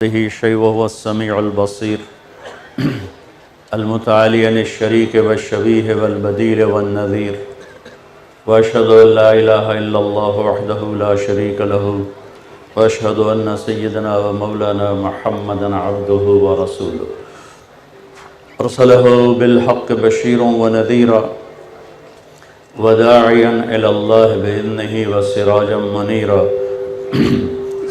به شيء وهو السميع البصير المتعالي عن الشريك والشبيه والبديل والنذير وأشهد أن لا إله إلا الله وحده لا شريك له وأشهد أن سيدنا ومولانا محمدا عبده ورسوله أرسله بالحق بشيرا ونذيرا وداعيا إلى الله بإذنه وسراجا منيرا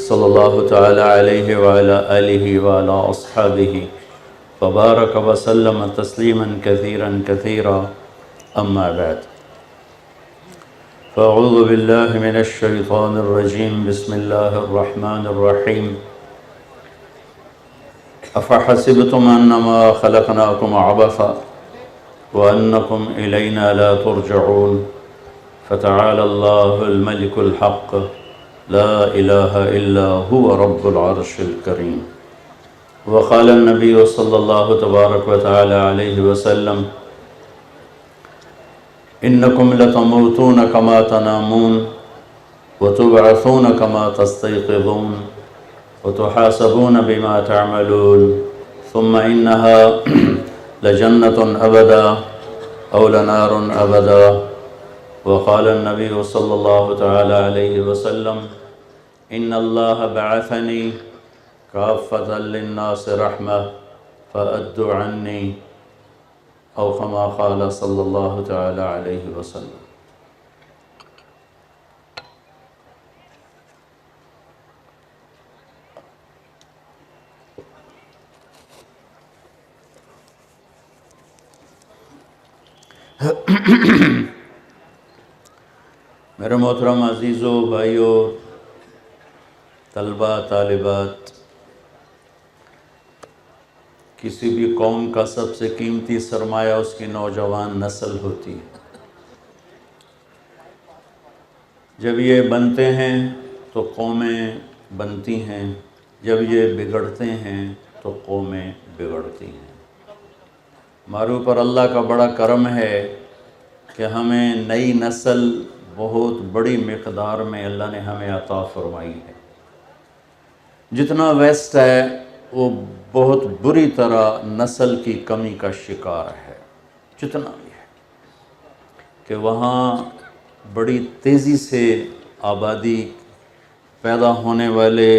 صلى الله تعالى عليه وعلى آله وعلى أصحابه وبارك وسلم تسليما كثيرا كثيرا أما بعد فأعوذ بالله من الشيطان الرجيم بسم الله الرحمن الرحيم أفحسبتم أنما خلقناكم عبثا وأنكم إلينا لا ترجعون فتعالى الله الملك الحق لا إله إلا هو رب العرش الكريم وقال النبي صلى الله تبارك وتعالى عليه وسلم إنكم لتموتون كما تنامون وتبعثون كما تستيقظون وتحاسبون بما تعملون ثم إنها لجنة أبدا أو لنار أبدا وقال النبي صلى الله تعالى عليه وسلم إن الله بعثني كافة للناس رحمة فأدوا عني أو كما قال صلى الله تعالى عليه وسلم. میرے محترم عزیزوں، بھائیوں، طلباء، طالبات، کسی بھی قوم کا سب سے قیمتی سرمایہ اس کی نوجوان نسل ہوتی ہے. جب یہ بنتے ہیں تو قومیں بنتی ہیں، جب یہ بگڑتے ہیں تو قومیں بگڑتی ہیں. ہمارے اوپر اللہ کا بڑا کرم ہے کہ ہمیں نئی نسل بہت بڑی مقدار میں اللہ نے ہمیں عطا فرمائی ہے. جتنا ویسٹ ہے وہ بہت بری طرح نسل کی کمی کا شکار ہے. جتنا بھی ہے کہ وہاں بڑی تیزی سے آبادی، پیدا ہونے والے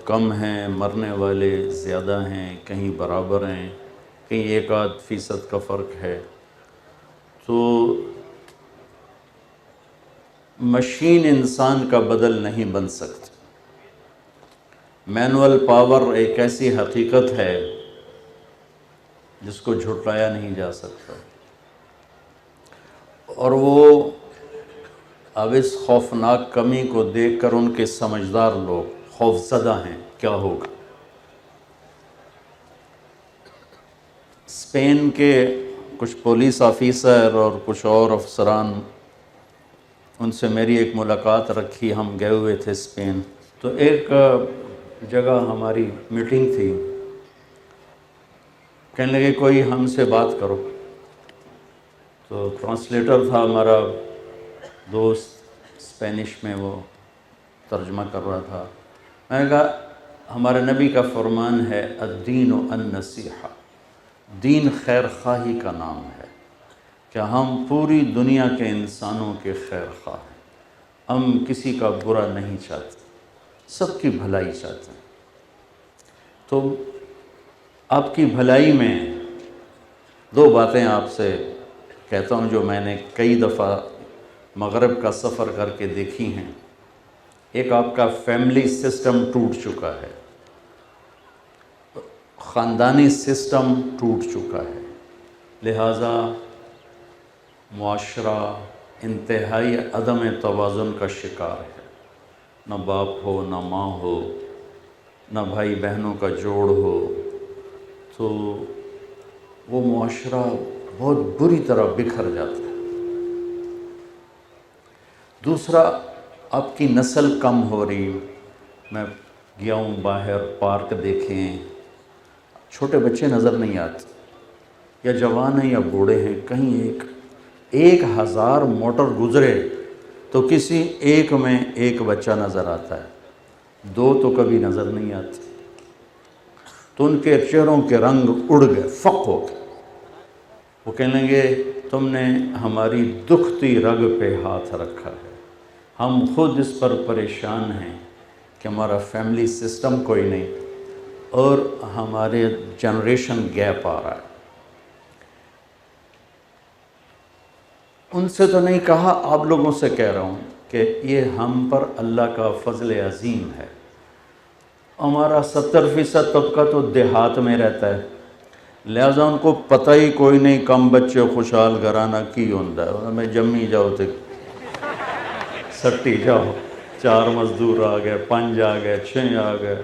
کم ہیں، مرنے والے زیادہ ہیں، کہیں برابر ہیں، کہیں 1-8% کا فرق ہے. تو مشین انسان کا بدل نہیں بن سکتی. مینول پاور ایک ایسی حقیقت ہے جس کو جھٹلایا نہیں جا سکتا، اور وہ اب اس خوفناک کمی کو دیکھ کر ان کے سمجھدار لوگ خوف زدہ ہیں. کیا ہوگا؟ اسپین کے کچھ پولیس آفیسر اور کچھ اور افسران، ان سے میری ایک ملاقات رکھی. ہم گئے ہوئے تھے اسپین. تو ایک جگہ ہماری میٹنگ تھی، کہنے لگے کوئی ہم سے بات کرو. تو ٹرانسلیٹر تھا ہمارا دوست، اسپینش میں وہ ترجمہ کر رہا تھا. میں نے کہا ہمارے نبی کا فرمان ہے الدین النصیحہ، دین خیر خواہی کا نام ہے، کہ ہم پوری دنیا کے انسانوں کے خیر خواہ ہیں. ہم کسی کا برا نہیں چاہتے، سب کی بھلائی چاہتے ہیں. تو آپ کی بھلائی میں 2 باتیں آپ سے کہتا ہوں جو میں نے کئی دفعہ مغرب کا سفر کر کے دیکھی ہیں. ایک آپ کا فیملی سسٹم ٹوٹ چکا ہے، خاندانی سسٹم ٹوٹ چکا ہے، لہٰذا معاشرہ انتہائی عدم توازن کا شکار ہے. نہ باپ ہو، نہ ماں ہو، نہ بھائی بہنوں کا جوڑ ہو. تو وہ معاشرہ بہت بری طرح بکھر جاتا ہے. دوسرا، آپ کی نسل کم ہو رہی. میں گیا ہوں باہر، پارک دیکھیں، چھوٹے بچے نظر نہیں آتے، یا جوان ہیں یا بوڑھے ہیں. کہیں 1000 موٹر گزرے تو کسی ایک میں ایک بچہ نظر آتا ہے، 2 تو کبھی نظر نہیں آتے. تو ان کے چہروں کے رنگ اڑ گئے، فق ہو گئے۔ وہ کہنے لگے تم نے ہماری دکھتی رگ پہ ہاتھ رکھا ہے، ہم خود اس پر پریشان ہیں کہ ہمارا فیملی سسٹم کوئی نہیں اور ہمارے جنریشن گیپ آ رہا ہے۔ ان سے تو نہیں کہا، آپ لوگوں سے کہہ رہا ہوں کہ یہ ہم پر اللہ کا فضل عظیم ہے۔ ہمارا 70% طبقہ تو دیہات میں رہتا ہے، لہذا ان کو پتہ ہی کوئی نہیں کم بچے خوشحال گھرانہ کی ہوندہ ہے۔ میں جمی جاؤ تے سٹی جاؤ، 4 مزدور آ گئے، 5 آ گئے، 6 آ گئے۔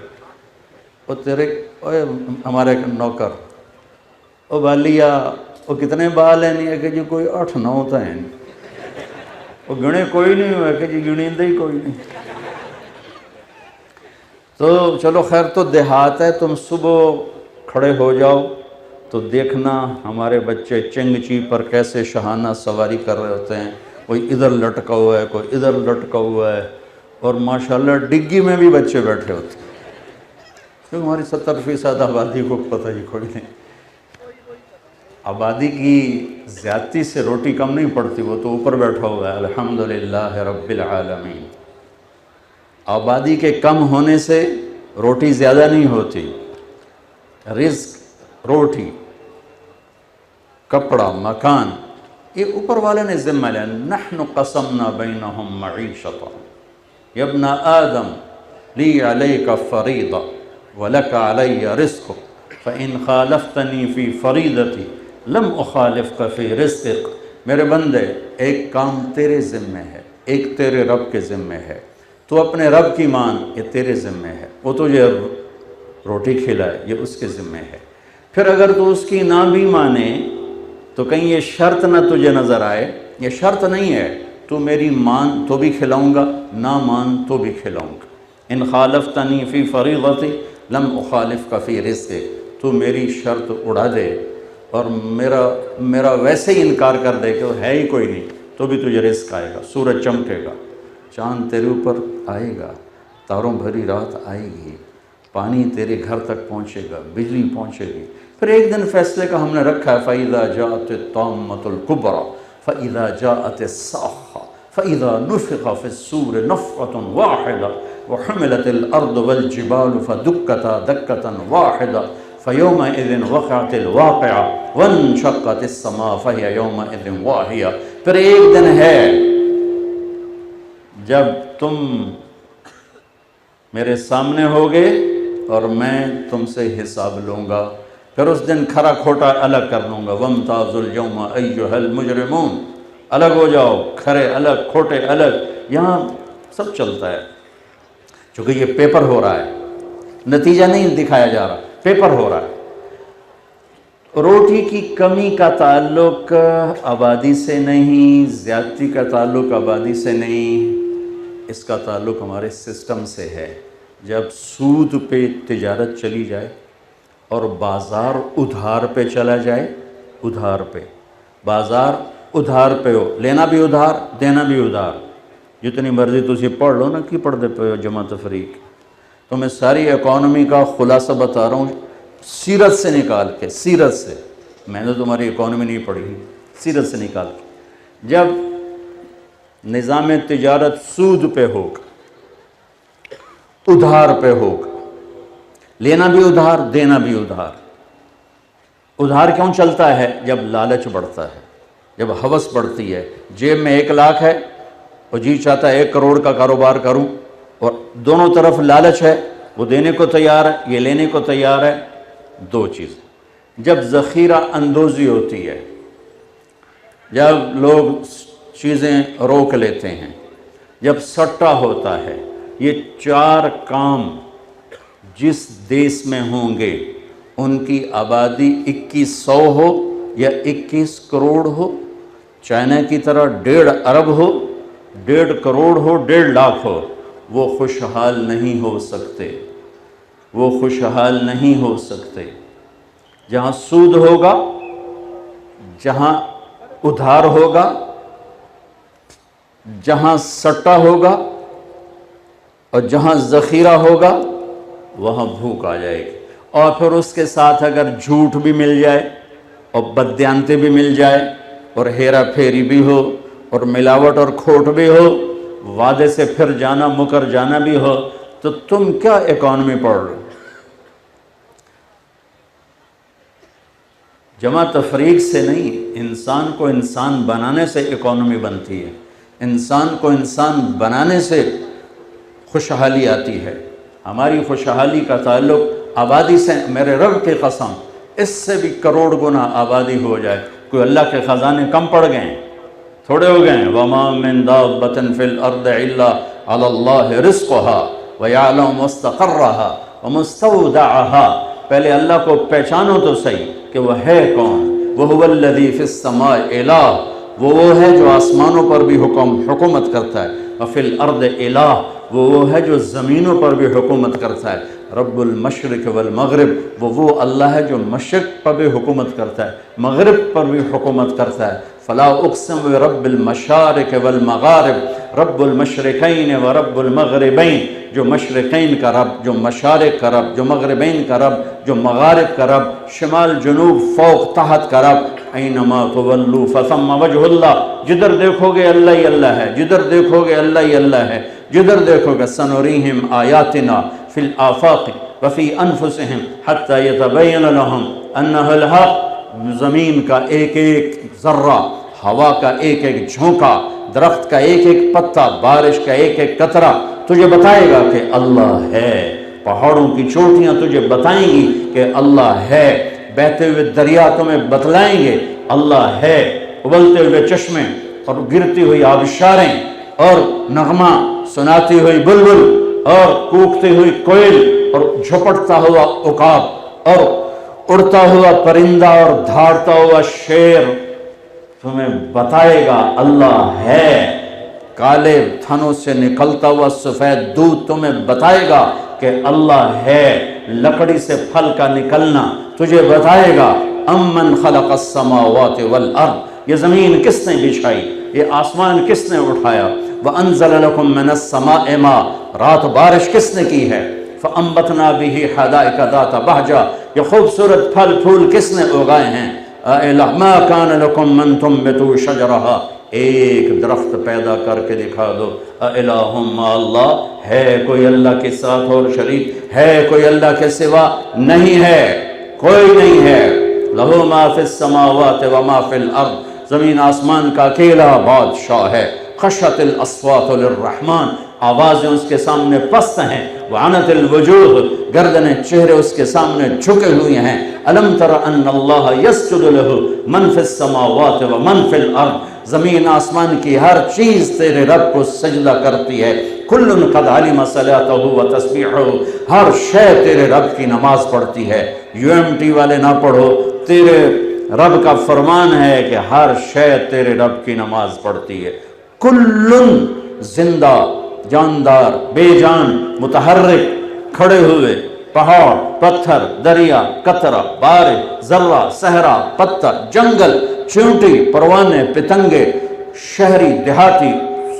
وہ تیرے ہمارے نوکر او بالیا وہ کتنے بال ہیں؟ نہیں ہے کہ جی کوئی 8-9 تو ہیں، وہ گنے کوئی نہیں ہوئے کہ جی گنیندے ہی کوئی نہیں۔ تو چلو خیر، تو دیہات ہے، تم صبح کھڑے ہو جاؤ تو دیکھنا ہمارے بچے چنگچی پر کیسے شہانہ سواری کر رہے ہوتے ہیں، کوئی ادھر لٹکا ہوا ہے، کوئی ادھر لٹکا ہوا ہے، اور ماشاءاللہ ڈگی میں بھی بچے بیٹھے ہوتے ہیں، کیونکہ ہماری 70% آبادی کو پتہ ہی کوئی نہیں۔ آبادی کی زیادتی سے روٹی کم نہیں پڑتی، وہ تو اوپر بیٹھا ہوا ہے، الحمدللہ رب العالمین۔ آبادی کے کم ہونے سے روٹی زیادہ نہیں ہوتی، رزق، روٹی، کپڑا، مکان، یہ اوپر والے نے ذمہ لیا۔ نحن قسمنا بینہم معیشتہم یا ابن آدم لی علیک فریضہ ولک علی رزق فإن خالفتنی فی فریضتی لم اخالفک فی رزقک۔ میرے بندے، ایک کام تیرے ذمہ ہے، ایک تیرے رب کے ذمہ ہے، تو اپنے رب کی مان، یہ تیرے ذمہ ہے، وہ تجھے روٹی کھلائے، یہ اس کے ذمہ ہے۔ پھر اگر تو اس کی نہ بھی مانے تو کہیں یہ شرط نہ تجھے نظر آئے، یہ شرط نہیں ہے، تو میری مان تو بھی کھلاؤں گا، نہ مان تو بھی کھلاؤں گا۔ ان خالفتنی فی فریضتی لم اخالفک فی رزقک، تو میری شرط اڑا دے اور میرا ویسے ہی انکار کر دے کہ وہ ہے ہی کوئی نہیں، تو بھی تجھے رزق آئے گا، سورج چمکے گا، چاند تیرے اوپر آئے گا، تاروں بھری رات آئے گی، پانی تیرے گھر تک پہنچے گا، بجلی پہنچے گی۔ پھر ایک دن فیصلے کا ہم نے رکھا ہے، فَإِذَا جَاءَتِ الطَّامَّةُ الْكُبْرَى فَإِذَا جَاءَتِ الصَّاخَّةُ فَإِذَا نُفِخَ فِي الصُّورِ نَفْخَةٌ وَاحِدَةٌ وَحُمِلَتِ الْأَرْضُ وَالْجِبَالُ فَدُكَّتَا دَكَّةً وَاحِدَةً فَيَوْمَئِذٍ وَقَعَتِ الْوَاقِعَةُ وَانشَقَّتِ السَّمَاءُ فَهِيَ يَوْمَئِذٍ وَاهِيَةٌ۔ پھر ایک دن ہے جب تم میرے سامنے ہوگے اور میں تم سے حساب لوں گا، پھر اس دن کھرا کھوٹا الگ کر لوں گا۔ وَامْتَازُوا الْيَوْمَ أَيُّهَا الْمُجْرِمُونَ، الگ ہو جاؤ، کھرے الگ، کھوٹے الگ، یہاں سب چلتا ہے۔ چونکہ یہ پیپر ہو رہا ہے، نتیجہ نہیں دکھایا جا رہا، پیپر ہو رہا ہے۔ روٹی کی کمی کا تعلق آبادی سے نہیں، زیادتی کا تعلق آبادی سے نہیں، اس کا تعلق ہمارے سسٹم سے ہے۔ جب سود پہ تجارت چلی جائے اور بازار ادھار پہ چلا جائے، ادھار پہ، بازار ادھار پہ ہو، لینا بھی ادھار، دینا بھی ادھار، جتنی مرضی تسی پڑھ لو نا، کی پڑھ دے پہ جمع تفریق۔ تو میں ساری اکانومی کا خلاصہ بتا رہا ہوں، سیرت سے نکال کے، سیرت سے، میں نے تمہاری اکانومی نہیں پڑھی، سیرت سے نکال کے، جب نظام تجارت سود پہ ہوگا، ادھار پہ ہوگا، لینا بھی ادھار، دینا بھی ادھار۔ ادھار کیوں چلتا ہے؟ جب لالچ بڑھتا ہے، جب ہوس بڑھتی ہے، جیب میں 1 لاکھ ہے اور جی چاہتا ہے 1 کروڑ کا کاروبار کروں، اور دونوں طرف لالچ ہے، وہ دینے کو تیار ہے، یہ لینے کو تیار ہے۔ 2 چیز، جب ذخیرہ اندوزی ہوتی ہے، جب لوگ چیزیں روک لیتے ہیں، جب سٹا ہوتا ہے، یہ 4 کام جس دیس میں ہوں گے ان کی آبادی 2100 ہو یا 21 کروڑ ہو، چائنا کی طرح 1.5 ارب ہو، 1.5 کروڑ ہو، 1.5 لاکھ ہو، وہ خوشحال نہیں ہو سکتے، وہ خوشحال نہیں ہو سکتے۔ جہاں سود ہوگا، جہاں ادھار ہوگا، جہاں سٹا ہوگا اور جہاں ذخیرہ ہوگا، وہاں بھوک آ جائے گی۔ اور پھر اس کے ساتھ اگر جھوٹ بھی مل جائے اور بددیانتی بھی مل جائے اور ہیرا پھیری بھی ہو اور ملاوٹ اور کھوٹ بھی ہو، وعدے سے پھر جانا مکر جانا بھی ہو، تو تم کیا اکانومی پڑھ رہے ہو؟ جمع تفریق سے نہیں، انسان کو انسان بنانے سے اکانومی بنتی ہے، انسان کو انسان بنانے سے خوشحالی آتی ہے۔ ہماری خوشحالی کا تعلق آبادی سے، میرے رب کی قسم اس سے بھی کروڑ گنا آبادی ہو جائے، کوئی اللہ کے خزانے کم پڑ گئے ہیں؟ تھوڑے ہو گئے ہیں؟ وَمَا مِن دَابَّةٍ فِي الْأَرْضِ إِلَّا عَلَى اللَّهِ رِزْقُهَا وَيَعْلَمُ مُسْتَقَرَّهَا وَمُسْتَوْدَعَهَا۔ پہلے اللہ کو پہچانو تو صحیح کہ وہ ہے کون۔ وَهُوَ الَّذِي فِي السَّمَاءِ إِلَٰهٌ، وہ ہے جو آسمانوں پر بھی حکومت کرتا ہے، وَفِي الْأَرْضِ إِلَٰهٌ، وہ ہے جو زمینوں پر بھی حکومت کرتا ہے۔ رب المشرق والمغرب، وہ اللہ ہے جو مشرق پر بھی حکومت کرتا ہے، مغرب پر بھی حکومت کرتا ہے۔ فلا اقسم برب المشارق والمغارب، رب المشرقین و رب المغربین، جو مشرقین کا رب، جو مشارق کا رب، جو مغربین کا رب، جو مغارب کا رب، شمال جنوب فوق تحت کا رب۔ اینما تولوا فثم وجہ اللہ، جدھر دیکھو گے اللہ ہی اللہ ہے، جدھر دیکھو گے اللہ ہی اللہ ہے، جدھر دیکھو گے۔ سنریہم آیاتنا فی الآفاق وفی انفسہم حتی یتبین لہم انہ الحق۔ زمین کا ایک ایک ذرہ، ہوا کا ایک ایک جھونکا، درخت کا ایک ایک پتا، بارش کا ایک ایک قطرہ تجھے بتائے گا کہ اللہ ہے۔ پہاڑوں کی چوٹیاں تجھے بتائیں گی کہ اللہ ہے، بہتے ہوئے دریا تمہیں بتلائیں گے اللہ ہے، ابلتے ہوئے چشمے اور گرتی ہوئی آبشاریں اور نغمہ سناتی ہوئی بلبل اور کوکتی ہوئی کوئل اور جھپٹتا ہوا عقاب اور اڑتا ہوا پرندہ اور دھاڑتا ہوا شیر تمہیں بتائے گا اللہ ہے۔ کالے تھنوں سے نکلتا ہوا سفید دودھ تمہیں بتائے گا کہ اللہ ہے۔ لکڑی سے پھل کا نکلنا تجھے بتائے گا۔ امن خلق السماوات والارض، یہ زمین کس نے بچھائی، یہ آسمان کس نے اٹھایا۔ وانزل لکم من السماء ماء، رات بارش کس نے کی ہے۔ فانبتنا به حدائق ذات بہجہ، یہ خوبصورت پھل پھول کس نے اگائے ہیں۔ ما کان لکم ان تنبتوا شجرہا، ایک درخت پیدا کر کے دکھا دو۔ الہ مع اللہ، ہے کوئی اللہ کے ساتھ اور شریک، ہے کوئی اللہ کے سوا نہیں ہے، کوئی نہیں ہے۔ لہ ما فی السماوات وما فی الارض، زمین آسمان کا اکیلا بادشاہ ہے۔ خشعت الاصوات للرحمن، آوازیں اس کے سامنے پست ہیں۔ وعنت الوجوہ، گردنیں چہرے اس کے سامنے جھکے ہوئے ہیں۔ الم تر ان اللہ یسجد لہ من فی السماوات ومن فی الارض، زمین آسمان کی ہر چیز تیرے رب کو سجدہ کرتی ہے۔ کل قد علم صلاتہ و تسبیحہ، ہر شے تیرے رب کی نماز پڑھتی ہے۔ UMT والے نہ پڑھو، تیرے رب کا فرمان ہے کہ ہر شے تیرے رب کی نماز پڑھتی ہے۔ کل زندہ، جاندار، بے جان، متحرک، کھڑے ہوئے، پہاڑ، پتھر، دریا، قطرہ، بارش، ذرہ، صحرا، پتھر، جنگل، چیونٹی، پروانے، پتنگے، شہری، دیہاتی،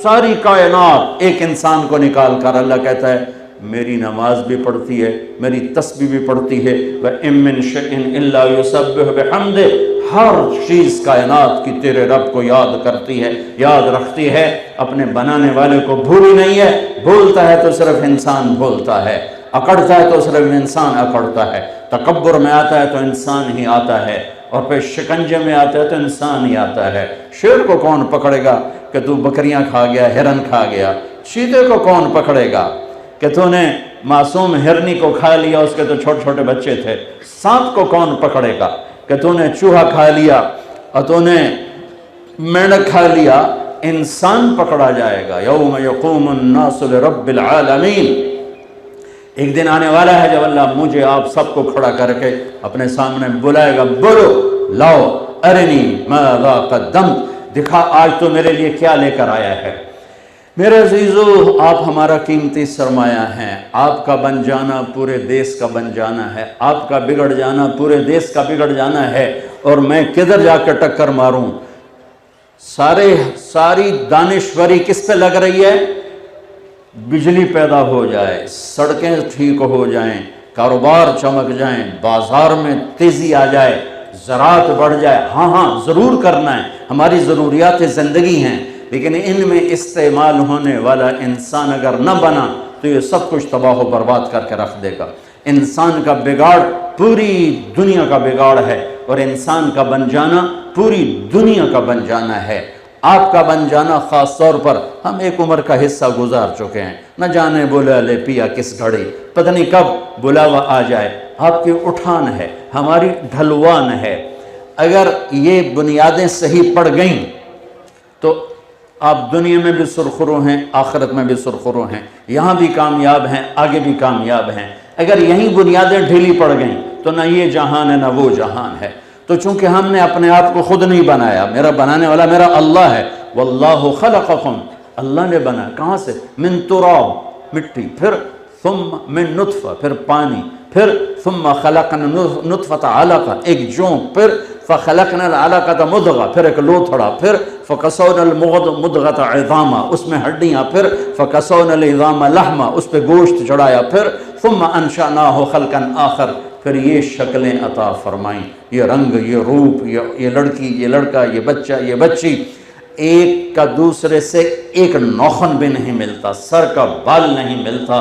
ساری کائنات ایک انسان کو نکال کر اللہ کہتا ہے میری نماز بھی پڑھتی ہے، میری تسبیح بھی پڑھتی ہے۔ وَإِن مِّن شَيْءٍ إِلَّا يُسَبِّحُ بِحَمْدِهِ، ہر چیز کائنات کی تیرے رب کو یاد کرتی ہے، یاد رکھتی ہے، اپنے بنانے والے کو بھولی نہیں ہے۔ بھولتا ہے تو صرف انسان بھولتا ہے، اکڑتا ہے تو صرف انسان اکڑتا ہے، تکبر میں آتا ہے تو انسان ہی آتا ہے، اور پھر شکنجے میں آتا ہے تو انسان ہی آتا ہے۔ شیر کو کون پکڑے گا کہ تو بکریاں کھا گیا، ہرن کھا گیا؟ چیتے کو کون پکڑے گا کہ تو نے معصوم ہرنی کو کھا لیا، اس کے تو چھوٹے چھوٹے بچے تھے؟ سانپ کو کون پکڑے گا کہ تو نے چوہا کھا لیا اور تو نے مینڈک کھا لیا؟ انسان پکڑا جائے گا۔ یوم یقوم الناس لرب العالمین، ایک دن آنے والا ہے جب اللہ مجھے آپ سب کو کھڑا کر کے اپنے سامنے بلائے گا، بولو لاؤ ارنی ماذا قدمت، دکھا آج تو میرے لیے کیا لے کر آیا ہے۔ میرے عزیزو، آپ ہمارا قیمتی سرمایہ ہیں، آپ کا بن جانا پورے دیس کا بن جانا ہے، آپ کا بگڑ جانا پورے دیس کا بگڑ جانا ہے۔ اور میں کدھر جا کے ٹکر ماروں؟ ساری دانشوری کس پہ لگ رہی ہے؟ بجلی پیدا ہو جائے، سڑکیں ٹھیک ہو جائیں، کاروبار چمک جائیں، بازار میں تیزی آ جائے، زراعت بڑھ جائے، ہاں ضرور کرنا ہے، ہماری ضروریات زندگی ہیں، لیکن ان میں استعمال ہونے والا انسان اگر نہ بنا تو یہ سب کچھ تباہ و برباد کر کے رکھ دے گا۔ انسان کا بگاڑ پوری دنیا کا بگاڑ ہے، اور انسان کا بن جانا پوری دنیا کا بن جانا ہے۔ آپ کا بن جانا خاص طور پر، ہم ایک عمر کا حصہ گزار چکے ہیں، نہ جانے بولا لے پیا کس گھڑی، پتہ نہیں کب بلاوا آ جائے۔ آپ کی اٹھان ہے، ہماری ڈھلوان ہے، اگر یہ بنیادیں صحیح پڑ گئیں تو آپ دنیا میں بھی سرخرو ہیں، آخرت میں بھی سرخرو ہیں، یہاں بھی کامیاب ہیں، آگے بھی کامیاب ہیں۔ اگر یہیں بنیادیں ڈھیلی پڑ گئیں تو نہ یہ جہان ہے نہ وہ جہان ہے۔ تو چونکہ ہم نے اپنے آپ کو خود نہیں بنایا، میرا بنانے والا میرا اللہ ہے۔ واللہ خلقکم، اللہ نے بنایا، کہاں سے؟ من تراب، مٹی، پھر ثم من نطفہ، پھر پانی، پھر ثم خلقنا نطفۃ علقہ، ایک جونک، پھر فخلقنا العلقۃ مضغہ، پھر ایک لوتھڑا، پھر فکسونا المضغۃ عظاما، اس میں ہڈیاں، پھر فکسونا العظام لحما، اس پہ گوشت چڑھایا، پھر ثم انشأناہ خلقا آخر، پھر یہ شکلیں عطا فرمائیں، یہ رنگ، یہ روپ، یہ لڑکی، یہ لڑکا، یہ بچہ، یہ بچی، ایک کا دوسرے سے ایک نوخن بھی نہیں ملتا، سر کا بال نہیں ملتا،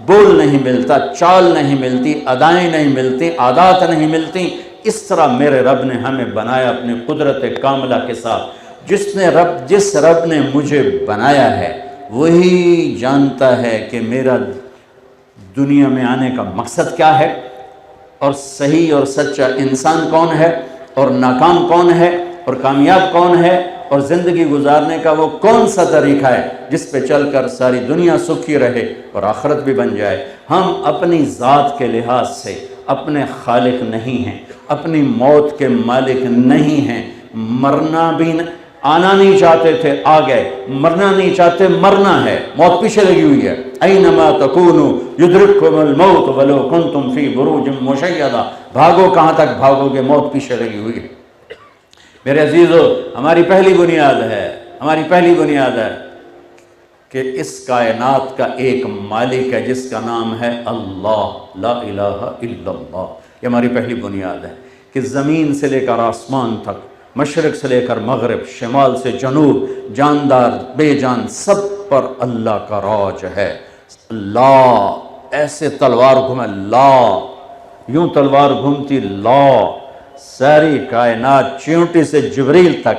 بول نہیں ملتا، چال نہیں ملتی، ادائیں نہیں ملتی، عادات نہیں ملتی۔ اس طرح میرے رب نے ہمیں بنایا اپنی قدرت کاملہ کے ساتھ۔ جس رب نے مجھے بنایا ہے وہی جانتا ہے کہ میرا دنیا میں آنے کا مقصد کیا ہے، اور صحیح اور سچا انسان کون ہے، اور ناکام کون ہے، اور کامیاب کون ہے، اور زندگی گزارنے کا وہ کون سا طریقہ ہے جس پہ چل کر ساری دنیا سکھی رہے اور آخرت بھی بن جائے۔ ہم اپنی ذات کے لحاظ سے اپنے خالق نہیں ہیں، اپنی موت کے مالک نہیں ہیں، مرنا بھی آنا نہیں چاہتے تھے، آ گئے، مرنا نہیں چاہتے، مرنا ہے، موت پیچھے لگی ہوئی ہے۔ اینما تکونوا یدرککم الموت ولو کنتم فی بروج مشیدہ، بھاگو کہاں تک بھاگو گے، موت پیچھے لگی ہوئی ہے۔ میرے عزیزو، ہماری پہلی بنیاد ہے کہ اس کائنات کا ایک مالک ہے جس کا نام ہے اللہ، لا الہ الا اللہ۔ یہ ہماری پہلی بنیاد ہے کہ زمین سے لے کر آسمان تک، مشرق سے لے کر مغرب، شمال سے جنوب، جاندار بے جان، سب پر اللہ کا راج ہے۔ اللہ ایسے تلوار گھومے، لا یوں تلوار گھومتی، لا ساری کائنات، چیونٹی سے جبریل تک،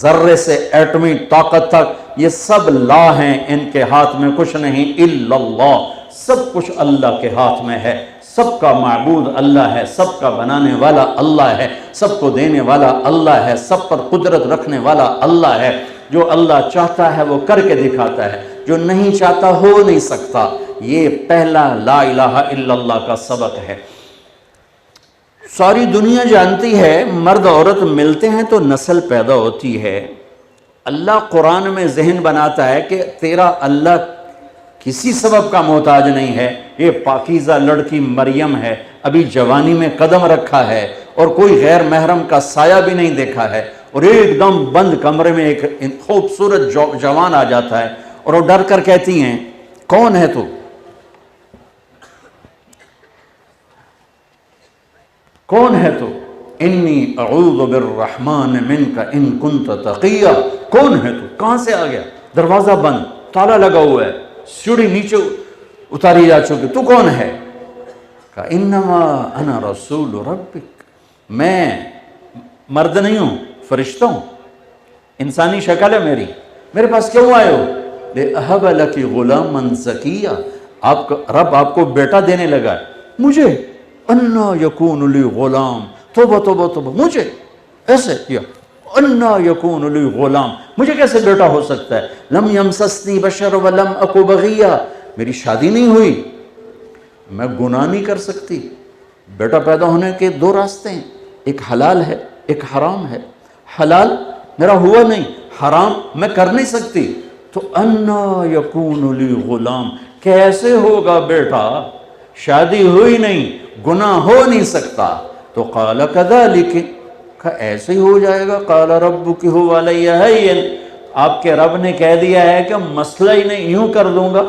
ذرے سے ایٹمی طاقت تک، یہ سب لا ہیں، ان کے ہاتھ میں کچھ نہیں الا اللہ، سب کچھ اللہ کے ہاتھ میں ہے، سب کا معبود اللہ ہے، سب کا بنانے والا اللہ ہے، سب کو دینے والا اللہ ہے، سب پر قدرت رکھنے والا اللہ ہے۔ جو اللہ چاہتا ہے وہ کر کے دکھاتا ہے، جو نہیں چاہتا ہو نہیں سکتا۔ یہ پہلا لا الہ الا اللہ کا سبق ہے۔ ساری دنیا جانتی ہے مرد عورت ملتے ہیں تو نسل پیدا ہوتی ہے۔ اللہ قرآن میں ذہن بناتا ہے کہ تیرا اللہ کسی سبب کا محتاج نہیں ہے۔ یہ پاکیزہ لڑکی مریم ہے، ابھی جوانی میں قدم رکھا ہے اور کوئی غیر محرم کا سایہ بھی نہیں دیکھا ہے، اور ایک دم بند کمرے میں ایک خوبصورت جوان آ جاتا ہے اور وہ ڈر کر کہتی ہیں، کون ہے تو؟ کون ہے تو؟ انی اعوذ بالرحمن منک ان کنت تقیہ۔ کون ہے تو؟ کہاں سے آ گیا؟ دروازہ بند، تالا لگا ہوا ہے، سیڑھی نیچے اتاری جا چکی، تو کون ہے؟ کہا انما انا رسول ربک، میں مرد نہیں ہوں، فرشتہ ہوں، انسانی شکل ہے میری، میرے پاس کیوں آئے ہو؟ لِأَهَبَ لَكِ غُلَامًا زَكِيًّا، آپ کا رب آپ کو بیٹا دینے لگا ہے۔ مجھے اَنَّا يَكُونُ لِي غُلَام، توبہ توبہ توبہ، مجھے ایسے کیا، اَنَّا يَكُونُ لِي غُلَام، مجھے کیسے بیٹا ہو سکتا ہے؟ لَمْ يَمْسَسْنِي بَشَرٌ وَلَمْ أَكُ بَغِيًّا، میری شادی نہیں ہوئی، میں گناہ نہیں کر سکتی۔ بیٹا پیدا ہونے کے دو راستے ہیں، ایک حلال ہے، ایک حرام ہے۔ حلال میرا ہوا نہیں، حرام میں کر نہیں سکتی، تو اَنَّا يَكُونُ لِي غُلَام، کیسے ہوگا بیٹا؟ شادی ہوئی نہیں، گناہ ہو نہیں سکتا۔ تو قال كذلك، کہ ایسے ہی ہو جائے گا، قال ربك هو علي هين، آپ کے رب نے کہہ دیا ہے کہ مسئلہ ہی نہیں، یوں کر دوں گا۔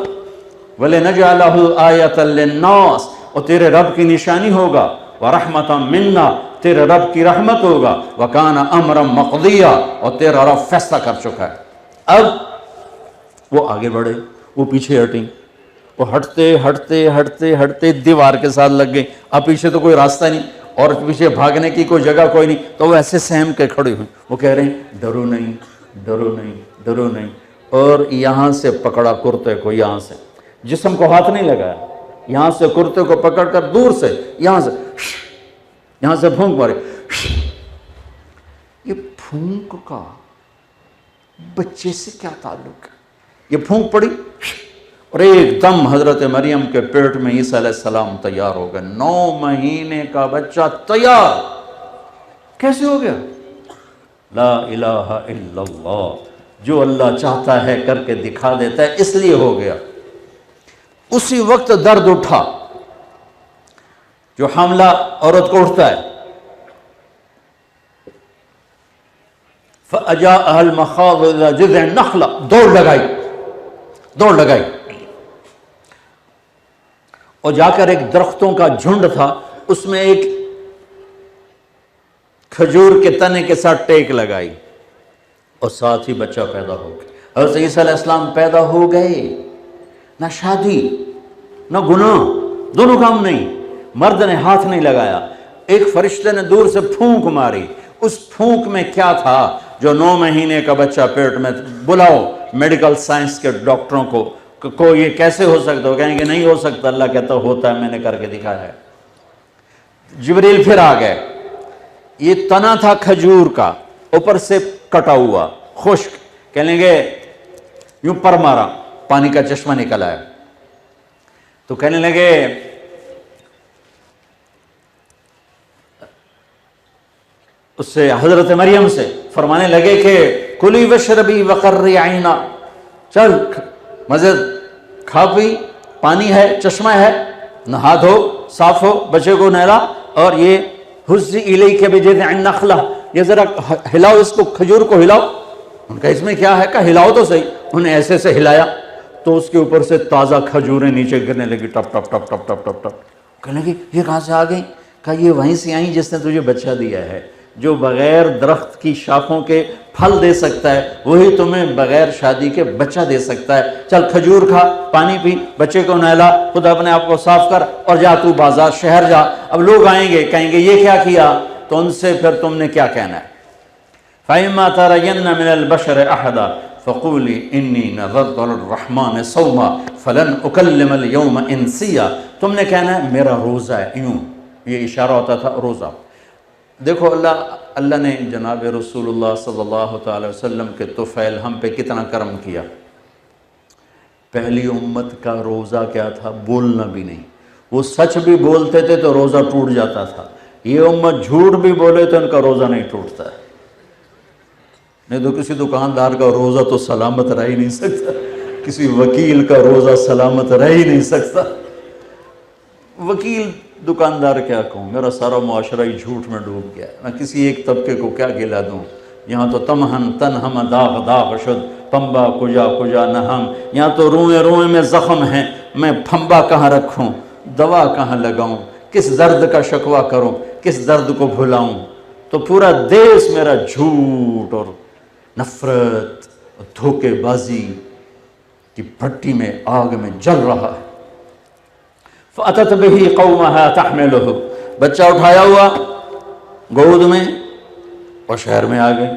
وَلِنَجْعَلَهُ آيَةً لِلنَّاسِ، اور تیرے رب کی نشانی ہوگا، وَرَحْمَةً مِنَّا تیرے رب کی رحمت ہوگا، وَكَانَ أَمْرًا مَقْضِيًّا اور تیرا رب فیصلہ کر چکا ہے۔ اب وہ آگے بڑھے، وہ پیچھے ہٹیں، وہ ہٹتے ہٹتے ہٹتے ہٹتے دیوار کے ساتھ لگ گئی۔ اب پیچھے تو کوئی راستہ نہیں اور پیچھے بھاگنے کی کوئی جگہ کوئی نہیں، تو وہ ایسے سہم کے کھڑے ہوئے، وہ کہہ رہے ہیں ڈرو نہیں، ڈرو نہیں، ڈرو نہیں، اور یہاں سے پکڑا کرتے کو، یہاں سے، جسم کو ہاتھ نہیں لگایا، یہاں سے کرتے کو پکڑ کر دور سے یہاں سے پھونک مارے۔ یہ پھونک کا بچے سے کیا تعلق ہے؟ یہ پھونک پڑی اور ایک دم حضرت مریم کے پیٹ میں عیسیٰ علیہ السلام تیار ہو گئے، 9 مہینے کا بچہ تیار۔ کیسے ہو گیا؟ لا الہ الا اللہ، جو اللہ چاہتا ہے کر کے دکھا دیتا ہے، اس لیے ہو گیا۔ اسی وقت درد اٹھا جو حاملہ عورت کو اٹھتا ہے، فَأَجَاءَهَا الْمَخَاضُ إِلَى جِذْعِ النَّخْلَةِ، دوڑ لگائی اور جا کر ایک درختوں کا جھنڈ تھا، اس میں ایک کھجور کے تنے کے ساتھ ٹیک لگائی اور ساتھ ہی بچہ پیدا ہو گیا۔ حضرت عیسیٰ علیہ السلام پیدا ہو گئے، نہ شادی نہ گناہ، دونوں کام نہیں، مرد نے ہاتھ نہیں لگایا، ایک فرشتے نے دور سے پھونک ماری، اس پھونک میں کیا تھا جو 9 مہینے کا بچہ پیٹ میں، بلاؤ میڈیکل سائنس کے ڈاکٹروں کو یہ کیسے ہو سکتا ہو؟ کہیں گے نہیں ہو سکتا، اللہ کہتا ہوتا ہے، میں نے کر کے دکھایا ہے۔ جبریل پھر آ گئے، یہ تنا تھا کھجور کا، اوپر سے کٹا ہوا خشک، کہنے گے یوں پر مارا، پانی کا چشمہ نکل آیا، تو کہنے لگے اس سے حضرت مریم سے فرمانے لگے کہ کلی وشربی وقرری عینا، چل مزید کھا پی، پانی ہے، چشمہ ہے، نہا دھو، صاف ہو، بچے کو نہلا، اور یہ حزی الیک بجذع النخلہ، یہ ذرا ہلاؤ، اس کو کھجور کو ہلاؤ۔ ان کا اس میں کیا ہے؟ کہا ہلاؤ تو صحیح۔ انہیں ایسے سے ہلایا تو اس کے اوپر سے تازہ کھجوریں نیچے گرنے لگی، ٹپ ٹپ ٹپ ٹپ ٹپ ٹپ ٹپ۔ کہنے لگی یہ کہاں سے آ گئی؟ کہا یہ وہیں سے آئیں جس نے تجھے بچہ دیا ہے۔ جو بغیر درخت کی شاخوں کے پھل دے سکتا ہے، وہی تمہیں بغیر شادی کے بچہ دے سکتا ہے۔ چل کھجور کھا، پانی پی، بچے کو نہلا، خود اپنے آپ کو صاف کر، اور جا تو بازار شہر جا۔ اب لوگ آئیں گے، کہیں گے یہ کیا کیا؟ تو ان سے پھر تم نے کیا کہنا ہے؟ فَإِمَّا تَرَيَنَّ مِنَ الْبَشَرِ أَحَدًا فَقُولِي إِنِّي نَذَرْتُ لِلرَّحْمَٰنِ صَوْمًا فَلَنْ أُكَلِّمَ الْيَوْمَ إِنسِيًّا، تم نے کہنا ہے میرا روزہ ہے، یوں یہ اشارہ ہوتا تھا روزہ۔ دیکھو اللہ نے جناب رسول اللہ صلی اللہ تعالی وسلم کے طفیل ہم پہ کتنا کرم کیا۔ پہلی امت کا روزہ کیا تھا؟ بولنا بھی نہیں، وہ سچ بھی بولتے تھے تو روزہ ٹوٹ جاتا تھا۔ یہ امت جھوٹ بھی بولے تو ان کا روزہ نہیں ٹوٹتا ہے، نہیں تو کسی دکاندار کا روزہ تو سلامت رہ ہی نہیں سکتا، کسی وکیل کا روزہ سلامت رہ ہی نہیں سکتا۔ وکیل دکاندار کیا کہوں، میرا سارا معاشرہ ہی جھوٹ میں ڈوب گیا ہے، میں کسی ایک طبقے کو کیا گلا دوں؟ یہاں تو تمہن تنہم داغ داغ شد، پمبا کجا کجا نہم، یہاں تو روئیں روئیں میں زخم ہیں، میں پھمبا کہاں رکھوں، دوا کہاں لگاؤں، کس درد کا شکوہ کروں، کس درد کو بھلاؤں؟ تو پورا دیس میرا جھوٹ اور نفرت اور دھوکے بازی کی بھٹی میں، آگ میں جل رہا ہے۔ فَأَتَتْ بِهِ قَوْمَهَا تَحْمِلُهُ، بچہ اٹھایا ہوا گود میں اور شہر میں آ گئے،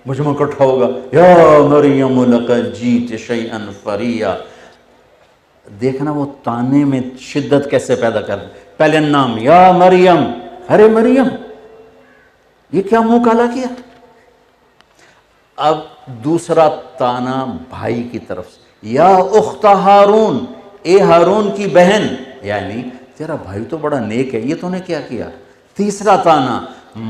مجمع اکٹھا ہوگا، یا مریم لقد جیت شیئا فریا۔ دیکھنا وہ تانے میں شدت کیسے پیدا کر دیں۔ پہلے نام یا مریم، ارے مریم یہ کیا منہ کالا کیا؟ اب دوسرا تانا بھائی کی طرف سے، یا اخت ہارون، اے ہارون کی بہن، یعنی تیرا بھائی تو بڑا نیک ہے، یہ تو نے کیا کیا؟ تیسرا تانا،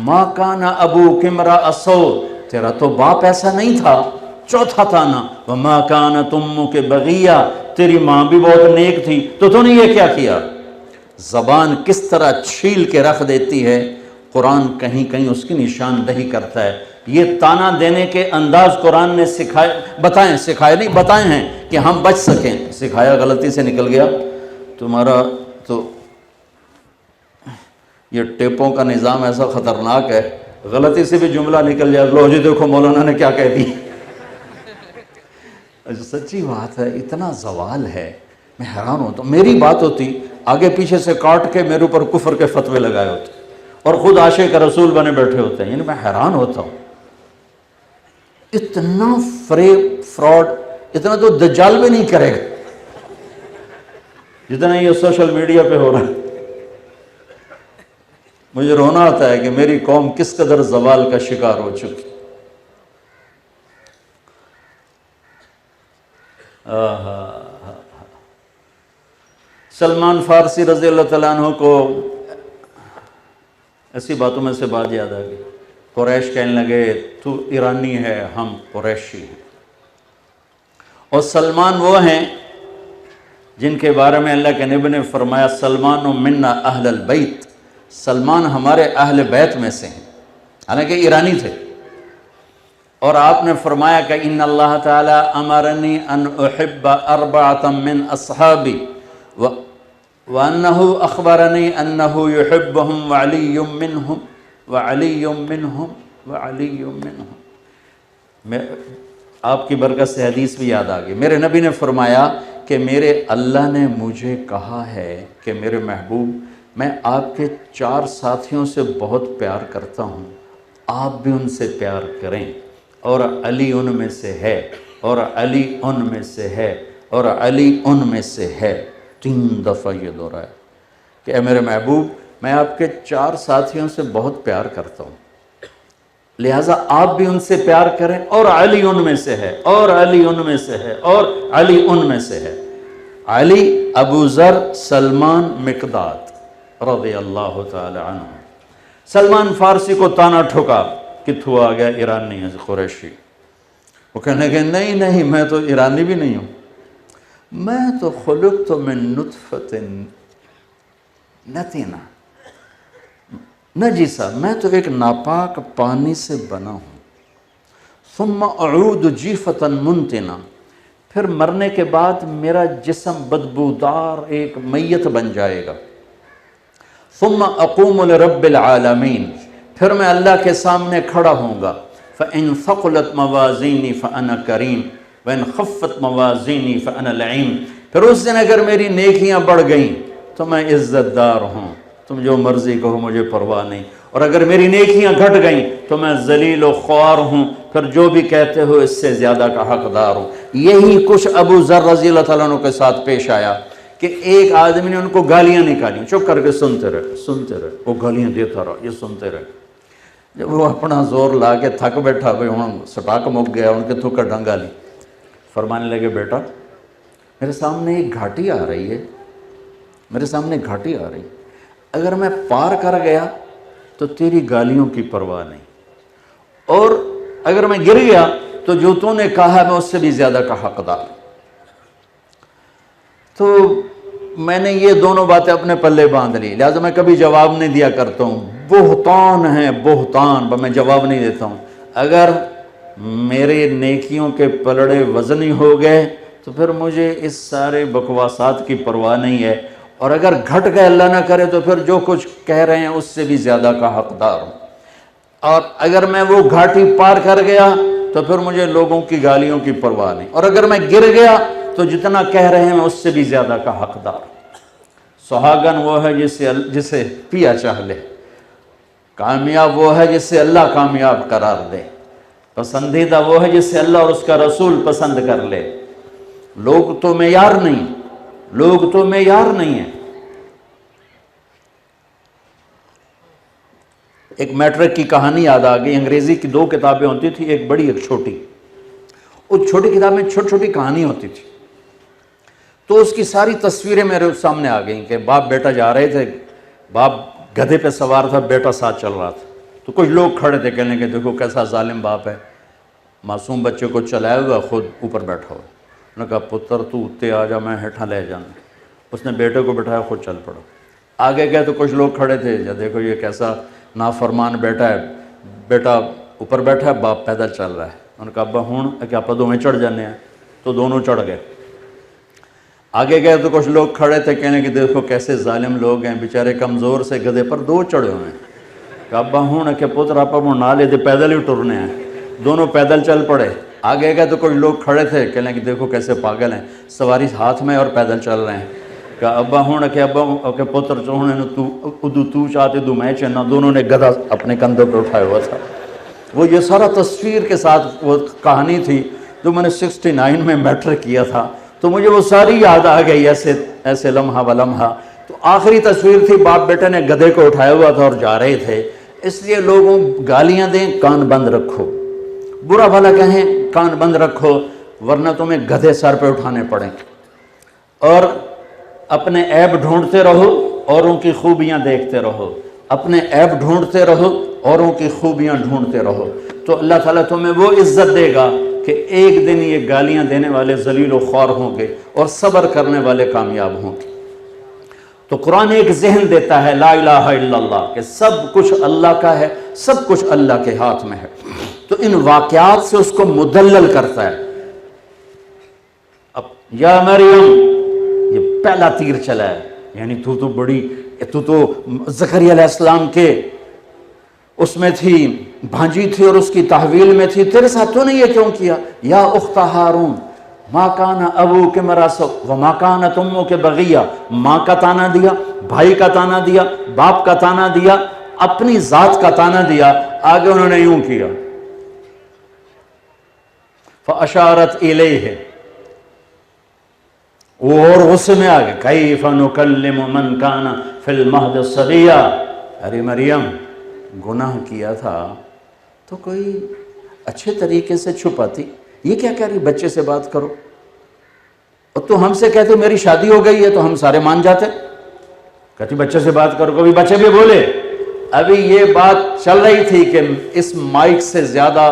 ما کان ابوک امرأ سوء، تیرا تو باپ ایسا نہیں تھا۔ چوتھا تانا، وما کانت امک بغیہ، تیری ماں بھی بہت نیک تھی، تو نے یہ کیا کیا؟ زبان کس طرح چھیل کے رکھ دیتی ہے، قرآن کہیں کہیں اس کی نشاندہی کرتا ہے۔ یہ تانا دینے کے انداز قرآن نے سکھائے نہیں، بتائے ہیں کہ ہم بچ سکیں۔ سکھایا غلطی سے نکل گیا، تمہارا تو یہ ٹیپوں کا نظام ایسا خطرناک ہے، غلطی سے بھی جملہ نکل جائے، لو جی دیکھو مولانا نے کیا کہہ دی۔ سچی بات ہے، اتنا زوال ہے، میں حیران ہوتا ہوں۔ میری بات ہوتی آگے پیچھے سے کاٹ کے میرے اوپر کفر کے فتوے لگائے ہوتے اور خود عاشق رسول بنے بیٹھے ہوتے ہیں، یعنی میں حیران ہوتا ہوں۔ اتنا فریب فراڈ اتنا تو دجال بھی نہیں کرے گا جتنا یہ سوشل میڈیا پہ ہو رہا ہے۔ مجھے رونا آتا ہے کہ میری قوم کس قدر زوال کا شکار ہو چکی۔ سلمان فارسی رضی اللہ تعالیٰ عنہ کو ایسی باتوں میں سے بات یاد آ گئی۔ قریش کہنے لگے تو ایرانی ہے، ہم قریشی ہیں، اور سلمان وہ ہیں جن کے بارے میں اللہ کے نبی نے فرمایا سلمان منا اہل البیت، سلمان ہمارے اہل بیت میں سے ہیں، حالانکہ ایرانی تھے۔ اور آپ نے فرمایا کہ ان اللہ تعالی امرنی ان احب اربعۃ من اصحابی وانہ اخبرنی انہ یحبہم وعلی منہم وعلی منہم وعلی منہم۔ میں آپ کی برکت سے حدیث بھی یاد آ گئی۔ میرے نبی نے فرمایا کہ میرے اللہ نے مجھے کہا ہے کہ میرے محبوب میں آپ کے 4 ساتھیوں سے بہت پیار کرتا ہوں، آپ بھی ان سے پیار کریں، اور علی ان میں سے ہے، اور علی ان میں سے ہے، اور علی ان میں سے ہے۔ 3 دفعہ یہ دہرایا کہ اے میرے محبوب میں آپ کے 4 ساتھیوں سے بہت پیار کرتا ہوں، لہٰذا آپ بھی ان سے پیار کریں، اور علی ان میں سے ہے، اور علی ان میں سے ہے، اور علی ان میں سے ہے۔ علی، ابو ذر، سلمان، مقداد رضی اللہ تعالی عنہ۔ سلمان فارسی کو تانا ٹھوکا کہ تو آ گیا ایرانی ہے، قریشی۔ وہ کہنے لگے نہیں نہیں، میں تو ایرانی بھی نہیں ہوں، میں تو خلقت من نطفۃ نتنہ نجسہ، میں تو ایک ناپاک پانی سے بنا ہوں۔ ثم اعود جیفۃ منتنہ، پھر مرنے کے بعد میرا جسم بدبودار ایک میت بن جائے گا۔ ثم اقوم لرب العالمین، پھر میں اللہ کے سامنے کھڑا ہوں گا۔ فإن ثقلت موازینی فأنا کریم وإن خفت موازینی فأنا لعین، پھر اس دن اگر میری نیکیاں بڑھ گئیں تو میں عزت دار ہوں، تم جو مرضی کہو مجھے پرواہ نہیں، اور اگر میری نیکیاں گھٹ گئیں تو میں ذلیل و خوار ہوں، پھر جو بھی کہتے ہو اس سے زیادہ کا حقدار ہوں۔ یہی کچھ ابو ذر رضی اللہ تعالیٰ عنہ کے ساتھ پیش آیا کہ ایک آدمی نے ان کو گالیاں نکالی، چپ کر کے سنتے رہے، وہ گالیاں دیتا رہا، یہ سنتے رہے۔ جب وہ اپنا زور لا کے تھک بیٹھا، بھئی ہوں سٹاک مک گیا، ان کے تھکا ڈنگا لی، فرمانے لگے بیٹا میرے سامنے ایک گھاٹی آ رہی ہے، میرے سامنے گھاٹی آ رہی ہے، اگر میں پار کر گیا تو تیری گالیوں کی پرواہ نہیں، اور اگر میں گر گیا تو جو تو نے کہا میں اس سے بھی زیادہ کا حقدار۔ تو میں نے یہ دونوں باتیں اپنے پلے باندھ لی، لہٰذا میں کبھی جواب نہیں دیا کرتا ہوں۔ بہتان ہے بہتان، میں جواب نہیں دیتا ہوں۔ اگر میرے نیکیوں کے پلڑے وزنی ہو گئے تو پھر مجھے اس سارے بکواسات کی پرواہ نہیں ہے، اور اگر گھٹ گئے اللہ نہ کرے تو پھر جو کچھ کہہ رہے ہیں اس سے بھی زیادہ کا حقدار ہوں، اور اگر میں وہ گھاٹی پار کر گیا تو پھر مجھے لوگوں کی گالیوں کی پرواہ نہیں، اور اگر میں گر گیا تو جتنا کہہ رہے ہیں میں اس سے بھی زیادہ کا حقدار ہوں۔ سہاگن وہ ہے جسے پیا چاہ لے، کامیاب وہ ہے جسے اللہ کامیاب قرار دے، پسندیدہ وہ ہے جسے اللہ اور اس کا رسول پسند کر لے۔ لوگ تو معیار نہیں، لوگ تو معیار نہیں ہیں۔ ایک میٹرک کی کہانی یاد آ گئی، انگریزی کی 2 کتابیں ہوتی تھی، ایک بڑی ایک چھوٹی۔ اس چھوٹی کتاب میں چھوٹی چھوٹی کہانی ہوتی تھی، تو اس کی ساری تصویریں میرے سامنے آ گئیں کہ باپ بیٹا جا رہے تھے، باپ گدھے پہ سوار تھا، بیٹا ساتھ چل رہا تھا، تو کچھ لوگ کھڑے تھے کہنے کہ دیکھو کیسا ظالم باپ ہے، معصوم بچے کو چلائے ہوا خود اوپر بیٹھا ہوا۔ انہوں نے کہا پتر تو اتے آ جا، میں ہیٹھاں لے جانا۔ اس نے بیٹے کو بٹھایا، خود چل پڑا۔ آگے گئے تو کچھ لوگ کھڑے تھے، جب دیکھو یہ کیسا نافرمان بیٹا ہے، بیٹا اوپر بیٹھا ہے، باپ پیدل چل رہا ہے۔ انہوں نے کہا ابا ہوں کہ آپ دونوں چڑھ جانے ہیں، تو دونوں چڑھ گئے۔ آگے گئے تو کچھ لوگ کھڑے تھے، کہنے کہ دیکھو کیسے ظالم لوگ ہیں، بیچارے کمزور سے گدھے پر دو چڑھے ہوئے ہیں. کہ ابا ہوں کہ پتر آپ نہ لے دے، پیدل ہی ٹرنے ہیں. دونوں پیدل چل پڑے. آگے گئے تو کچھ لوگ کھڑے تھے، کہنے کہ دیکھو کیسے پاگل ہیں، سواری ہاتھ میں اور پیدل چل رہے ہیں. کہ ابا ہوں کہ ابا کہ پتر چوہنے تو چاہتے دو میں چننا. دونوں نے گدھا اپنے کندھوں پہ اٹھایا ہوا تھا. وہ یہ سارا تصویر کے ساتھ وہ کہانی تھی جو میں نے 69 میں میٹرک کیا تھا، تو مجھے وہ ساری یاد آ گئی، ایسے لمحہ و لمحہ. تو آخری تصویر تھی، باپ بیٹے نے گدھے کو اٹھایا ہوا تھا اور جا رہے تھے. اس لیے لوگوں گالیاں دیں، کان بند رکھو، برا بھلا کہیں کان بند رکھو، ورنہ تمہیں گدھے سر پہ اٹھانے پڑیں. اور اپنے عیب ڈھونڈتے رہو، اوروں کی خوبیاں دیکھتے رہو. اپنے عیب ڈھونڈتے رہو، اوروں کی خوبیاں ڈھونڈتے رہو، تو اللہ تعالیٰ تمہیں وہ عزت دے گا کہ ایک دن یہ گالیاں دینے والے ذلیل و خوار ہوں گے اور صبر کرنے والے کامیاب ہوں گے. تو قرآن ایک ذہن دیتا ہے لا الہ الا اللہ، کہ سب کچھ اللہ کا ہے، سب کچھ اللہ کے ہاتھ میں ہے. تو ان واقعات سے اس کو مدلل کرتا ہے. اب یا مریم، یہ پہلا تیر چلا ہے، یعنی تو تو زکریا علیہ السلام کے اس میں تھی، بھانجی تھی اور اس کی تحویل میں تھی، تیرے ساتھ تو نے یہ کیوں کیا؟ یا اخت ہارون ما کان ابوک امرأ سوء وما کانت امک بغیہ. ماں کا تانا دیا، بھائی کا تانا دیا، باپ کا تانا دیا، اپنی ذات کا تانا دیا. آگے انہوں نے یوں کیا فاشارت الیہ، اور غصے میں آگے کیف نکلم من کان فی المہد صبیا. ارے مریم، گناہ کیا تھا تو کوئی اچھے طریقے سے چھپاتی، یہ کیا کہہ رہی بچے سے بات کرو؟ اور تو ہم سے کہتے میری شادی ہو گئی ہے تو ہم سارے مان جاتے. کہتی بچے سے بات کرو، کبھی بچے بھی بولے. ابھی یہ بات چل رہی تھی کہ اس مائک سے زیادہ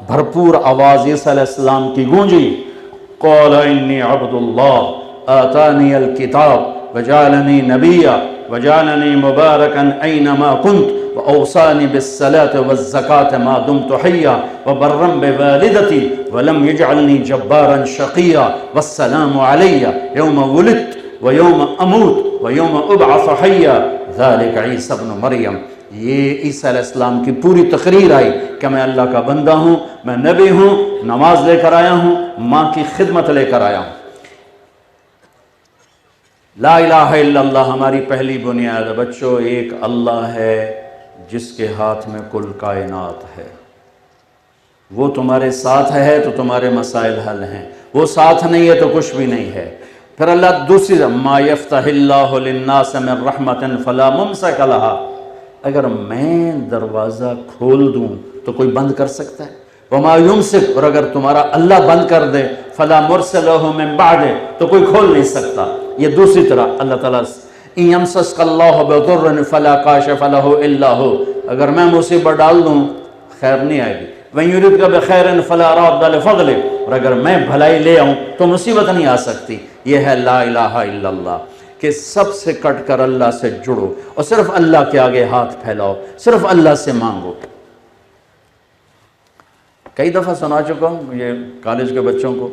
بھرپور آواز عیسیٰ علیہ السلام کی گونجی. قال انی عبد اللہ آتانی الکتاب وجعلنی نبیا وجعلنی مبارکا اینما کنت وأوصاني بالصلاة والزكاة ما دمت حيا وبرا بوالدتي ولم يجعلني جبارا شقيا والسلام علي يوم ولدت ويوم أموت ويوم أبعث حيا ذلك عيسى ابن مريم. یہ عیسیٰ علیہ السلام کی پوری تقریر آئی کہ میں اللہ کا بندہ ہوں، میں نبی ہوں، نماز لے کر آیا ہوں، ماں کی خدمت لے کر آیا ہوں. لا الہ الا اللہ ہماری پہلی بنیاد. بچوں، ایک اللہ ہے جس کے ہاتھ میں کل کائنات ہے. وہ تمہارے ساتھ ہے تو تمہارے مسائل حل ہیں، وہ ساتھ نہیں ہے تو کچھ بھی نہیں ہے. پھر اللہ دوسری ما یفتح اللہ للناس من رحمت فلا ممسک لها. اگر میں دروازہ کھول دوں تو کوئی بند کر سکتا ہے؟ وما یمسک، اور اگر تمہارا اللہ بند کر دے فلا مرسل لہ من بعد، تو کوئی کھول نہیں سکتا. یہ دوسری طرح اللہ تعالیٰ ان یمسسک اللہ بضر فلا کاشف لہ الا ہو، اگر میں مصیبت ڈال دوں خیر نہیں آئے گی. وَإِن يُرِدْكَ بِخَيْرٍ فَلَا رَادَّ لِفَضْلِهِ، اور اگر میں بھلائی لے آؤں تو مصیبت نہیں آ سکتی. یہ ہے لا الہ الا اللہ، کہ سب سے کٹ کر اللہ سے جڑو اور صرف اللہ کے آگے ہاتھ پھیلاؤ، صرف اللہ سے مانگو. کئی دفعہ سنا چکا ہوں یہ کالج کے بچوں کو،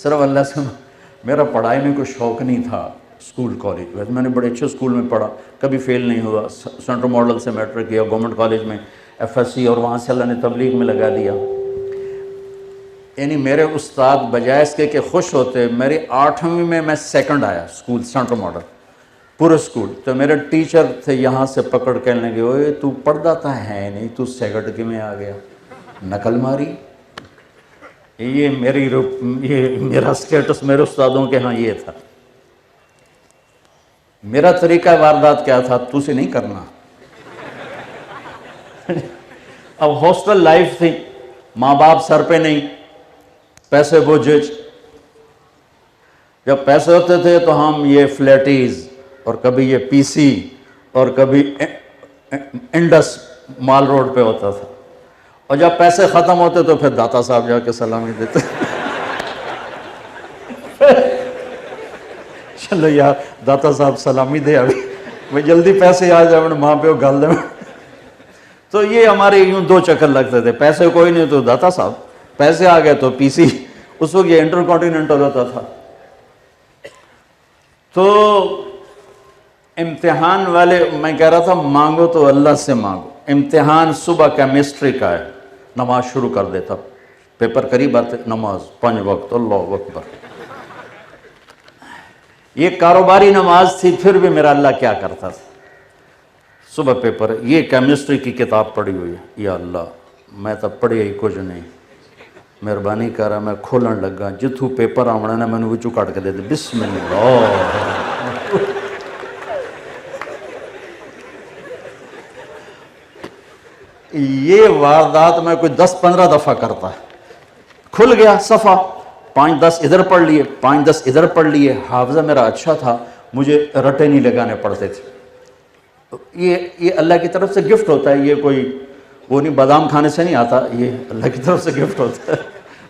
صرف اللہ سے. میرا پڑھائی میں کوئی شوق نہیں تھا، اسکول کالج ویسے میں نے بڑے اچھے اسکول میں پڑھا، کبھی فیل نہیں ہوا. سینٹرل ماڈل سے میٹرک کیا، گورنمنٹ کالج میں FSC، اور وہاں سے اللہ نے تبلیغ میں لگا دیا. یعنی میرے استاد بجائے اس کے کہ خوش ہوتے، میری 8ویں میں سیکنڈ آیا اسکول سینٹرل ماڈل پورے اسکول. تو میرے ٹیچر تھے یہاں سے پکڑ کے لگے، اوئے تو پڑھتا تھا ہے نہیں، تو سیکنڈ کی میں آ گیا، نقل ماری. یہ میرا سٹیٹس میرے استادوں کے ہاں یہ تھا. میرا طریقہ واردات کیا تھا؟ تو سے نہیں کرنا. اب ہاسٹل لائف تھی، ماں باپ سر پہ نہیں، پیسے بوجھ. جب پیسے ہوتے تھے تو ہم یہ فلیٹیز اور کبھی یہ PC اور کبھی انڈس مال روڈ پہ ہوتا تھا. اور جب پیسے ختم ہوتے تو پھر داتا صاحب جا کے سلامی دیتے. چلو یار داتا صاحب سلامی دے، ابھی میں جلدی پیسے آ جائے ماں پہ گل دے. تو یہ ہمارے یوں 2 چکر لگتے تھے. پیسے کوئی نہیں تو داتا صاحب، پیسے آ گئے تو PC. اس وقت یہ انٹر کانٹیننٹل ہوتا تھا. تو امتحان والے میں کہہ رہا تھا مانگو تو اللہ سے مانگو. امتحان صبح کیمسٹری کا ہے, نماز شروع کر دیتا, پیپر قریب آتے نماز 5 وقت, اللہ اکبر. یہ کاروباری نماز تھی, پھر بھی میرا اللہ کیا کرتا تھا, صبح پیپر, یہ کیمسٹری کی کتاب پڑھی ہوئی ہے, یا اللہ میں تو پڑھی ہی کچھ نہیں, مہربانی کر رہا, میں کھولن لگا جتھوں پیپر آمنا نے میں نے وچوں کٹ کے دے دے, بسم اللہ. یہ واردات میں کوئی 10-15 دفعہ کرتا ہے. کھل گیا صفحہ, 5-10 ادھر پڑھ لیے, 5-10 ادھر پڑھ لیے. حافظہ میرا اچھا تھا, مجھے رٹے نہیں لگانے پڑتے تھے. یہ اللہ کی طرف سے گفٹ ہوتا ہے, یہ کوئی وہ نہیں, بادام کھانے سے نہیں آتا, یہ اللہ کی طرف سے گفٹ ہوتا ہے.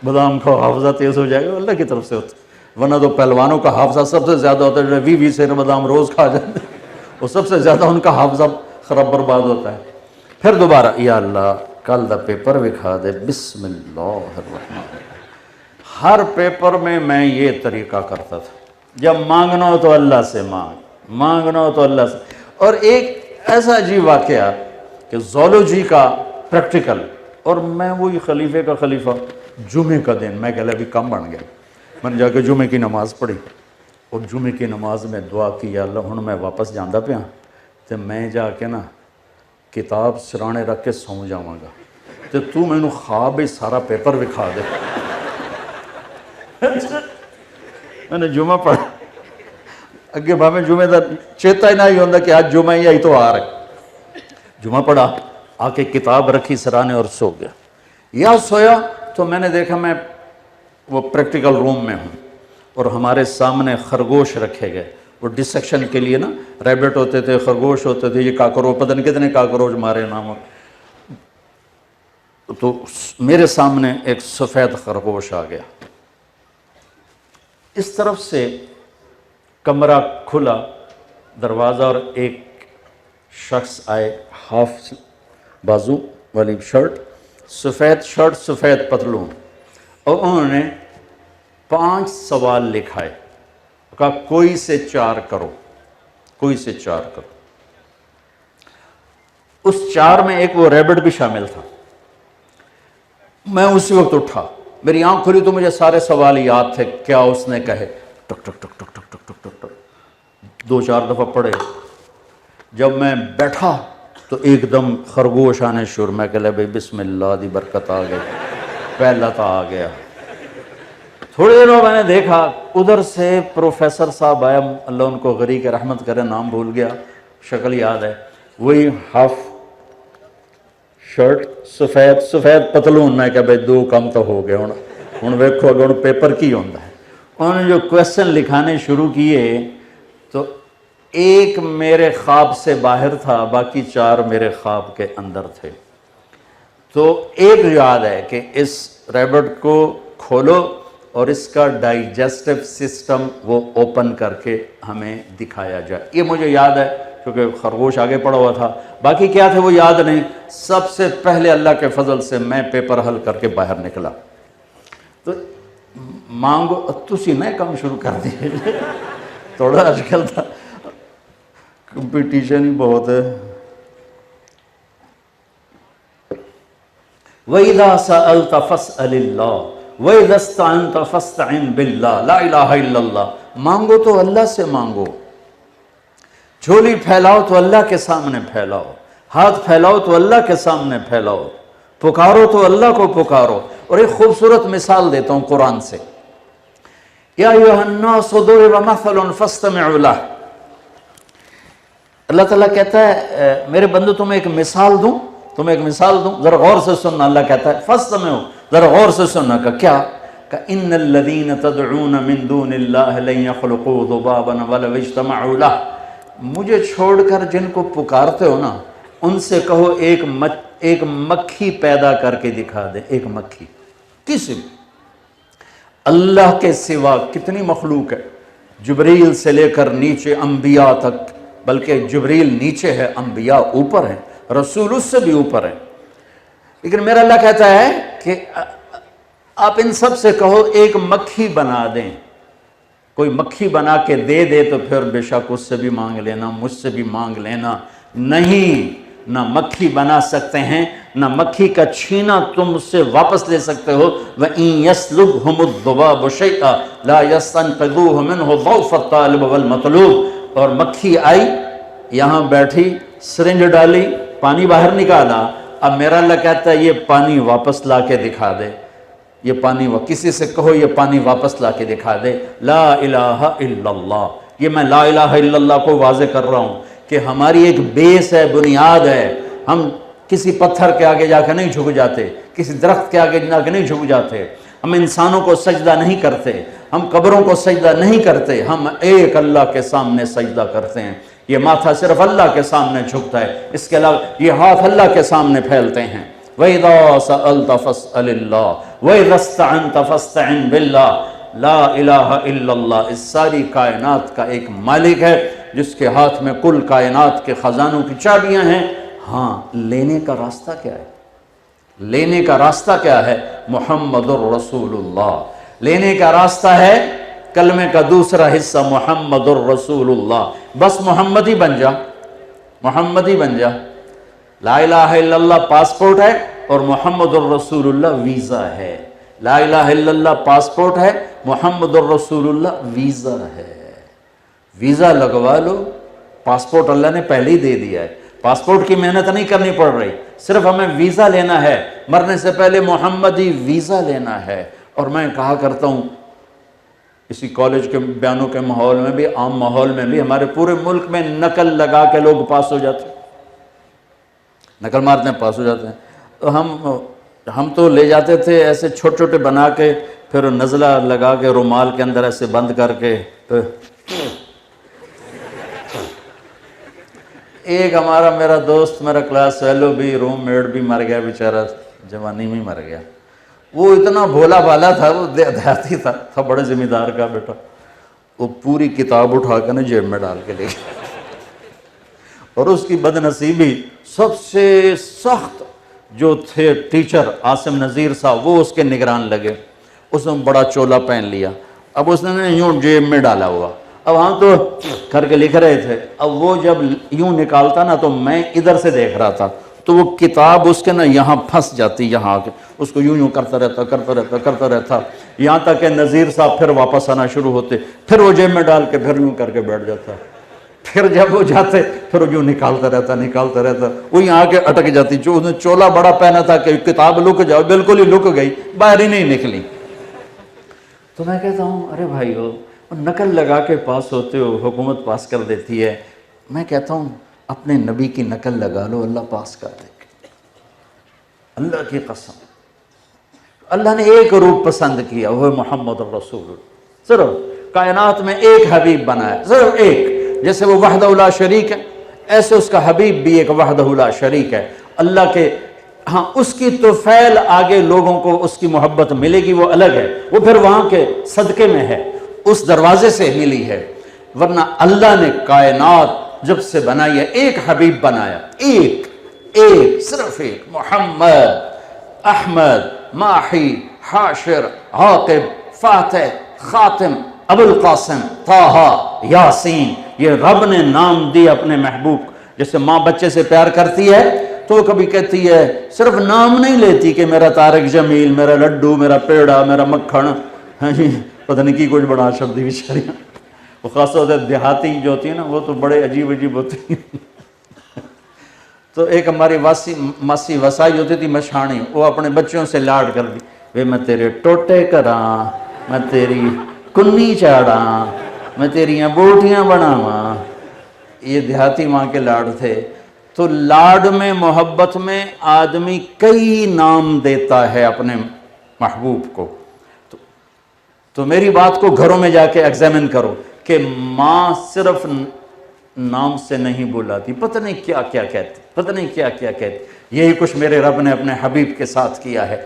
بادام کھاؤ حافظہ تیز ہو جائے گا, اللہ کی طرف سے ہوتا ہے. ورنہ تو پہلوانوں کا حافظہ سب سے زیادہ ہوتا ہے, 20 سیر بادام روز کھا جاتے ہیں, وہ سب سے زیادہ ان کا حافظہ خراب برباد ہوتا ہے. پھر دوبارہ, یا اللہ کل دا پیپر بھی کھا دے, بسم اللہ الرحمن. ہر پیپر میں یہ طریقہ کرتا تھا, جب مانگنا ہو تو اللہ سے مانگنا ہو تو اللہ سے. اور ایک ایسا عجیب واقعہ کہ زولوجی کا پریکٹیکل, اور میں وہی خلیفے کا خلیفہ, جمعے کا دن میں کہہ ابھی کم بن گیا, میں نے جا کے جمعے کی نماز پڑھی, اور جمعے کی نماز میں دعا کی, یا اللہ ہن میں واپس جاندہ پیا تو میں جا کے نا کتاب سرانے رکھ کے سو جاواں گا, تو میں نے خواب ہی سارا پیپر دکھا دے. میں نے جمعہ پڑھا, اگے بھاویں جمعے دا چیتا ہی نہ ہی ہوندا کہ آج جمعہ ہی تو آ رہے. جمعہ پڑھا, آ کے کتاب رکھی سرانے اور سو گیا. یا سویا تو میں نے دیکھا میں وہ پریکٹیکل روم میں ہوں, اور ہمارے سامنے خرگوش رکھے گئے, وہ ڈسیکشن کے لیے نا, ریبٹ ہوتے تھے, خرگوش ہوتے تھے, یہ کاکروچ, پتہ نہیں کتنے کاکروچ مارے نام. تو میرے سامنے ایک سفید خرگوش آ گیا. اس طرف سے کمرہ کھلا, دروازہ, اور ایک شخص آئے, ہاف بازو والی شرٹ, سفید پتلون, اور انہوں نے 5 سوال لکھائے, کہا کوئی سے 4 کرو, کوئی سے 4 کرو. اس 4 میں ایک وہ ریبٹ بھی شامل تھا. میں اسی وقت اٹھا, میری آنکھ کھلی تو مجھے سارے سوال یاد تھے, کیا اس نے کہے, ٹک ٹک ٹک ٹک ٹک ٹک ٹک ٹک ٹک 2-4 دفعہ پڑھے. جب میں بیٹھا تو ایک دم خرگوش آنے شروع, میں کہہ لے بھائی بسم اللہ دی برکت آ گئی, پہلا تا آ گیا. تھوڑی دیر میں نے دیکھا ادھر سے پروفیسر صاحب آیا, اللہ ان کو غریق رحمت کرے, نام بھول گیا, شکل یاد ہے, وہی ہاف شرٹ, سفید پتلون. میں کہا بھائی 2 کم تو ہو گئے, ہوں ویکھو اگر ہوں پیپر کی ہوتا ہے. انہوں نے جو کویسچن لکھانے شروع کیے تو ایک میرے خواب سے باہر تھا, باقی 4 میرے خواب کے اندر تھے. تو ایک یاد ہے کہ اس ریبٹ کو کھولو اور اس کا ڈائجسٹو سسٹم وہ اوپن کر کے ہمیں دکھایا جائے. یہ مجھے یاد ہے کیونکہ خرگوش آگے پڑا ہوا تھا, باقی کیا تھے وہ یاد نہیں. سب سے پہلے اللہ کے فضل سے میں پیپر حل کر کے باہر نکلا. تو مانگو, تسی نئے کام شروع کر دیے, تھوڑا آج کل تھا کمپٹیشن ہی بہت ہے. وَإِذَا سَأَلْتَ فَاسْأَلِ اللَّهِ وَإِذَا اسْتَعَنْتَ فَاسْتَعِنْ بِاللَّهِ لَا إِلَهَ إِلَّا اللَّهِ. مانگو تو اللہ سے مانگو, جھولی پھیلاؤ تو اللہ کے سامنے پھیلاؤ, ہاتھ پھیلاؤ تو اللہ کے سامنے پھیلاؤ, پکارو تو اللہ کو پکارو. اور ایک خوبصورت مثال دیتا ہوں قرآن سے. یا ایھا الناس ضرب مثل فاستمعوا لہ. اللہ تعالیٰ کہتا ہے میرے بندو تمہیں ایک مثال دوں, ذرا غور سے سننا. اللہ کہتا ہے فاستمعوا, ذرا غور سے سننا. کا کیا؟ کہ ان الذین تدعون من دون اللہ لن یخلقوا ذبابا ولو اجتمعوا لہ. مجھے چھوڑ کر جن کو پکارتے ہو نا, ان سے کہو ایک مکھی پیدا کر کے دکھا دیں. ایک مکھی, کسی بھی اللہ کے سوا کتنی مخلوق ہے, جبریل سے لے کر نیچے انبیاء تک, بلکہ جبریل نیچے ہے, انبیاء اوپر ہیں, رسول اس سے بھی اوپر ہیں. لیکن میرا اللہ کہتا ہے کہ آپ ان سب سے کہو ایک مکھی بنا دیں, کوئی مکھی بنا کے دے دے تو پھر بے شک اس سے بھی مانگ لینا، مجھ سے بھی مانگ لینا، نہیں، نہ مکھی بنا سکتے ہیں، نہ مکھی کا چھینا تم اس سے واپس لے سکتے ہو۔ وَإِن يَسْلُبْهُمُ الذُّبَابُ شَيْئًا لَا يَسْتَنقِذُوهُ مِنْهُ ضَعْفَ الطَّالِبِ وَالْمَطْلُوبِ۔ اور مکھی آئی، یہاں بیٹھی، سرنج ڈالی، پانی باہر نکالا، اب میرا اللہ کہتا ہے یہ پانی واپس لا کے دکھا دے، یہ پانی کسی سے کہو یہ پانی واپس لا کے دکھا دے۔ لا الہ الا اللہ، یہ میں لا الہ الا اللہ کو واضح کر رہا ہوں کہ ہماری ایک بیس ہے، بنیاد ہے، ہم کسی پتھر کے آگے جا کے نہیں جھک جاتے، کسی درخت کے آگے جا کے نہیں جھک جاتے، ہم انسانوں کو سجدہ نہیں کرتے، ہم قبروں کو سجدہ نہیں کرتے، ہم ایک اللہ کے سامنے سجدہ کرتے ہیں۔ یہ ماتھا صرف اللہ کے سامنے جھکتا ہے، اس کے علاوہ یہ ہاتھ اللہ کے سامنے پھیلتے ہیں۔ وَإِذَا سَأَلْتَ فَاسْأَلِ اللَّهِ وَإِذَا اسْتَعَنْتَ فَاسْتَعِنْ بِاللَّهِ۔ لا الہ الا اللہ اس ساری کائنات کا ایک مالک ہے جس کے ہاتھ میں کل کائنات کے خزانوں کی چابیاں ہیں۔ ہاں، لینے کا راستہ کیا ہے؟ لینے کا راستہ کیا ہے؟ محمد الرسول اللہ۔ لینے کا راستہ ہے کلمے کا دوسرا حصہ محمد الرسول اللہ۔ بس محمد ہی بن جا، محمد ہی بن جا۔ لا الہ الا اللہ پاسپورٹ ہے اور محمد الرسول اللہ ویزا ہے۔ لا الہ الا اللہ پاسپورٹ ہے، محمد الرسول اللہ ویزا ہے۔ ویزا لگوا لو، پاسپورٹ اللہ نے پہلے ہی دے دیا ہے، پاسپورٹ کی محنت نہیں کرنی پڑ رہی، صرف ہمیں ویزا لینا ہے، مرنے سے پہلے محمدی ویزا لینا ہے۔ اور میں کہا کرتا ہوں اسی کالج کے بیانوں کے ماحول میں بھی، عام ماحول میں بھی، ہمارے پورے ملک میں نقل لگا کے لوگ پاس ہو جاتے ہیں، نقل مارتے ہیں، پاس ہو جاتے ہیں۔ تو ہم تو لے جاتے تھے ایسے چھوٹے چھوٹے بنا کے، پھر نزلہ لگا کے رومال کے اندر ایسے بند کر کے۔ ایک میرا دوست، میرا کلاس فیلو بھی، روم میٹ بھی مر گیا بیچارہ، جوانی میں مر گیا۔ وہ اتنا بھولا بالا تھا، وہ دیہاتی تھا بڑے ذمہ دار کا بیٹا، وہ پوری کتاب اٹھا کے نا جیب میں ڈال کے لے گیا۔ اور اس کی بد نصیبی، سب سے سخت جو تھے ٹیچر عاصم نذیر صاحب، وہ اس کے نگران لگے۔ اس نے بڑا چولا پہن لیا، اب اس نے یوں جیب میں ڈالا ہوا، اب ہم تو کر کے لکھ رہے تھے، اب وہ جب یوں نکالتا نا تو میں ادھر سے دیکھ رہا تھا، تو وہ کتاب اس کے نا یہاں پھنس جاتی، یہاں آ کے اس کو یوں کرتا رہتا، یہاں تک کہ نذیر صاحب پھر واپس آنا شروع ہوتے، پھر وہ جیب میں ڈال کے پھر یوں کر کے بیٹھ جاتا، پھر جب وہ جاتے پھر وہ یوں نکالتا رہتا، وہ یہاں آ کے اٹک جاتی، جو اس نے چولا بڑا پہنا تھا کہ کتاب لک جاؤ، بالکل ہی لک گئی، باہر ہی نہیں نکلی۔ تو میں کہتا ہوں ارے بھائیو، نقل لگا کے پاس ہوتے ہو، حکومت پاس کر دیتی ہے، میں کہتا ہوں اپنے نبی کی نقل لگا لو، اللہ پاس کر دے گا، اللہ کی قسم۔ اللہ نے ایک روپ پسند کیا، وہ محمد الرسول، صرف کائنات میں ایک حبیب بنایا، صرف ایک، جیسے وہ وحدہ لا شریک ہے، ایسے اس کا حبیب بھی ایک وحدہ لا شریک ہے۔ اللہ کے ہاں اس کی طفیل آگے لوگوں کو اس کی محبت ملے گی، وہ الگ ہے، وہ پھر وہاں کے صدقے میں ہے، اس دروازے سے ملی ہے، ورنہ اللہ نے کائنات جب سے بنائی ہے ایک حبیب بنایا، ایک صرف ایک، محمد، احمد، ماحی، حاشر، عاقب، فاتح، خاتم، ابو القاسم، طٰہٰ، یاسین، یہ رب نے نام دی اپنے محبوب۔ جیسے ماں بچے سے پیار کرتی ہے تو کبھی کہتی ہے، صرف نام نہیں لیتی کہ میرا طارق جمیل، میرا لڈو، میرا پیڑا، میرا مکھن، ہاں جی پتہ نہیں کی کچھ بڑا شبد بیچاریاں، وہ خاص طور سے دیہاتی جو ہوتی ہے نا، وہ تو بڑے عجیب ہوتی ہیں۔ تو ایک ہماری ماسی وسائی ہوتی تھی مشانی، وہ اپنے بچوں سے لاڈ کر دی، وے میں تیرے ٹوٹے کراں، میں تیری کنی چاڑاں، میں تیریاں بوٹیاں بناواں۔ یہ دیہاتی ماں کے لاڈ تھے۔ تو لاڈ میں، محبت میں آدمی کئی نام دیتا ہے اپنے محبوب کو۔ تو میری بات کو گھروں میں جا کے ایگزامن کرو کہ ماں صرف نام سے نہیں بلاتی، پتہ نہیں کیا کیا کہتی، پتہ نہیں کیا کیا کہتی۔ یہی کچھ میرے رب نے اپنے حبیب کے ساتھ کیا ہے۔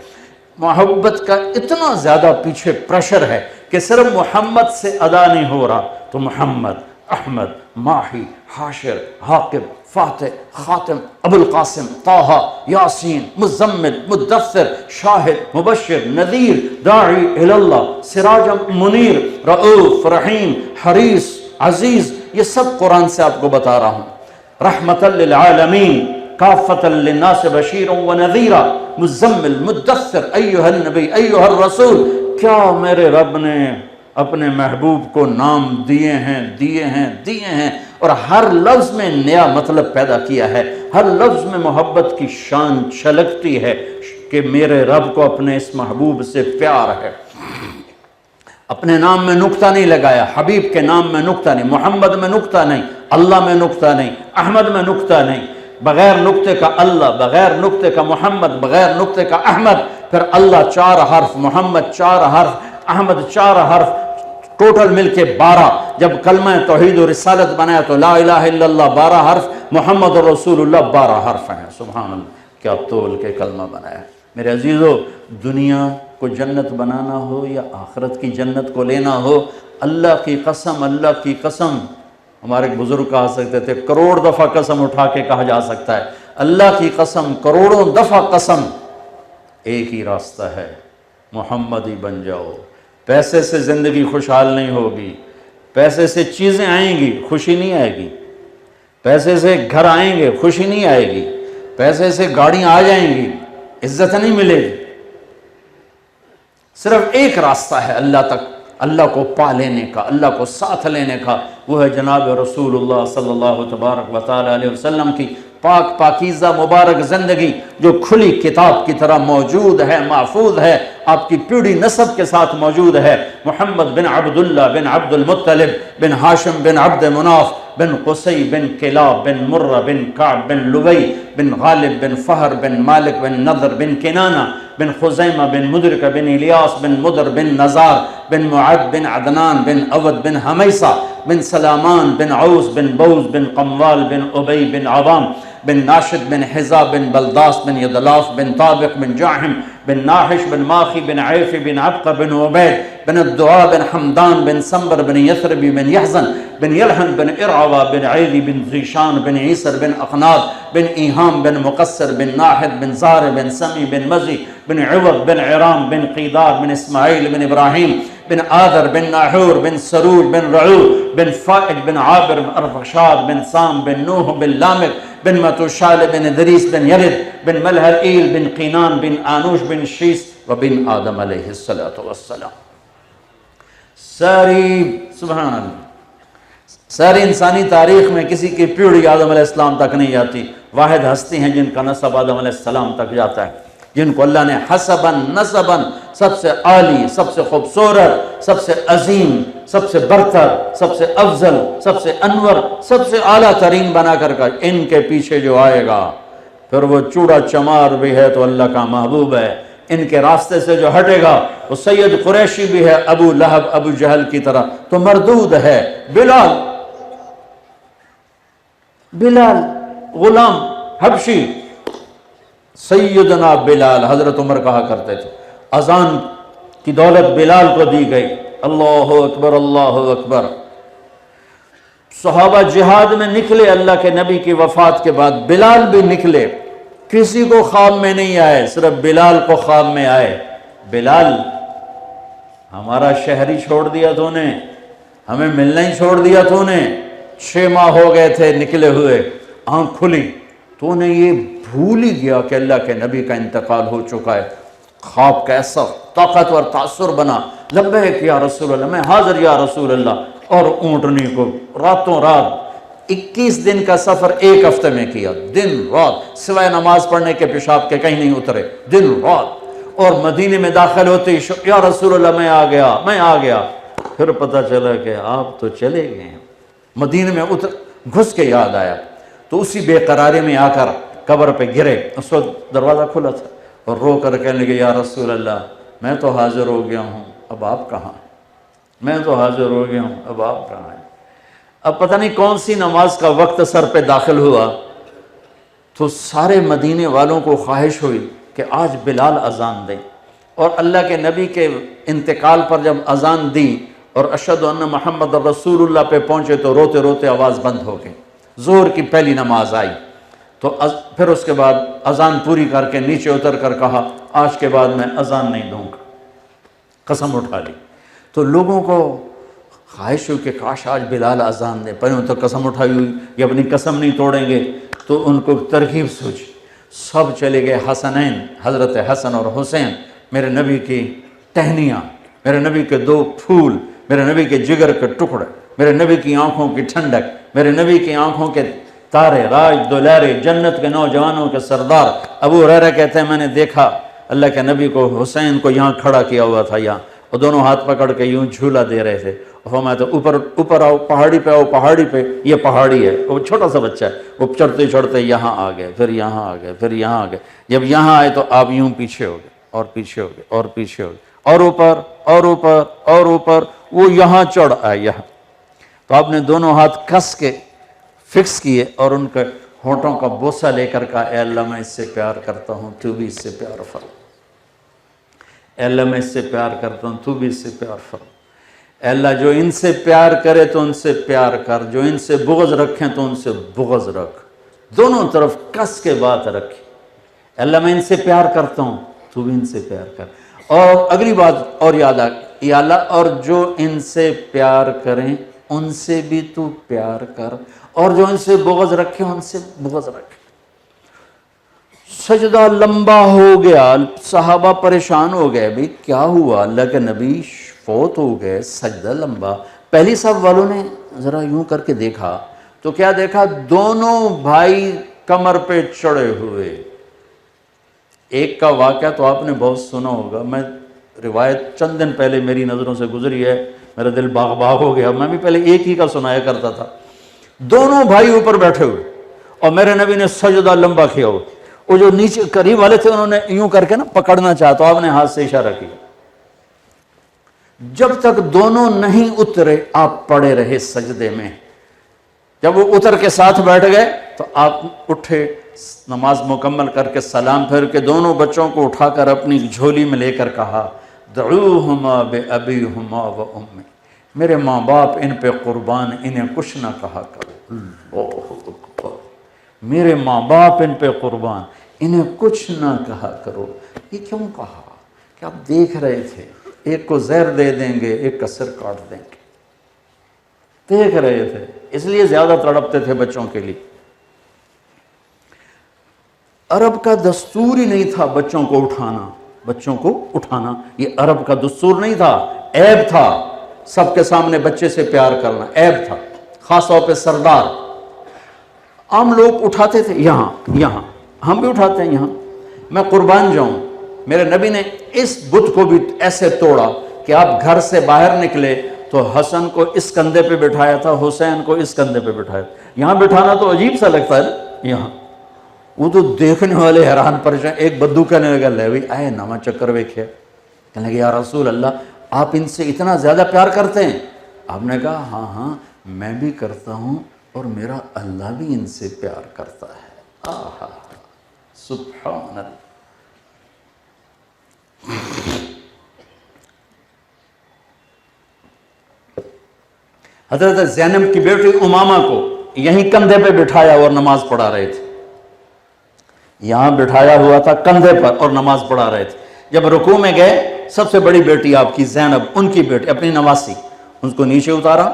محبت کا اتنا زیادہ پیچھے پریشر ہے کہ صرف محمد سے ادا نہیں ہو رہا، تو محمد، احمد، ماحی، حاشر، عاقب، فاتح، خاتم، ابو القاسم، طه، یاسین، مزمل، مدثر، شاہد، مبشر، نذیر، داعی اللہ، سراج منیر، رؤوف، رحیم، حریص، عزیز، یہ سب قرآن سے آپ کو بتا رہا ہوں۔ رحمت للعالمین، کافۃ للناس بشیر و نذیرا، مزمل، مدثر، ایھا النبی، ایھا الرسول۔ کیا میرے رب نے اپنے محبوب کو نام دیے ہیں اور ہر لفظ میں نیا مطلب پیدا کیا ہے، ہر لفظ میں محبت کی شان چھلکتی ہے کہ میرے رب کو اپنے اس محبوب سے پیار ہے۔ اپنے نام میں نقطہ نہیں لگایا، حبیب کے نام میں نقطہ نہیں، محمد میں نقطہ نہیں، اللہ میں نقطہ نہیں، احمد میں نقطہ نہیں، بغیر نقطے کا اللہ، بغیر نقطے کا محمد، بغیر نقطے کا احمد، پھر اللہ 4 حرف، محمد 4 حرف، احمد 4 حرف، ٹوٹل مل کے 12۔ جب کلمہ توحید و رسالت بنایا تو لا الہ الا اللہ 12 حرف، محمد رسول اللہ 12 حرف ہیں۔ سبحان اللہ، کیا تول کے کلمہ بنایا۔ میرے عزیزو، دنیا کو جنت بنانا ہو یا آخرت کی جنت کو لینا ہو، اللہ کی قسم، اللہ کی قسم، ہمارے بزرگ کہا سکتے تھے کروڑ دفعہ قسم اٹھا کے کہا جا سکتا ہے، اللہ کی قسم، کروڑوں دفعہ قسم، ایک ہی راستہ ہے، محمد ہی بن جاؤ۔ پیسے سے زندگی خوشحال نہیں ہوگی، پیسے سے چیزیں آئیں گی، خوشی نہیں آئے گی، پیسے سے گھر آئیں گے، خوشی نہیں آئے گی، پیسے سے گاڑیاں آ جائیں گی، عزت نہیں ملے گی۔ صرف ایک راستہ ہے اللہ تک، اللہ کو پا لینے کا، اللہ کو ساتھ لینے کا، وہ ہے جناب رسول اللہ صلی اللہ تبارک و تعالی علیہ وسلم کی پاک پاکیزہ مبارک زندگی، جو کھلی کتاب کی طرح موجود ہے، محفوظ ہے، آپ کی پیڑھی نسب کے ساتھ موجود ہے۔ محمد بن عبداللہ بن عبد المطلب بن ہاشم بن عبد مناف بن قصی بن کلاب بن مرہ بن کعب بن لبی بن غالب بن فہر بن مالک بن نضر بن کنانہ بن خزیمہ بن مدرکہ بن الیاس بن مدر بن نزار بن معد بن عدنان بن عود بن حمیسہ بن سلامان بن عوس بن بوز بن قموال بن ابی بن عوام بن ناشد بن حزا بن بلداس بن یدلاف بن طابق بن جاحم بن ناحش بن ماخی بن عیف بن عبقہ بن عبید بن الدعاء بن حمدان بن سنبر بن یثربی بن یحزن بن یلحن بن ارعوہ بن عیدی بن زیشان بن عیسر بن اقناد بن ایہام بن مقصر بن ناحد بن زار بن سمی بن مزی بن عوض بن عرام بن قیدار بن اسماعیل بن ابراہیم بن آذر بن ناحور بن سرور بن رعو بن فائد بن عابر بن ارفشاد بن سام بن نوح بن لامک بن متوشال بن ادریس بن یرد بن ملحائیل بن قینان بن آنوش بن شیس و بن آدم علیہ السلام۔ سبحان اللہ، ساری انسانی تاریخ میں کسی کی پیڑھی آدم علیہ السلام تک نہیں جاتی، واحد ہستی ہیں جن کا نسب آدم علیہ السلام تک جاتا ہے، جن کو اللہ نے حسباً نسباً سب سے عالی، سب سے خوبصورت، سب سے عظیم، سب سے برتر، سب سے افضل، سب سے انور، سب سے اعلیٰ ترین بنا کر ان کے پیچھے جو آئے گا پھر وہ چوڑا چمار بھی ہے تو اللہ کا محبوب ہے، ان کے راستے سے جو ہٹے گا وہ سید قریشی بھی ہے، ابو لہب ابو جہل کی طرح تو مردود ہے۔ بلال غلام حبشی، سیدنا بلال، حضرت عمر کہا کرتے تھے اذان کی دولت بلال کو دی گئی، اللہ اکبر اللہ اکبر۔ صحابہ جہاد میں نکلے اللہ کے نبی کی وفات کے بعد، بلال بھی نکلے، کسی کو خواب میں نہیں آئے، صرف بلال کو خواب میں آئے۔ بلال، ہمارا شہر ہی چھوڑ دیا تو نے، ہمیں ملنا ہی چھوڑ دیا تو نے، 6 ماہ ہو گئے تھے نکلے ہوئے، آنکھ کھلی تو نے یہ بھول ہی گیا کہ اللہ کے نبی کا انتقال ہو چکا ہے۔ خواب کیسا طاقتور تاثر بنا، لبیک یا رسول اللہ، میں حاضر یا رسول اللہ، اور اونٹنی کو راتوں رات 21 دن کا سفر 1 ہفتے میں کیا، دن رات، سوائے نماز پڑھنے کے پیشاب کے کہیں نہیں اترے، دن رات، اور مدینے میں داخل ہوتے یا رسول اللہ میں آ گیا، پھر پتہ چلا کہ آپ تو چلے گئے ہیں۔ مدینے میں گھس کے یاد آیا تو اسی بے قراری میں آ کر قبر پہ گرے، اس وقت دروازہ کھلا تھا، اور رو کر کہنے لگے یا رسول اللہ میں تو حاضر ہو گیا ہوں، اب آپ کہاں؟ میں تو حاضر ہو گیا ہوں، اب آپ کہاں ہیں؟ اب پتہ نہیں کون سی نماز کا وقت سر پہ داخل ہوا تو سارے مدینے والوں کو خواہش ہوئی کہ آج بلال اذان دیں، اور اللہ کے نبی کے انتقال پر جب اذان دی اور اشہد ان محمد رسول اللہ پہ پہنچے تو روتے روتے آواز بند ہو گئی، ظہر کی پہلی نماز آئی تو پھر اس کے بعد اذان پوری کر کے نیچے اتر کر کہا آج کے بعد میں اذان نہیں دوں گا، قسم اٹھا لی۔ تو لوگوں کو خواہش ہوئی کہ کاش آج بلال اذان دے، پہلے تو قسم اٹھائی ہوئی یہ اپنی قسم نہیں توڑیں گے، تو ان کو ترغیب سوچی، سب چلے گئے حسنین، حضرت حسن اور حسین، میرے نبی کی ٹہنیاں، میرے نبی کے 2 پھول، میرے نبی کے جگر کے ٹکڑے، میرے نبی کی آنکھوں کی ٹھنڈک، میرے نبی کی آنکھوں کے تارے، راج دولارے، جنت کے نوجوانوں کے سردار۔ ابو ہریرہ کہتے ہیں میں نے دیکھا اللہ کے نبی کو، حسین کو یہاں کھڑا کیا ہوا تھا یہاں، اور دونوں ہاتھ پکڑ کے یوں جھولا دے رہے تھے، فرمایا تو اوپر آؤ، پہاڑی پہ آؤ، پہاڑی پہ، یہ پہاڑی ہے، وہ چھوٹا سا بچہ ہے، وہ چڑھتے چڑھتے یہاں آ گئے، پھر یہاں آ گئے، پھر یہاں آ گئے، جب یہاں آئے تو آپ یوں پیچھے ہو گئے اور پیچھے ہو گئے اور پیچھے ہو گئے اور اوپر اور اوپر اور اوپر، وہ یہاں چڑھ آئے یہاں، تو آپ نے دونوں ہاتھ کس کے فکس کیے اور ان کے ہونٹوں کا بوسہ لے کر کہا اے اللہ میں اس سے پیار کرتا ہوں تو بھی اس سے پیار فرما، اے اللہ میں اس سے پیار کرتا ہوں تو بھی اس سے پیار فرما، اے اللہ جو ان سے پیار کرے تو ان سے پیار کر، جو ان سے بغض رکھیں تو ان سے بغض رکھ، دونوں طرف کس کے بات رکھی، اے اللہ میں ان سے پیار کرتا ہوں تو بھی ان سے پیار کر، اور اگلی بات اور یاد آ گئی، یا اللہ اور جو ان سے پیار کریں ان سے بھی تو پیار کر، اور جو ان سے بغض رکھے ان سے بغض رکھے۔ سجدہ لمبا ہو گیا، صحابہ پریشان ہو گئے، بھئی کیا ہوا، اللہ کے نبی فوت ہو گئے، سجدہ لمبا۔ پہلی صف والوں نے ذرا یوں کر کے دیکھا تو کیا دیکھا، دونوں بھائی کمر پہ چڑھے ہوئے۔ ایک کا واقعہ تو آپ نے بہت سنا ہوگا، میں روایت چند دن پہلے میری نظروں سے گزری ہے، میرا دل باغ باغ ہو گیا، میں بھی پہلے ایک ہی کا سنایا کرتا تھا۔ دونوں بھائی اوپر بیٹھے ہوئے اور میرے نبی نے سجدہ لمبا کیا ہوا، وہ جو نیچے قریب والے تھے انہوں نے یوں کر کے نا پکڑنا چاہا تو آپ نے ہاتھ سے اشارہ کیا، جب تک دونوں نہیں اترے آپ پڑے رہے سجدے میں۔ جب وہ اتر کے ساتھ بیٹھ گئے تو آپ اٹھے، نماز مکمل کر کے سلام پھر کے دونوں بچوں کو اٹھا کر اپنی جھولی میں لے کر کہا دعوہما بأبیہما و امی، میرے ماں باپ ان پہ قربان، انہیں کچھ نہ کہا کرو۔ اللہ اکبر، میرے ماں باپ ان پہ قربان، انہیں کچھ نہ کہا کرو۔ یہ کیوں کہا کہ آپ دیکھ رہے تھے ایک کو زہر دے دیں گے ایک کا سر کاٹ دیں گے، دیکھ رہے تھے، اس لیے زیادہ تڑپتے تھے بچوں کے لیے۔ عرب کا دستور ہی نہیں تھا بچوں کو اٹھانا، یہ عرب کا دستور نہیں تھا، عیب تھا، سب کے سامنے بچے سے پیار کرنا عیب تھا، خاص طور پہ سردار۔ عام لوگ اٹھاتے تھے یہاں، ہم بھی اٹھاتے ہیں یہاں، میں قربان جاؤں، میرے نبی نے اس بت کو بھی ایسے توڑا کہ آپ گھر سے باہر نکلے تو حسن کو اس کندھے پہ بٹھایا تھا، حسین کو اس کندھے پہ بٹھایا تھا۔ یہاں بٹھانا تو عجیب سا لگتا ہے نا یہاں، وہ تو دیکھنے والے حیران پریشان، ایک بدو کہنے لگا لے بھئی آئے نواں چکر ویکھیا، کہنے لگے یا رسول اللہ آپ ان سے اتنا زیادہ پیار کرتے ہیں؟ آپ نے کہا ہاں میں بھی کرتا ہوں اور میرا اللہ بھی ان سے پیار کرتا ہے۔ آہا سبحان اللہ۔ حضرت زینب کی بیٹی امامہ کو یہیں کندھے پہ بٹھایا اور نماز پڑھا رہے تھے، یہاں بٹھایا ہوا تھا کندھے پر اور نماز پڑھا رہے تھے۔ جب رکوع میں گئے، سب سے بڑی بیٹی آپ کی زینب، ان کی بیٹی اپنی نواسی، ان کو نیچے اتارا،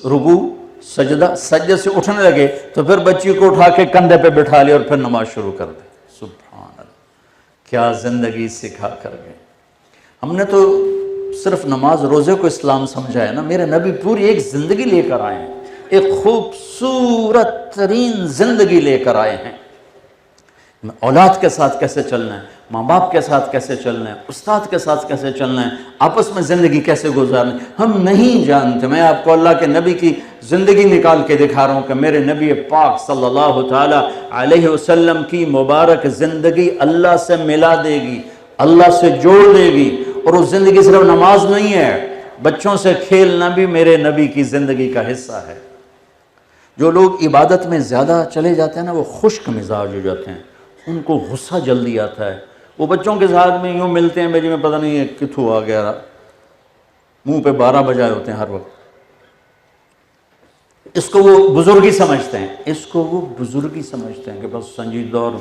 رکوع سجدے سے اٹھنے لگے تو پھر بچی کو اٹھا کے کندھے پہ بٹھا لیا اور پھر نماز شروع کر دی۔ سبحان اللہ، کیا زندگی سکھا کر گئے۔ ہم نے تو صرف نماز روزے کو اسلام سمجھا ہے نا، میرے نبی پوری ایک زندگی لے کر آئے ہیں، ایک خوبصورت ترین زندگی لے کر آئے ہیں۔ اولاد کے ساتھ کیسے چلنا ہے، ماں باپ کے ساتھ کیسے چلنا ہے، استاد کے ساتھ کیسے چلنا ہے، آپس میں زندگی کیسے گزارنا ہے، ہم نہیں جانتے۔ میں آپ کو اللہ کے نبی کی زندگی نکال کے دکھا رہا ہوں کہ میرے نبی پاک صلی اللہ تعالی علیہ وسلم کی مبارک زندگی اللہ سے ملا دے گی، اللہ سے جوڑ دے گی، اور وہ زندگی صرف نماز نہیں ہے، بچوں سے کھیلنا بھی میرے نبی کی زندگی کا حصہ ہے۔ جو لوگ عبادت میں زیادہ چلے جاتے ہیں نا وہ خشک مزاج ہو جاتے ہیں، ان کو غصہ جلدی آتا ہے، وہ بچوں کے ساتھ میں یوں ملتے ہیں بیجی میں پتہ نہیں ہے کتھو آ گیا، منہ پہ 12 بجائے ہوتے ہیں ہر وقت، اس کو وہ بزرگی سمجھتے ہیں، اس کو وہ بزرگی سمجھتے ہیں کہ بس سنجیدہ اور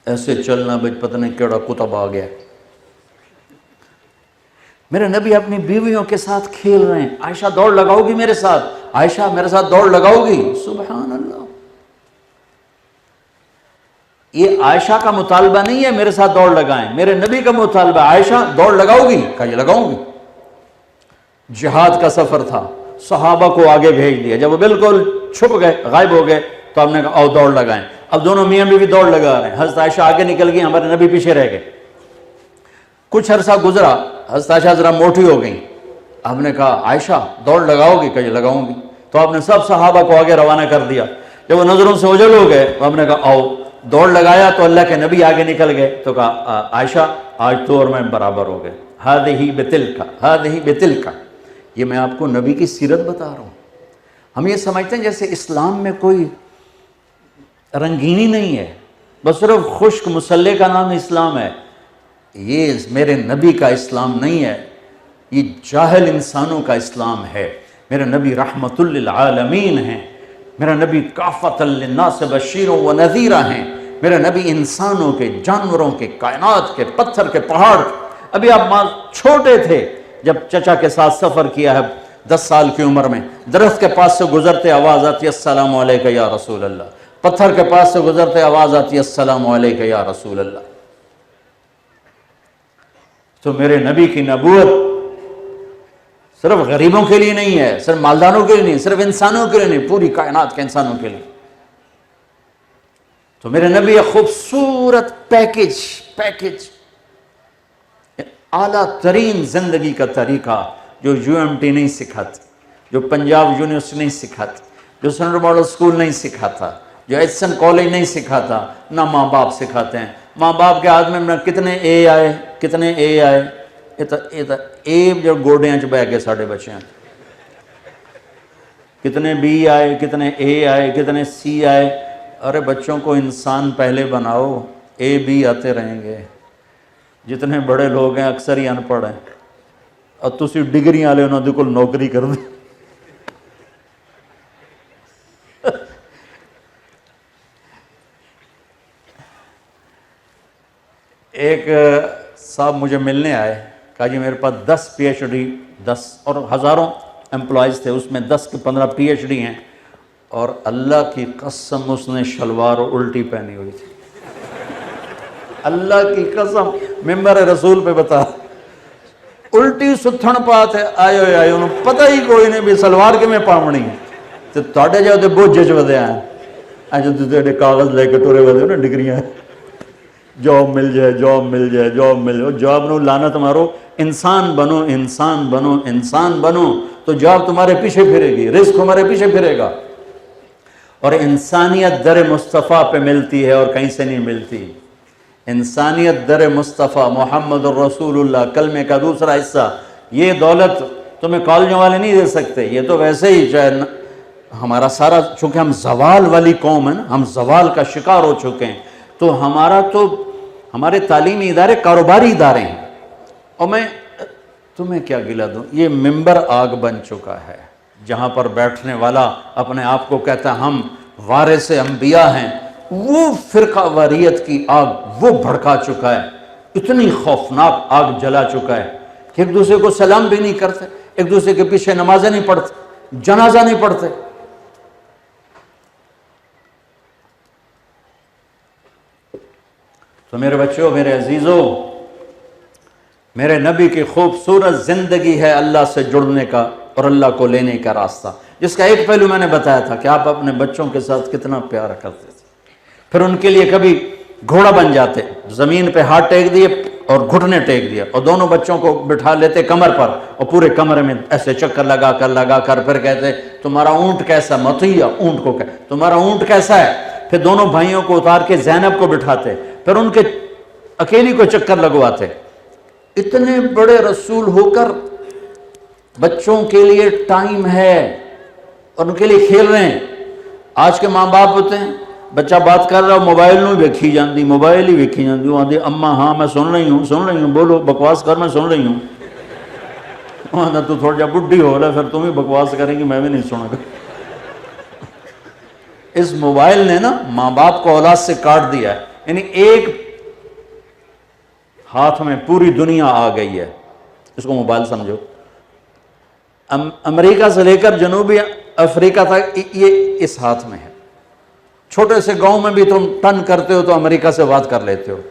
ایسے چلنا بھائی پتہ نہیں کیڑا کتب آ گیا۔ میرے نبی اپنی بیویوں کے ساتھ کھیل رہے ہیں، عائشہ دوڑ لگاؤ گی میرے ساتھ، عائشہ میرے ساتھ دوڑ لگاؤ گی، سبحان اللہ۔ یہ عائشہ کا مطالبہ نہیں ہے میرے ساتھ دوڑ لگائیں، میرے نبی کا مطالبہ، عائشہ دوڑ لگاؤ گی؟ کہا یہ لگاؤں گی۔ جہاد کا سفر تھا، صحابہ کو آگے بھیج دیا، جب وہ بالکل چھپ گئے، غائب ہو گئے، تو ہم نے کہا آؤ دوڑ لگائیں۔ اب دونوں میاں بیوی دوڑ لگا رہے ہیں، حضرت عائشہ آگے نکل گئی، ہمارے نبی پیچھے رہ گئے۔ کچھ عرصہ گزرا، حضرت عائشہ ذرا موٹی ہو گئیں، ہم نے کہا عائشہ دوڑ لگاؤ گی؟ کہ یہ لگاؤں گی۔ تو آپ نے سب صحابہ کو آگے روانہ کر دیا، جب وہ نظروں سے اوجھل ہو گئے تو ہم نے کہا آؤ، دوڑ لگایا تو اللہ کے نبی آگے نکل گئے، تو کہا عائشہ آج تو اور میں برابر ہو گئے، ہذہ بتلک ہذہ بتلک۔ یہ میں آپ کو نبی کی سیرت بتا رہا ہوں۔ ہم یہ سمجھتے ہیں جیسے اسلام میں کوئی رنگینی نہیں ہے، بس صرف خشک مسلح کا نام اسلام ہے۔ یہ میرے نبی کا اسلام نہیں ہے، یہ جاہل انسانوں کا اسلام ہے۔ میرے نبی رحمت للعالمین ہیں، میرا نبی کافۃ للناس بشیر و نذیرہ ہیں، میرے نبی انسانوں کے، جانوروں کے، کائنات کے، پتھر کے، پہاڑ کے۔ ابھی آپ چھوٹے تھے جب چچا کے ساتھ سفر کیا ہے 10 سال کی عمر میں، درخت کے پاس سے گزرتے آواز آتی ہے السلام علیکہ یا رسول اللہ، پتھر کے پاس سے گزرتے آواز آتی ہے السلام علیکہ یا رسول اللہ۔ تو میرے نبی کی نبوت صرف غریبوں کے لیے نہیں ہے، صرف مالداروں کے لیے نہیں، صرف انسانوں کے لیے نہیں، پوری کائنات کے انسانوں کے لیے۔ تو میرے نبی ایک خوبصورت پیکج اعلیٰ ترین زندگی کا طریقہ جو UMT نہیں سکھاتی، جو پنجاب یونیورسٹی نہیں سکھاتی، جو سینٹرل ماڈل اسکول نہیں سکھاتا، جو ایچسن کالج نہیں سکھاتا، نہ ماں باپ سکھاتے ہیں۔ ماں باپ کے ہاتھ میں کتنے اے آئے، کتنے اے آئے، اے جو گوڈیاں چ بہ کے ساڑھے بچے ہیں، کتنے بی آئے، کتنے اے آئے، کتنے سی آئے۔ ارے بچوں کو انسان پہلے بناؤ، اے بی آتے رہیں گے۔ جتنے بڑے لوگ ہیں اکثر ہی ان پڑھ ہیں، اور تسی ڈگریاں والے انہوں نے کل نوکری کر دی۔ ایک صاحب مجھے ملنے آئے، کہا جی میرے پاس 10 PhD 10 اور ہزاروں امپلائیز تھے، اس میں 10 کے 15 PhD ہیں، اور اللہ کی قسم اس نے شلوار الٹی پہنی ہوئی تھی، اللہ کی قسم ممبر رسول پہ بتا، الٹی ستھن پات ہے، آئے ہوئے آئے انہوں پتہ ہی کوئی نہیں بھی سلوار کے میں پاؤنی ہے۔ تو تاڑے جاؤ دے بوجھ جج ودے آئے، آج تو کاغذ لے کے ٹورے ودے نا ڈگریاں، جاب مل جائے، جاب مل جائے، جاب مل جائے، جاب نو لعنت مارو، انسان بنو، انسان بنو، انسان بنو، تو جاب تمہارے پیچھے پھرے گی، رزق تمہارے پیچھے پھرے گا۔ اور انسانیت در مصطفیٰ پہ ملتی ہے اور کہیں سے نہیں ملتی۔ انسانیت در مصطفیٰ محمد الرسول اللہ، کلمے کا دوسرا حصہ۔ یہ دولت تمہیں کالجوں والے نہیں دے سکتے، یہ تو ویسے ہی چاہے ہمارا سارا، چونکہ ہم زوال والی قوم ہیں نا، ہم زوال کا شکار ہو چکے ہیں، تو ہمارے تعلیمی ادارے کاروباری ادارے ہیں۔ اور میں تمہیں کیا گلا دوں، یہ ممبر آگ بن چکا ہے، جہاں پر بیٹھنے والا اپنے آپ کو کہتا ہے ہم وارث انبیاء ہیں، وہ فرقہ واریت کی آگ وہ بھڑکا چکا ہے، اتنی خوفناک آگ جلا چکا ہے کہ ایک دوسرے کو سلام بھی نہیں کرتے، ایک دوسرے کے پیچھے نمازیں نہیں پڑھتے، جنازہ نہیں پڑھتے۔ تو میرے بچوں، میرے عزیزوں، میرے نبی کی خوبصورت زندگی ہے اللہ سے جڑنے کا اور اللہ کو لینے کا راستہ، جس کا ایک پہلو میں نے بتایا تھا کہ آپ اپنے بچوں کے ساتھ کتنا پیار کرتے تھے، پھر ان کے لیے کبھی گھوڑا بن جاتے، زمین پہ ہاتھ ٹیک دیے اور گھٹنے ٹیک دیا، اور دونوں بچوں کو بٹھا لیتے کمر پر، اور پورے کمرے میں ایسے چکر لگا کر پھر کہتے تمہارا اونٹ کیسا، مطیع اونٹ کو کہ تمہارا اونٹ کیسا ہے، پھر دونوں بھائیوں کو اتار کے زینب کو بٹھاتے، پھر ان کے اکیلی کو چکر لگواتے۔ اتنے بڑے رسول ہو کر بچوں کے لیے ٹائم ہے اور ان کے لیے کھیل رہے ہیں۔ آج کے ماں باپ ہوتے ہیں، بچہ بات کر رہا موبائل نو ویکھی جاندی، موبائل ہی ویکھی جاندی، وہ آدھی اماں ہاں میں سن رہی ہوں، بولو بکواس کر، میں سن رہی ہوں۔ تو تھوڑا جا بڈھی ہو رہا ہے، پھر تم ہی بکواس کریں گی، میں بھی نہیں سنا گا۔ اس موبائل نے نا ماں باپ کو اولاد سے کاٹ دیا ہے، یعنی ایک ہاتھ میں پوری دنیا آ گئی ہے، اس کو موبائل سمجھو۔ امریکہ سے لے کر جنوبی افریقہ تک یہ اس ہاتھ میں ہے۔ چھوٹے سے گاؤں میں بھی تم ٹن کرتے ہو تو امریکہ سے بات کر لیتے ہو۔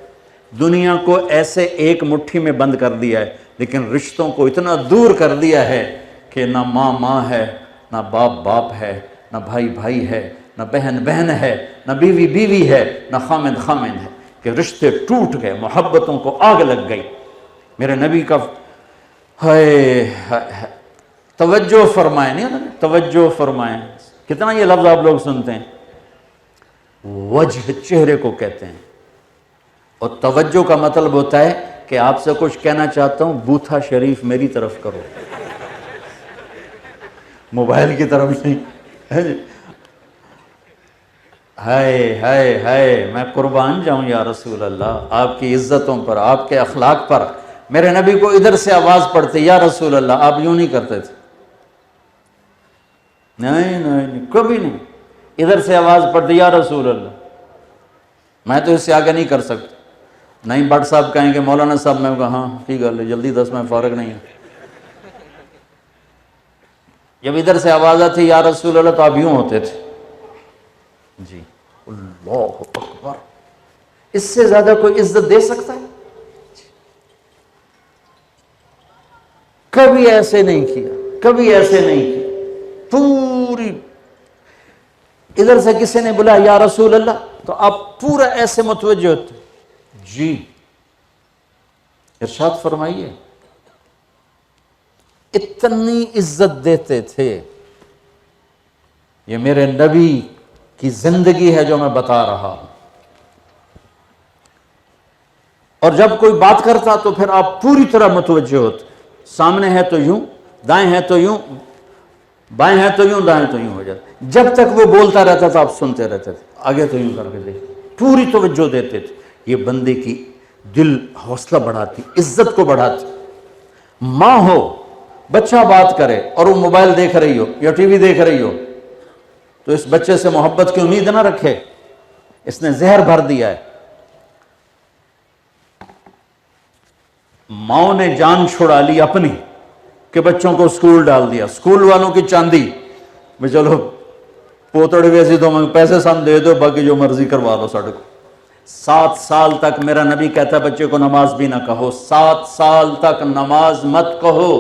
دنیا کو ایسے ایک مٹھی میں بند کر دیا ہے، لیکن رشتوں کو اتنا دور کر دیا ہے کہ نہ ماں ماں ہے، نہ باپ باپ ہے، نہ بھائی بھائی ہے، نہ بہن بہن ہے، نہ بیوی بیوی ہے، نہ خامند خامند ہے، کہ رشتے ٹوٹ گئے، محبتوں کو آگ لگ گئی۔ میرے نبی کا توجہ فرمائیں، نہیں توجہ فرمائیں، کتنا یہ لفظ آپ لوگ سنتے ہیں، وجہ چہرے کو کہتے ہیں، اور توجہ کا مطلب ہوتا ہے کہ آپ سے کچھ کہنا چاہتا ہوں، بوتھا شریف میری طرف کرو، موبائل کی طرف نہیں۔ ہائے ہائے ہائے، میں قربان جاؤں یا رسول اللہ آپ کی عزتوں پر، آپ کے اخلاق پر۔ میرے نبی کو ادھر سے آواز پڑتے یا رسول اللہ، آپ یوں نہیں کرتے تھے، نہیں کبھی نہیں، ادھر سے آواز پڑتی یا رسول اللہ، میں تو اس سے آگے نہیں کر سکتا۔ نہیں بٹ صاحب کہیں گے مولانا صاحب، میں کہا ہاں ٹھیک ہے جلدی 10 میں فارغ نہیں ہے۔ جب ادھر سے آواز آتی یا رسول اللہ تو آپ یوں ہوتے تھے، جی اللہ اکبر، اس سے زیادہ کوئی عزت دے سکتا ہے؟ کبھی ایسے نہیں کیا، کبھی ایسے نہیں کیا۔ پوری ادھر سے کسی نے بولا یا رسول اللہ تو آپ پورا ایسے متوجہ ہوتے، جی ارشاد فرمائیے۔ اتنی عزت دیتے تھے۔ یہ میرے نبی کی زندگی ہے جو میں بتا رہا ہوں۔ اور جب کوئی بات کرتا تو پھر آپ پوری طرح متوجہ ہوتے، سامنے ہے تو یوں، دائیں ہے تو یوں، بائیں ہے تو یوں، دائیں تو یوں ہو جاتا۔ جب تک وہ بولتا رہتا تھا آپ سنتے رہتے تھے، آگے تو یوں کر کے دیکھ، پوری توجہ دیتے تھے۔ یہ بندے کی دل حوصلہ بڑھاتی، عزت کو بڑھاتی۔ ماں ہو، بچہ بات کرے اور وہ موبائل دیکھ رہی ہو یا ٹی وی دیکھ رہی ہو تو اس بچے سے محبت کی امید نہ رکھے، اس نے زہر بھر دیا ہے۔ ماؤں نے جان چھڑا لی اپنی کہ بچوں کو سکول ڈال دیا، سکول والوں کی چاندی میں چلو پوتڑ ویسی تو میں پیسے سم دے دو، باقی جو مرضی کروا لو ساڑھے کو۔ 7 سال تک میرا نبی کہتا ہے بچے کو نماز بھی نہ کہو، 7 سال تک نماز مت کہو۔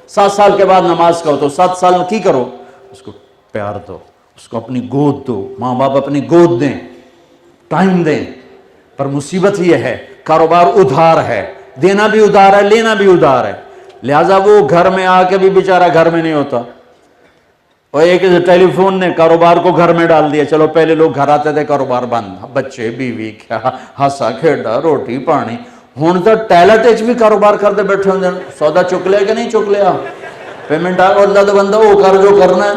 7 سال کے بعد نماز کہو تو 7 سال کی کرو، اس کو پیار دو، اس کو اپنی گود دو۔ ماں باپ اپنی گود دیں، ٹائم دیں، پر مصیبت یہ ہے کاروبار ادھار ہے، دینا بھی ادھار ہے، لینا بھی ادھار ہے، لہٰذا وہ گھر میں آ کے بھی بیچارہ گھر میں نہیں ہوتا۔ اور ایک ٹیلی فون نے کاروبار کو گھر میں ڈال دیا۔ چلو پہلے لوگ گھر آتے تھے کاروبار بند، بچے بیوی کیا ہنسا کھیڈا روٹی پانی، ہوں تو ٹائلٹ بھی کاروبار کرتے بیٹھے ہوندے، سودا چک لیا کہ نہیں چک لیا، پیمنٹ آ گیا، اللہ تو بندہ وہ کر جو کرنا ہے،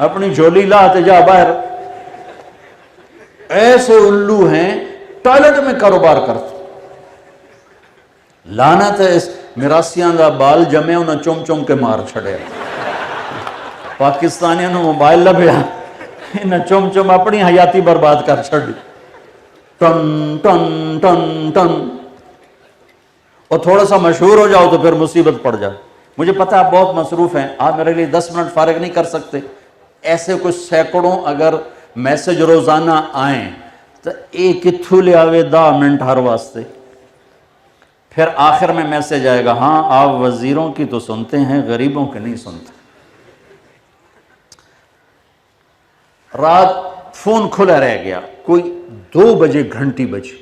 اپنی جھولی لا تے جا باہر۔ ایسے الو ہیں ٹائلٹ میں کاروبار کرتے۔ لعنت ہے اس میراثیاں دا بال جمے انہاں چم چم کے مار چھڑے۔ پاکستانیاں نو موبائل لبیا، انہاں چم چم اپنی حیاتی برباد کر چھڑی، ٹن ٹن ٹن ٹن۔ اور تھوڑا سا مشہور ہو جاؤ تو پھر مصیبت پڑ جائے۔ مجھے پتہ آپ بہت مصروف ہیں، آپ میرے لیے 10 منٹ فارغ نہیں کر سکتے۔ ایسے کچھ سینکڑوں اگر میسج روزانہ آئیں تو ایک کتھو لے آوے 10 منٹ ہر واسطے۔ پھر آخر میں میسج آئے گا، ہاں آپ وزیروں کی تو سنتے ہیں، غریبوں کے نہیں سنتے۔ رات فون کھلا رہ گیا، کوئی 2 بجے گھنٹی بجی،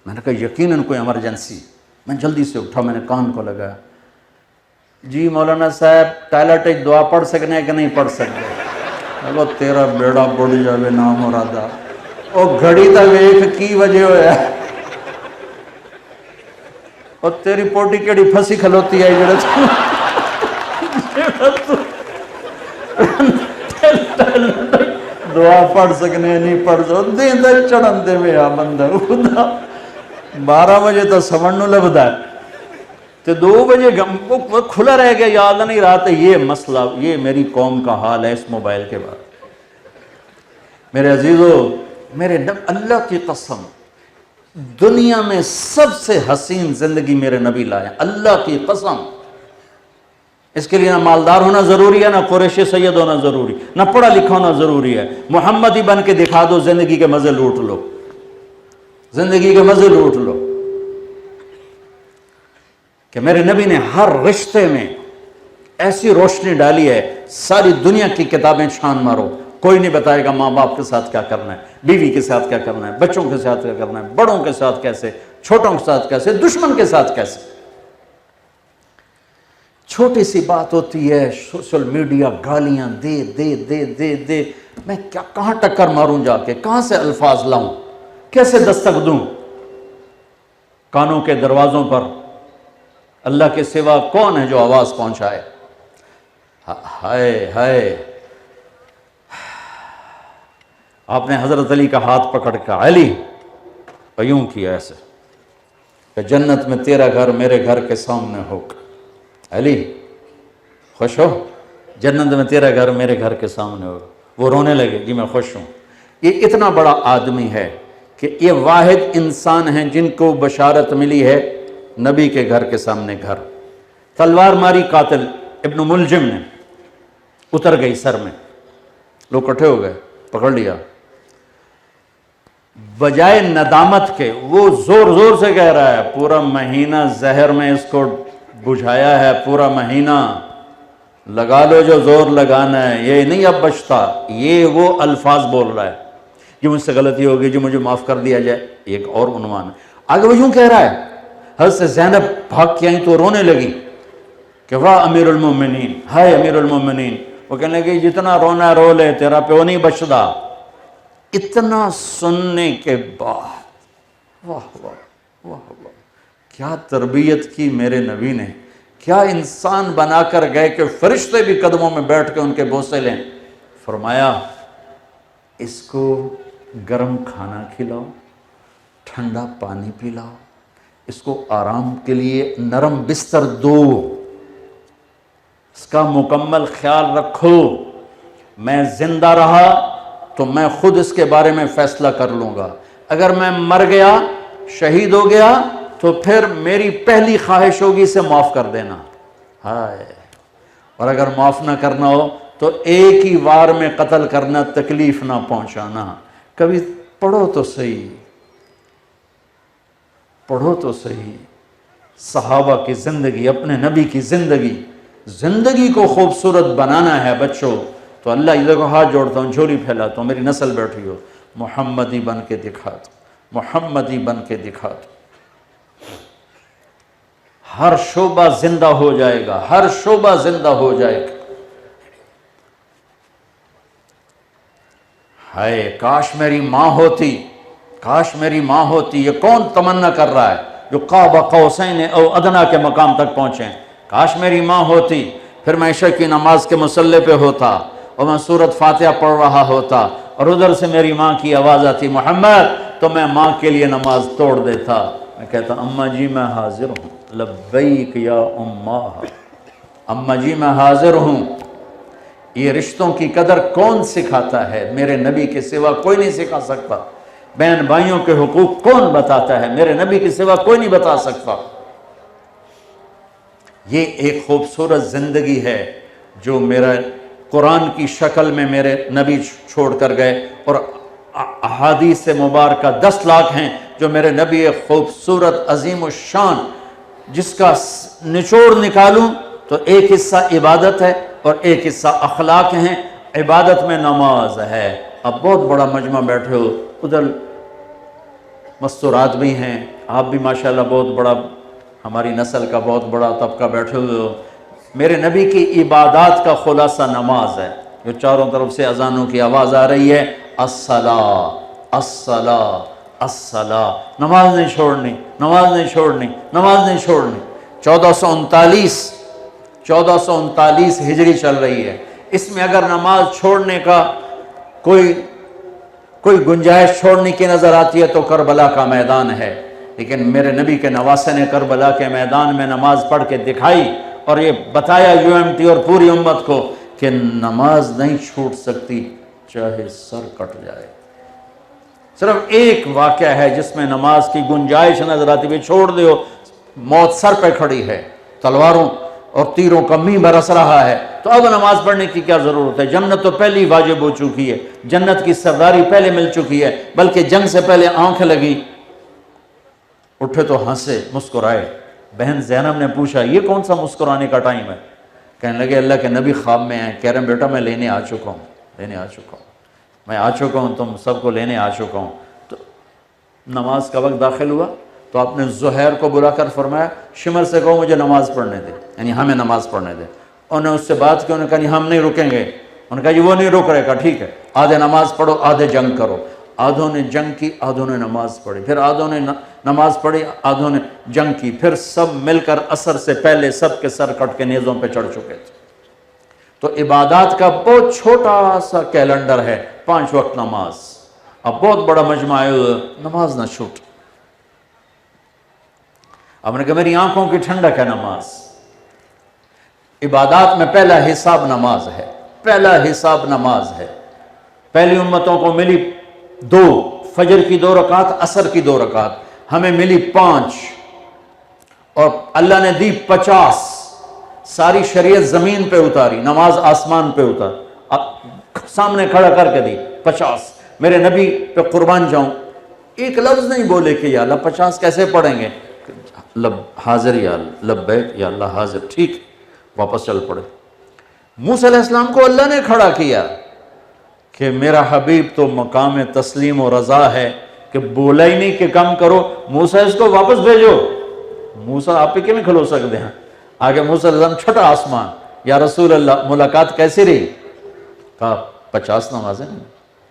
میں نے کہا یقیناً کوئی ایمرجنسی۔ میں جلدی سے اٹھا، میں نے کان کو لگایا، جی مولانا صاحب ٹائلٹ ایک دعا پڑھ سکنے کہ نہیں پڑھ سکتے؟ وہ تیرا بیڑا بڑھ جاوے نام مرادا، او گھڑی تا ویکھ کی وجہ ہویا، اور تیری پوٹی کیڑی پھنسی کھلوتی ہے جڑا دعا پڑھ سکنے نہیں پڑھ سکتے، دین دے چڑھن دے میں آ بندہ خدا 12 بجے تو سمن نو لبدا ہے، تو 2 بجے وہ کھلا رہ گیا، یاد نہیں رہا تھا یہ مسئلہ، یہ میری قوم کا حال ہے اس موبائل کے بعد۔ میرے عزیزو، اللہ کی قسم، دنیا میں سب سے حسین زندگی میرے نبی لائے، اللہ کی قسم۔ اس کے لیے نہ مالدار ہونا ضروری ہے، نہ قریشی سید ہونا ضروری، نہ پڑھا لکھا ہونا ضروری ہے، محمدی بن کے دکھا دو، زندگی کے مزے لوٹ لو، زندگی کے مزے لوٹ لو۔ کہ میرے نبی نے ہر رشتے میں ایسی روشنی ڈالی ہے، ساری دنیا کی کتابیں چھان مارو، کوئی نہیں بتائے گا ماں باپ کے ساتھ کیا کرنا ہے، بیوی کے ساتھ کیا کرنا ہے، بچوں کے ساتھ کیا کرنا ہے، بڑوں کے ساتھ کیسے، چھوٹوں کے ساتھ کیسے، دشمن کے ساتھ کیسے۔ چھوٹی سی بات ہوتی ہے، سوشل میڈیا گالیاں دے دے دے دے دے، میں کہاں ٹکر ماروں جا کے، کہاں سے الفاظ لاؤں، کیسے دستک دوں؟ کانوں کے دروازوں پر اللہ کے سوا کون ہے جو آواز پہنچائے؟ ہائے ہائے۔ آپ نے حضرت علی کا ہاتھ پکڑ کے، علی، اور یوں کیا ایسے کہ جنت میں تیرا گھر میرے گھر کے سامنے ہو۔ علی خوش ہو؟ جنت میں تیرا گھر میرے گھر کے سامنے ہو۔ وہ رونے لگے، جی میں خوش ہوں۔ یہ اتنا بڑا آدمی ہے کہ یہ واحد انسان ہیں جن کو بشارت ملی ہے نبی کے گھر کے سامنے گھر۔ تلوار ماری قاتل ابن ملجم نے، اتر گئی سر میں، لوگ کٹھے ہو گئے، پکڑ لیا۔ بجائے ندامت کے وہ زور زور سے کہہ رہا ہے، پورا مہینہ زہر میں اس کو بجھایا ہے، پورا مہینہ لگا لو جو زور لگانا ہے، یہ نہیں اب بچتا۔ یہ وہ الفاظ بول رہا ہے، جو مجھ سے غلطی ہوگی، جو مجھے معاف کر دیا جائے، ایک اور عنوان ہے۔ آگے وہ یوں کہہ رہا ہے، حضرت زینب بھاگ کے آئیں تو رونے لگی کہ واہ امیر المومنین، ہائے امیر المومنین۔ وہ کہنے لگی جتنا رونا رو لے، تیرا پیو نہیں بچتا۔ اتنا سننے کے بعد واہ واہ واہ واہ، کیا تربیت کی میرے نبی نے، کیا انسان بنا کر گئے کہ فرشتے بھی قدموں میں بیٹھ کے ان کے بوسے لیں۔ فرمایا اس کو گرم کھانا کھلاؤ، ٹھنڈا پانی پلاؤ، اس کو آرام کے لیے نرم بستر دو، اس کا مکمل خیال رکھو۔ میں زندہ رہا تو میں خود اس کے بارے میں فیصلہ کر لوں گا، اگر میں مر گیا، شہید ہو گیا، تو پھر میری پہلی خواہش ہوگی اسے معاف کر دینا۔ ہائے، اور اگر معاف نہ کرنا ہو تو ایک ہی وار میں قتل کرنا، تکلیف نہ پہنچانا۔ کبھی پڑھو تو صحیح، پڑھو تو صحیح صحابہ کی زندگی، اپنے نبی کی زندگی کو خوبصورت بنانا ہے بچوں۔ تو اللہ ادھر کو ہاتھ جوڑتا ہوں، جھولی پھیلاتا ہوں، میری نسل بیٹھی ہو، محمدی بن کے دکھا دو، محمدی بن کے دکھا دو۔ ہر شعبہ زندہ ہو جائے گا، ہر شعبہ زندہ ہو جائے گا۔ ہائے کاش میری ماں ہوتی، کاش میری ماں ہوتی۔ یہ کون تمنا کر رہا ہے جو قاب قوسین او ادنیٰ کے مقام تک پہنچے؟ کاش میری ماں ہوتی، پھر میں عشاء کی نماز کے مصلی پہ ہوتا اور میں سورۃ فاتحہ پڑھ رہا ہوتا اور ادھر سے میری ماں کی آواز آتی محمد، تو میں ماں کے لیے نماز توڑ دیتا، میں کہتا اماں جی میں حاضر ہوں، لبیک یا اماں، اماں جی میں حاضر ہوں۔ یہ رشتوں کی قدر کون سکھاتا ہے؟ میرے نبی کے سوا کوئی نہیں سکھا سکتا۔ بہن بھائیوں کے حقوق کون بتاتا ہے؟ میرے نبی کے سوا کوئی نہیں بتا سکتا۔ یہ ایک خوبصورت زندگی ہے جو میرا قرآن کی شکل میں میرے نبی چھوڑ کر گئے، اور احادیث مبارکہ 10 لاکھ ہیں جو میرے نبی ایک خوبصورت عظیم الشان، جس کا نچوڑ نکالوں تو ایک حصہ عبادت ہے اور ایک حصہ اخلاق ہیں۔ عبادت میں نماز ہے۔ اب بہت بڑا مجمع بیٹھے ہو، ادھر مستورات بھی ہیں، آپ بھی ماشاءاللہ بہت بڑا، ہماری نسل کا بہت بڑا طبقہ بیٹھے ہوئے ہو۔ میرے نبی کی عبادات کا خلاصہ نماز ہے، جو چاروں طرف سے اذانوں کی آواز آ رہی ہے، الصلاۃ الصلاۃ الصلاۃ، نماز نہیں چھوڑنی، نماز نہیں چھوڑنی، نماز نہیں چھوڑنی۔ 1439 ہجری چل رہی ہے، اس میں اگر نماز چھوڑنے کا کوئی گنجائش چھوڑنے کی نظر آتی ہے تو کربلا کا میدان ہے۔ لیکن میرے نبی کے نواسے نے کربلا کے میدان میں نماز پڑھ کے دکھائی اور یہ بتایا UMT اور پوری امت کو کہ نماز نہیں چھوٹ سکتی چاہے سر کٹ جائے۔ صرف ایک واقعہ ہے جس میں نماز کی گنجائش نظر آتی ہے، چھوڑ دیو موت سر پہ کھڑی ہے، تلواروں اور تیروں کا می برس رہا ہے، تو اب نماز پڑھنے کی کیا ضرورت ہے؟ جنت تو پہلے ہی واجب ہو چکی ہے، جنت کی سرداری پہلے مل چکی ہے، بلکہ جنگ سے پہلے آنکھ لگی۔ اٹھے تو ہنسے، مسکرائے۔ بہن زینب نے پوچھا یہ کون سا مسکرانے کا ٹائم ہے؟ کہنے لگے اللہ کے نبی خواب میں ہیں، کہہ رہے ہیں بیٹا میں لینے آ چکا ہوں، میں آ چکا ہوں، تم سب کو لینے آ چکا ہوں۔ تو نماز کا وقت داخل ہوا تو آپ نے زہیر کو بلا کر فرمایا شمر سے کہو مجھے نماز پڑھنے دے، یعنی ہمیں نماز پڑھنے دے۔ انہوں نے اس سے بات کی، انہوں نے کہا نہیں ہم نہیں رکیں گے۔ انہوں نے کہا یہ وہ نہیں رک رہے، کہا ٹھیک ہے آدھے نماز پڑھو آدھے جنگ کرو۔ آدھوں نے جنگ کی، آدھوں نے نماز پڑھی، پھر آدھوں نے نماز پڑھی، آدھوں نے جنگ کی، پھر سب مل کر عصر سے پہلے سب کے سر کٹ کے نیزوں پہ چڑھ چکے تھے۔ تو عبادات کا بہت چھوٹا سا کیلنڈر ہے، 5 وقت نماز۔ اب بہت بڑا مجمع ہے، نماز نہ چھوٹ۔ اب نے کہا میری آنکھوں کی ٹھنڈک ہے نماز۔ عبادات میں پہلا حساب نماز ہے، پہلا حساب نماز ہے۔ پہلی امتوں کو ملی 2، فجر کی 2 رکعت، عصر کی 2 رکعت، ہمیں ملی 5، اور اللہ نے دی 50۔ ساری شریعت زمین پہ اتاری، نماز آسمان پہ اتار، سامنے کھڑا کر کے دی 50۔ میرے نبی پہ قربان جاؤں، ایک لفظ نہیں بولے کہ یا اللہ 50 کیسے پڑھیں گے؟ حاضر یا اللہ، لبیک یا اللہ حاضر، ٹھیک، واپس چل پڑے۔ موسیٰ علیہ السلام کو اللہ نے کھڑا کیا کہ میرا حبیب تو مقام تسلیم و رضا ہے کہ بولا ہی نہیں کہ کم کرو، موسیٰ اس کو واپس بھیجو۔ موسیٰ آپ پہ کیوں نہیں کھلو سکتے ہیں؟ آگے موسیٰ علیہ السلام چھٹا آسمان، یا رسول اللہ ملاقات کیسی رہی؟ کہا 50 نمازیں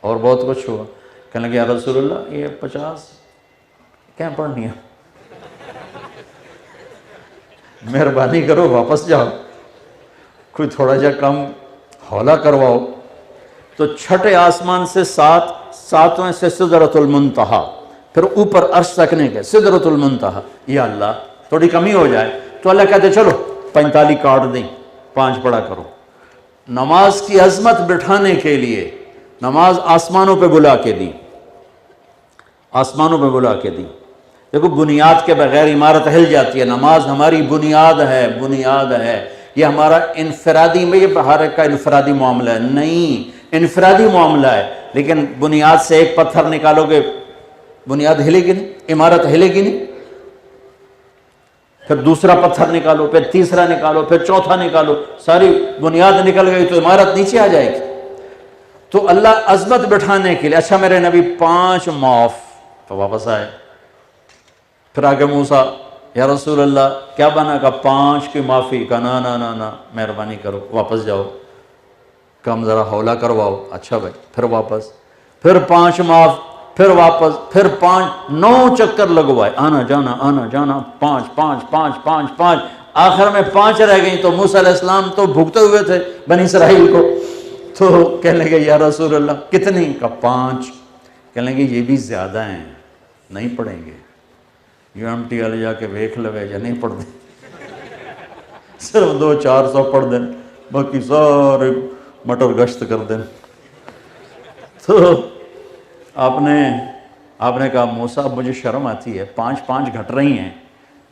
اور بہت کچھ ہوا۔ کہنے لگے یا رسول اللہ یہ 50 کیا پڑھنی ہے؟ مہربانی کرو واپس جاؤ، کوئی تھوڑا جا کم ہولا کرواؤ۔ تو چھٹے آسمان سے 7ویں سے سدرۃ المنتہا، پھر اوپر عرش تک نہیں گئے، سدرۃ المنتہا، یا اللہ تھوڑی کمی ہو جائے تو اللہ کہتے چلو 45 کاٹ دیں، 5 پڑھا کرو۔ نماز کی عظمت بٹھانے کے لیے نماز آسمانوں پہ بلا کے دی، آسمانوں پہ بلا کے دی۔ دیکھو بنیاد کے بغیر عمارت ہل جاتی ہے، نماز ہماری بنیاد ہے، بنیاد ہے۔ یہ ہمارا انفرادی میں، یہ ہر ایک کا انفرادی معاملہ ہے نہیں، انفرادی معاملہ ہے، لیکن بنیاد سے ایک پتھر نکالو گے بنیاد ہلے گی نہیں، عمارت ہلے گی نہیں۔ پھر دوسرا پتھر نکالو، پھر تیسرا نکالو، پھر چوتھا نکالو، ساری بنیاد نکل گئی تو عمارت نیچے آ جائے گی۔ تو اللہ عظمت بٹھانے کے لیے، اچھا میرے نبی 5 معاف، تو واپس آئے۔ پھر آگے موسیٰ یا رسول اللہ کیا بنا؟ کہا 5 کی معافی، کہا نا مہربانی کرو واپس جاؤ، کم ذرا ہولا کرواؤ۔ اچھا بھائی، پھر واپس، پھر 5 معاف، پھر واپس، پھر 5، 9 چکر لگوائے، آنا جانا، 5۔ آخر میں 5 رہ گئیں تو موسیٰ علیہ السلام تو بھگتے ہوئے تھے بنی اسرائیل کو، تو کہنے لگے یا رسول اللہ کتنی؟ کہا 5۔ کہنے لگے یہ بھی زیادہ ہیں، نہیں پڑھیں گے۔ UMT والے جا کے ویکھ لوے یا نہیں پڑھ دیں، صرف 200-400 پڑھ دیں، باقی سارے مٹر گشت کر دیں۔ تو آپ نے کہا موسیٰ اب مجھے شرم آتی ہے، 5 گھٹ رہی ہیں،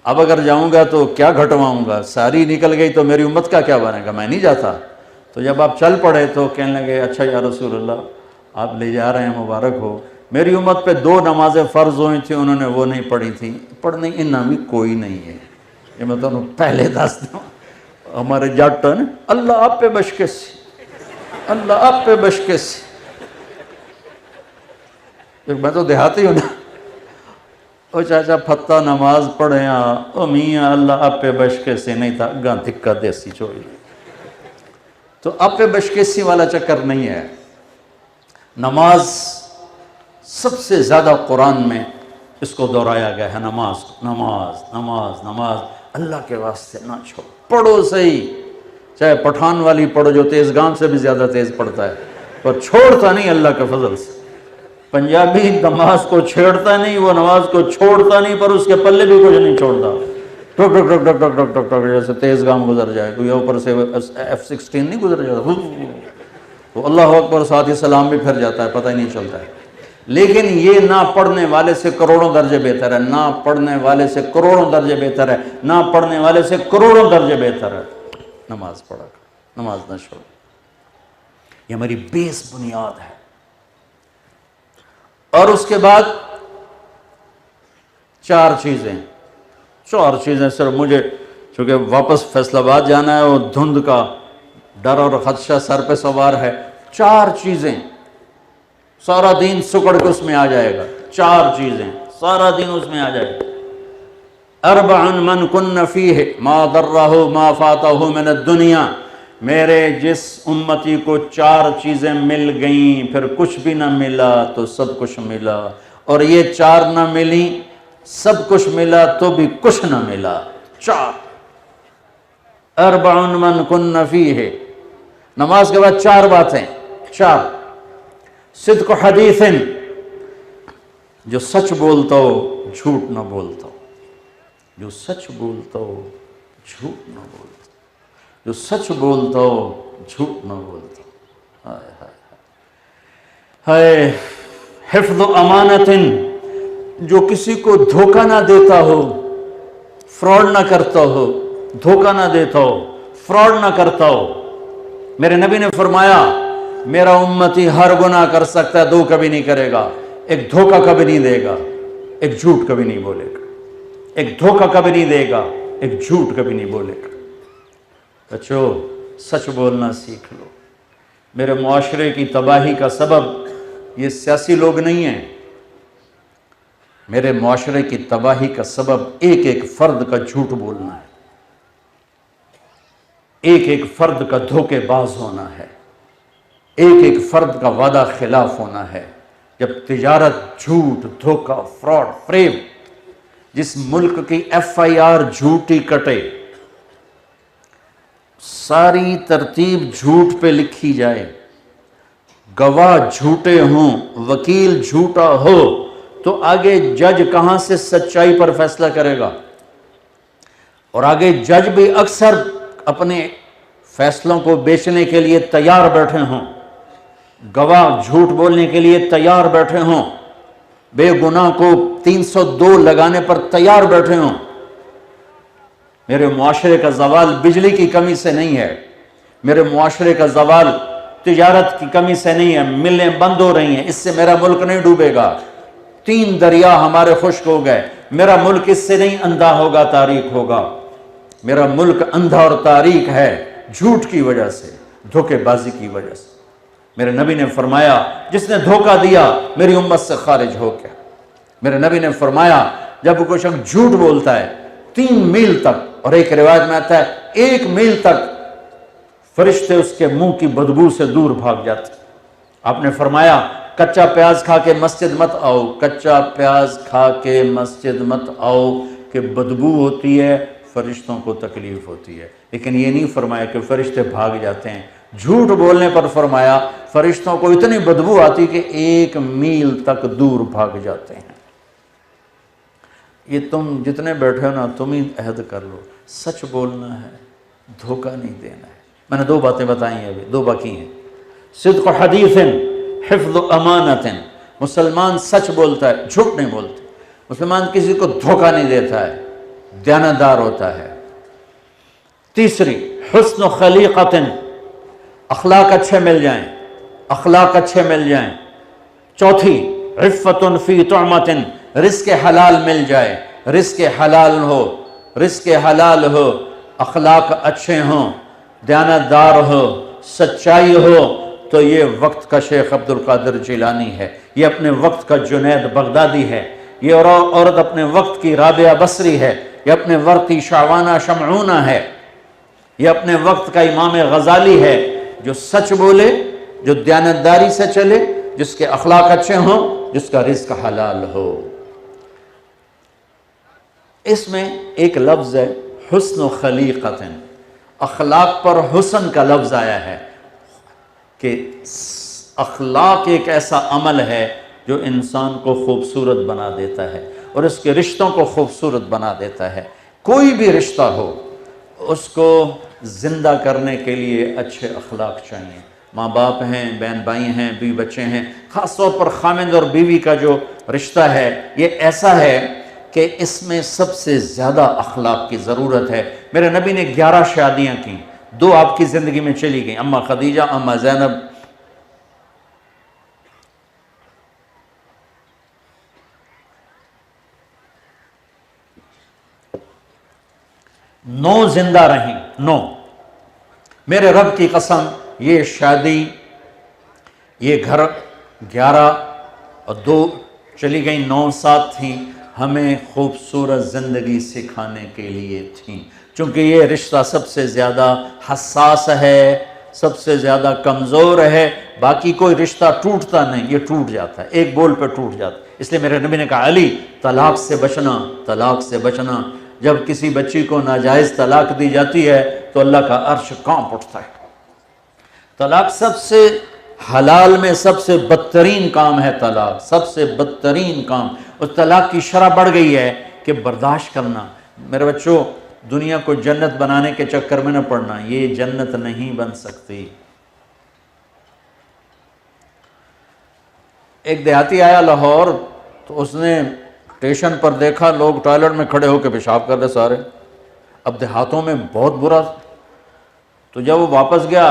اب اگر جاؤں گا تو کیا گھٹواؤں گا؟ ساری نکل گئی تو میری امت کا کیا بنے گا؟ میں نہیں جاتا۔ تو جب آپ چل پڑے تو کہنے لگے اچھا یا رسول اللہ آپ لے جا رہے ہیں، مبارک ہو۔ میری امت پہ 2 نمازیں فرض ہوئی تھیں، انہوں نے وہ نہیں پڑھی تھیں، پڑھنے انہاں بھی کوئی نہیں ہے، یہ میں تو پہلے دس دوں۔ ہمارے جٹ ہیں اللہ آپ پہ بشکے سے، اللہ آپ پہ بشکے سے، میں تو دیہاتی ہوں نا، او چاچا پھتا نماز پڑھے ہاں، او میاں اللہ آپ پہ بشکے سے نہیں تھا، گاں دھکا دیسی چوئی۔ تو آپ پہ بشکیسی والا چکر نہیں ہے۔ نماز سب سے زیادہ قرآن میں اس کو دہرایا گیا ہے، نماز نماز اللہ کے واسطے نہ چھوڑو، پڑھو صحیح، چاہے پٹھان والی پڑھو جو تیز گام سے بھی زیادہ تیز پڑھتا ہے، پر چھوڑتا نہیں اللہ کے فضل سے۔ پنجابی نماز کو چھیڑتا نہیں، وہ نماز کو چھوڑتا نہیں، پر اس کے پلے بھی کچھ نہیں چھوڑتا، ٹک ٹک ٹک ٹک ٹک ٹک ٹک ٹک جیسے تیز گام گزر جائے، کوئی اوپر سے F-16 نہیں گزر جاتا، تو اللہ اکبر ساتھ ہی سلام بھی پھر جاتا ہے، پتہ ہی نہیں چلتا ہے۔ لیکن یہ نہ پڑھنے والے سے کروڑوں درجے بہتر ہے، نہ پڑھنے والے سے کروڑوں درجے بہتر ہے، نہ پڑھنے والے سے کروڑوں درجے بہتر ہے۔ نماز پڑھا کر، نماز نہ چھوڑ، یہ ہماری بیس بنیاد ہے۔ اور اس کے بعد چار چیزیں صرف مجھے، چونکہ واپس فیصل آباد جانا ہے اور دھند کا ڈر اور خدشہ سر پہ سوار ہے، چار چیزیں سارا دین سکڑ کے اس میں آ جائے گا، چار چیزیں سارا دین اس میں آ جائے گا۔ اربع من کن فیہ ما ضرہ ما فاتہ من الدنیا، میرے جس امتی کو چار چیزیں مل گئیں پھر کچھ بھی نہ ملا تو سب کچھ ملا، اور یہ چار نہ ملی سب کچھ ملا تو بھی کچھ نہ ملا، چار۔ اربع من کن فیہ، نماز کے بعد چار باتیں، چار۔ صدق حدیث، جو سچ بولتا ہو جھوٹ نہ بولتا ہو، جو سچ بولتا ہو جھوٹ نہ بولتا ہو، جو سچ بولتا ہو جھوٹ نہ بولتا ہو، ہائے ہائے ہائے۔ حفظ امانت، جو کسی کو دھوکہ نہ دیتا ہو، فراڈ نہ کرتا ہو، دھوکہ نہ دیتا ہو، فراڈ نہ کرتا ہو۔ میرے نبی نے فرمایا میرا امتی ہر گناہ کر سکتا ہے، دو کبھی نہیں کرے گا، ایک دھوکہ کبھی نہیں دے گا، ایک جھوٹ کبھی نہیں بولے گا، ایک دھوکہ کبھی نہیں دے گا، ایک جھوٹ کبھی نہیں بولے گا۔ بچو سچ بولنا سیکھ لو۔ میرے معاشرے کی تباہی کا سبب یہ سیاسی لوگ نہیں ہیں، میرے معاشرے کی تباہی کا سبب ایک ایک فرد کا جھوٹ بولنا ہے، ایک ایک فرد کا دھوکے باز ہونا ہے، ایک ایک فرد کا وعدہ خلاف ہونا ہے۔ جب تجارت جھوٹ، دھوکہ، فراڈ، فریب، جس ملک کی FIR جھوٹی کٹے، ساری ترتیب جھوٹ پہ لکھی جائے، گواہ جھوٹے ہوں، وکیل جھوٹا ہو، تو آگے جج کہاں سے سچائی پر فیصلہ کرے گا؟ اور آگے جج بھی اکثر اپنے فیصلوں کو بیچنے کے لیے تیار بیٹھے ہوں، گواہ جھوٹ بولنے کے لیے تیار بیٹھے ہوں، بے گناہ کو 302 لگانے پر تیار بیٹھے ہوں۔ میرے معاشرے کا زوال بجلی کی کمی سے نہیں ہے، میرے معاشرے کا زوال تجارت کی کمی سے نہیں ہے، ملیں بند ہو رہی ہیں، اس سے میرا ملک نہیں ڈوبے گا۔ 3 دریا ہمارے خشک ہو گئے، میرا ملک اس سے نہیں اندھا ہوگا، تاریک ہوگا۔ میرا ملک اندھا اور تاریک ہے جھوٹ کی وجہ سے، دھوکے بازی کی وجہ سے۔ میرے نبی نے فرمایا جس نے دھوکہ دیا میری امت سے خارج ہو گیا۔ میرے نبی نے فرمایا جب کوئی شخص جھوٹ بولتا ہے 3 میل تک، اور ایک روایت میں آتا ہے 1 میل تک، فرشتے اس کے منہ کی بدبو سے دور بھاگ جاتے۔ آپ نے فرمایا کچا پیاز کھا کے مسجد مت آؤ، کچا پیاز کھا کے مسجد مت آؤ کہ بدبو ہوتی ہے، فرشتوں کو تکلیف ہوتی ہے۔ لیکن یہ نہیں فرمایا کہ فرشتے بھاگ جاتے ہیں، جھوٹ بولنے پر فرمایا فرشتوں کو اتنی بدبو آتی کہ 1 میل تک دور بھاگ جاتے ہیں۔ یہ تم جتنے بیٹھے ہو نا، تم ہی عہد کر لو، سچ بولنا ہے، دھوکہ نہیں دینا ہے۔ میں نے 2 باتیں بتائی ہیں، ابھی 2 باقی ہیں۔ صدق حدیث، حفظ امانت، مسلمان سچ بولتا ہے، جھوٹ نہیں بولتا، مسلمان کسی کو دھوکہ نہیں دیتا ہے، دیانتدار ہوتا ہے۔ تیسری حسن خلیقت، اخلاق اچھے مل جائیں، اخلاق اچھے مل جائیں۔ چوتھی عفت فی طعمت، رزق حلال مل جائے، رزق حلال ہو، رزق حلال ہو، اخلاق اچھے ہوں، دیانتدار ہو، سچائی ہو، تو یہ وقت کا شیخ عبد القادر جیلانی ہے، یہ اپنے وقت کا جنید بغدادی ہے، یہ عورت اپنے وقت کی رابعہ بصری ہے، یہ اپنے وقت کی شعوانہ شمعونہ ہے، یہ اپنے وقت کا امام غزالی ہے، جو سچ بولے، جو دیانتداری سے چلے، جس کے اخلاق اچھے ہوں، جس کا رزق حلال ہو۔ اس میں ایک لفظ ہے حسن خلیقت، اخلاق پر حسن کا لفظ آیا ہے کہ اخلاق ایک ایسا عمل ہے جو انسان کو خوبصورت بنا دیتا ہے اور اس کے رشتوں کو خوبصورت بنا دیتا ہے۔ کوئی بھی رشتہ ہو اس کو زندہ کرنے کے لیے اچھے اخلاق چاہیے۔ ماں باپ ہیں، بہن بھائی ہیں، بیوی بچے ہیں، خاص طور پر خامند اور بیوی کا جو رشتہ ہے یہ ایسا ہے کہ اس میں سب سے زیادہ اخلاق کی ضرورت ہے۔ میرے نبی نے 11 شادیاں کی، 2 آپ کی زندگی میں چلی گئیں، اماں خدیجہ، اماں زینب۔ 9 زندہ رہیں، 9۔ میرے رب کی قسم، یہ شادی، یہ گھر 11 اور 2 چلی گئیں، 9 ساتھ تھیں، ہمیں خوبصورت زندگی سکھانے کے لیے تھیں، چونکہ یہ رشتہ سب سے زیادہ حساس ہے، سب سے زیادہ کمزور ہے۔ باقی کوئی رشتہ ٹوٹتا نہیں، یہ ٹوٹ جاتا ہے، ایک بول پہ ٹوٹ جاتا ہے۔ اس لیے میرے نبی نے کہا علی طلاق سے بچنا، طلاق سے بچنا۔ جب کسی بچی کو ناجائز طلاق دی جاتی ہے تو اللہ کا عرش کانپ اٹھتا ہے۔ طلاق سب سے حلال میں سب سے بدترین کام ہے، طلاق سب سے بدترین کام۔ اور طلاق کی شرح بڑھ گئی ہے کہ برداشت کرنا۔ میرے بچوں، دنیا کو جنت بنانے کے چکر میں نہ پڑنا، یہ جنت نہیں بن سکتی۔ ایک دیہاتی آیا لاہور، تو اس نے اسٹیشن پر دیکھا لوگ ٹوائلٹ میں کھڑے ہو کے پیشاب کر رہے سارے۔ اب دیہاتوں میں بہت برا، تو جب وہ واپس گیا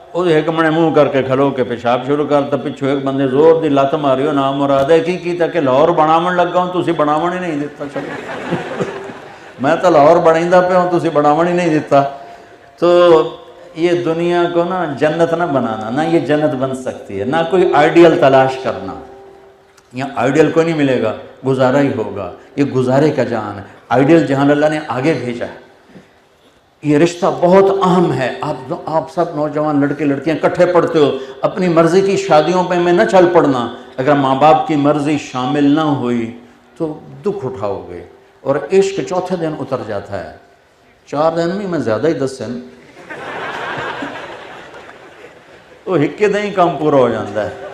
اس ایک منے منہ کر کے کھلو کے پیشاب شروع کرتا، پچھو ایک بندے زور دی لات ماری ہو، نام مراد ہے کی تاکہ لاہور بناون لگا ہوں، تسی بناون ہی نہیں دیتا۔ چلو میں تو لاہور بنائندہ پہ ہوں، تسی بناون ہی نہیں دیتا۔ تو یہ دنیا کو نا جنت نہ بنانا، نہ یہ جنت بن سکتی ہے، نہ کوئی آئیڈیل تلاش کرنا۔ یہاں آئیڈیل کوئی نہیں ملے گا، گزارا ہی ہوگا، یہ گزارے کا جہان ہے۔ آئیڈیل جہان اللہ نے آگے بھیجا ہے۔ یہ رشتہ بہت اہم ہے۔ آپ سب نوجوان لڑکے لڑکیاں کٹھے پڑھتے ہو، اپنی مرضی کی شادیوں پہ میں نہ چل پڑنا۔ اگر ماں باپ کی مرضی شامل نہ ہوئی تو دکھ اٹھاؤ گے، اور عشق چوتھے دن اتر جاتا ہے، 4 دن میں زیادہ ہی 10 دن تو ہکے دن ہی کام پورا ہو جاتا ہے۔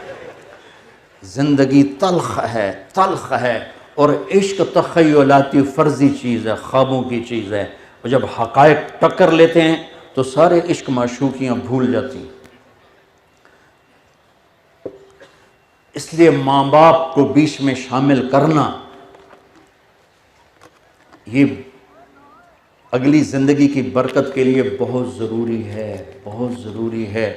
زندگی تلخ ہے، تلخ ہے، اور عشق تخیلاتی فرضی چیز ہے، خوابوں کی چیز ہے، اور جب حقائق ٹکر لیتے ہیں تو سارے عشق معشوقیاں بھول جاتی ہیں۔ اس لیے ماں باپ کو بیچ میں شامل کرنا یہ اگلی زندگی کی برکت کے لیے بہت ضروری ہے، بہت ضروری ہے۔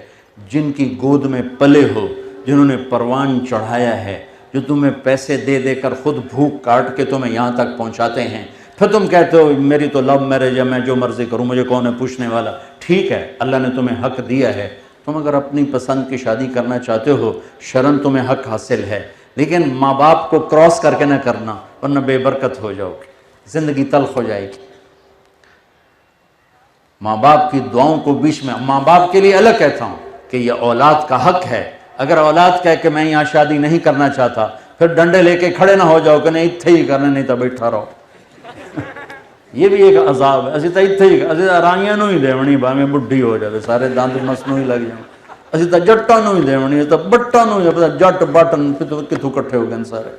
جن کی گود میں پلے ہو، جنہوں نے پروان چڑھایا ہے، جو تمہیں پیسے دے دے کر خود بھوک کاٹ کے تمہیں یہاں تک پہنچاتے ہیں، پھر تم کہتے ہو میری تو لو میرج ہے، میں جو مرضی کروں، مجھے کون ہے پوچھنے والا۔ ٹھیک ہے، اللہ نے تمہیں حق دیا ہے، تم اگر اپنی پسند کی شادی کرنا چاہتے ہو، شرعاً تمہیں حق حاصل ہے، لیکن ماں باپ کو کراس کر کے نہ کرنا، ورنہ بے برکت ہو جاؤ گے، زندگی تلخ ہو جائے گی۔ ماں باپ کی دعاؤں کو بیچ میں، ماں باپ کے لیے الگ کہتا ہوں کہ یہ اولاد کا حق ہے۔ اگر اولاد کہے کہ میں یہاں شادی نہیں کرنا چاہتا، پھر ڈنڈے لے کے کھڑے نہ ہو جاؤ کہ نہیں اتھے ہی کرنا، نہیں تو بیٹھا رہو۔ یہ بھی ایک عذاب ہے۔ اسی تو اتھے ہی، اسی آرائیاں نو ہی دیونی، باہیں بڈھی ہو جائے سارے دند مسنو ہی لگ جائیں، اسی تو جٹاں نو ہی دیونی، تو بٹاں نو ہی، جٹ بٹن کتوں کٹھے ہو گئے سارے۔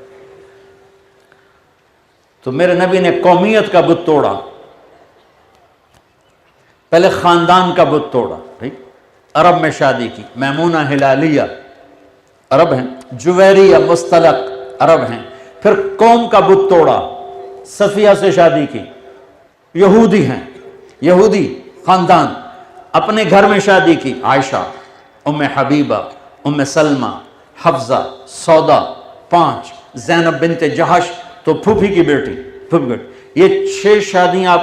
تو میرے نبی نے قومیت کا بت توڑا، پہلے خاندان کا بت توڑا، ٹھیک؟ عرب میں شادی کی، میمونہ ہلالیہ عرب ہیں، جویریہ مستلق عرب ہیں۔ پھر قوم کا بت توڑا، صفیہ سے شادی کی، یہودی ہیں، یہودی خاندان، اپنے گھر میں شادی کی، عائشہ، ام حبیبہ، ام سلمہ، حفظہ، سودا، 5، زینب بنت جہش تو پھوپھی کی بیٹی، یہ 6 شادیاں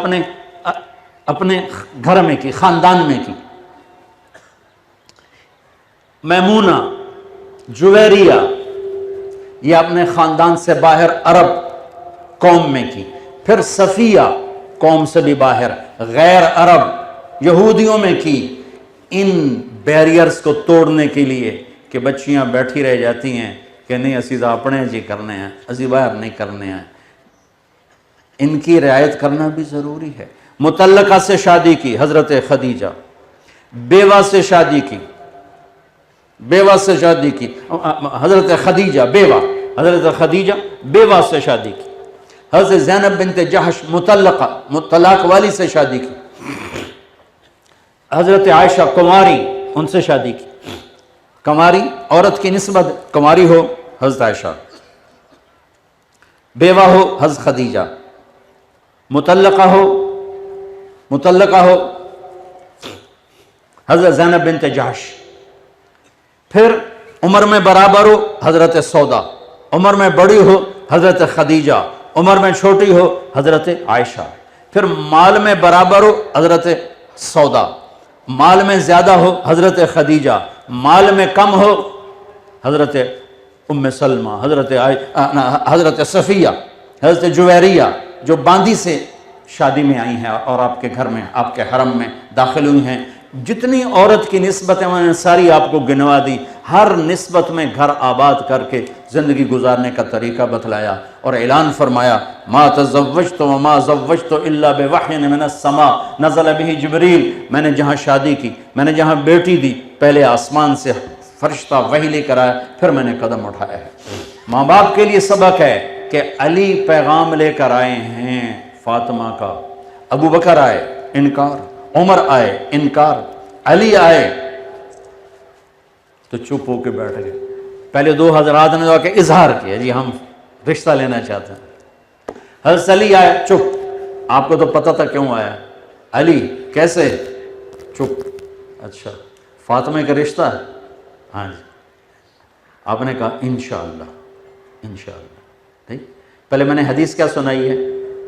اپنے گھر میں کی، خاندان میں کی۔ میمونہ، جویریہ، یہ اپنے خاندان سے باہر عرب قوم میں کی۔ پھر صفیہ، قوم سے بھی باہر، غیر عرب یہودیوں میں کی۔ ان بیریئرز کو توڑنے کے لیے کہ بچیاں بیٹھی رہ جاتی ہیں کہ نہیں اسی تو اپنے جی کرنے ہیں، اسی باہر نہیں کرنے ہیں، ان کی رعایت کرنا بھی ضروری ہے۔ مطلقہ سے شادی کی، حضرت خدیجہ، بیوہ سے شادی کی، بیوہ سے شادی کی، حضرت خدیجہ بیوہ، حضرت خدیجہ بیوہ سے شادی کی، حضرت زینب بنت جحش طلاق والی سے شادی کی، حضرت عائشہ کنواری ان سے شادی کی۔ کنواری عورت کی نسبت، کنواری ہو حضرت عائشہ، بیوہ ہو حضرت خدیجہ، مطلقہ ہو حضرت زینب بنت جحش، پھر عمر میں برابر ہو حضرت سودا، عمر میں بڑی ہو حضرت خدیجہ، عمر میں چھوٹی ہو حضرت عائشہ، پھر مال میں برابر ہو حضرت سودا، مال میں زیادہ ہو حضرت خدیجہ، مال میں کم ہو حضرت ام سلمہ، حضرت صفیہ، حضرت جویریہ جو باندی سے شادی میں آئی ہیں اور آپ کے گھر میں، آپ کے حرم میں داخل ہوئی ہیں۔ جتنی عورت کی نسبتیں میں نے ساری آپ کو گنوا دی، ہر نسبت میں گھر آباد کر کے زندگی گزارنے کا طریقہ بتلایا اور اعلان فرمایا ما تزوجت وما زوجت الا بوحی من السماء نزل به جبریل۔ میں نے جہاں شادی کی، میں نے جہاں بیٹی دی، پہلے آسمان سے فرشتہ وحی لے کر آیا، پھر میں نے قدم اٹھایا ہے۔ ماں باپ کے لیے سبق ہے کہ علی پیغام لے کر آئے ہیں فاطمہ کا، ابو بکر آئے انکار، عمر آئے انکار، علی آئے تو چپ ہو کے بیٹھ گئے۔ پہلے دو حضرات نے جا کے اظہار کیا جی ہم رشتہ لینا چاہتے ہیں۔ حضرت علی آئے چپ، آپ کو تو پتہ تھا کیوں آیا، علی کیسے، چپ، اچھا فاطمہ کا رشتہ ہے، ہاں جی۔ آپ نے کہا انشاءاللہ انشاءاللہ۔ ٹھیک، پہلے میں نے حدیث کیا سنائی ہے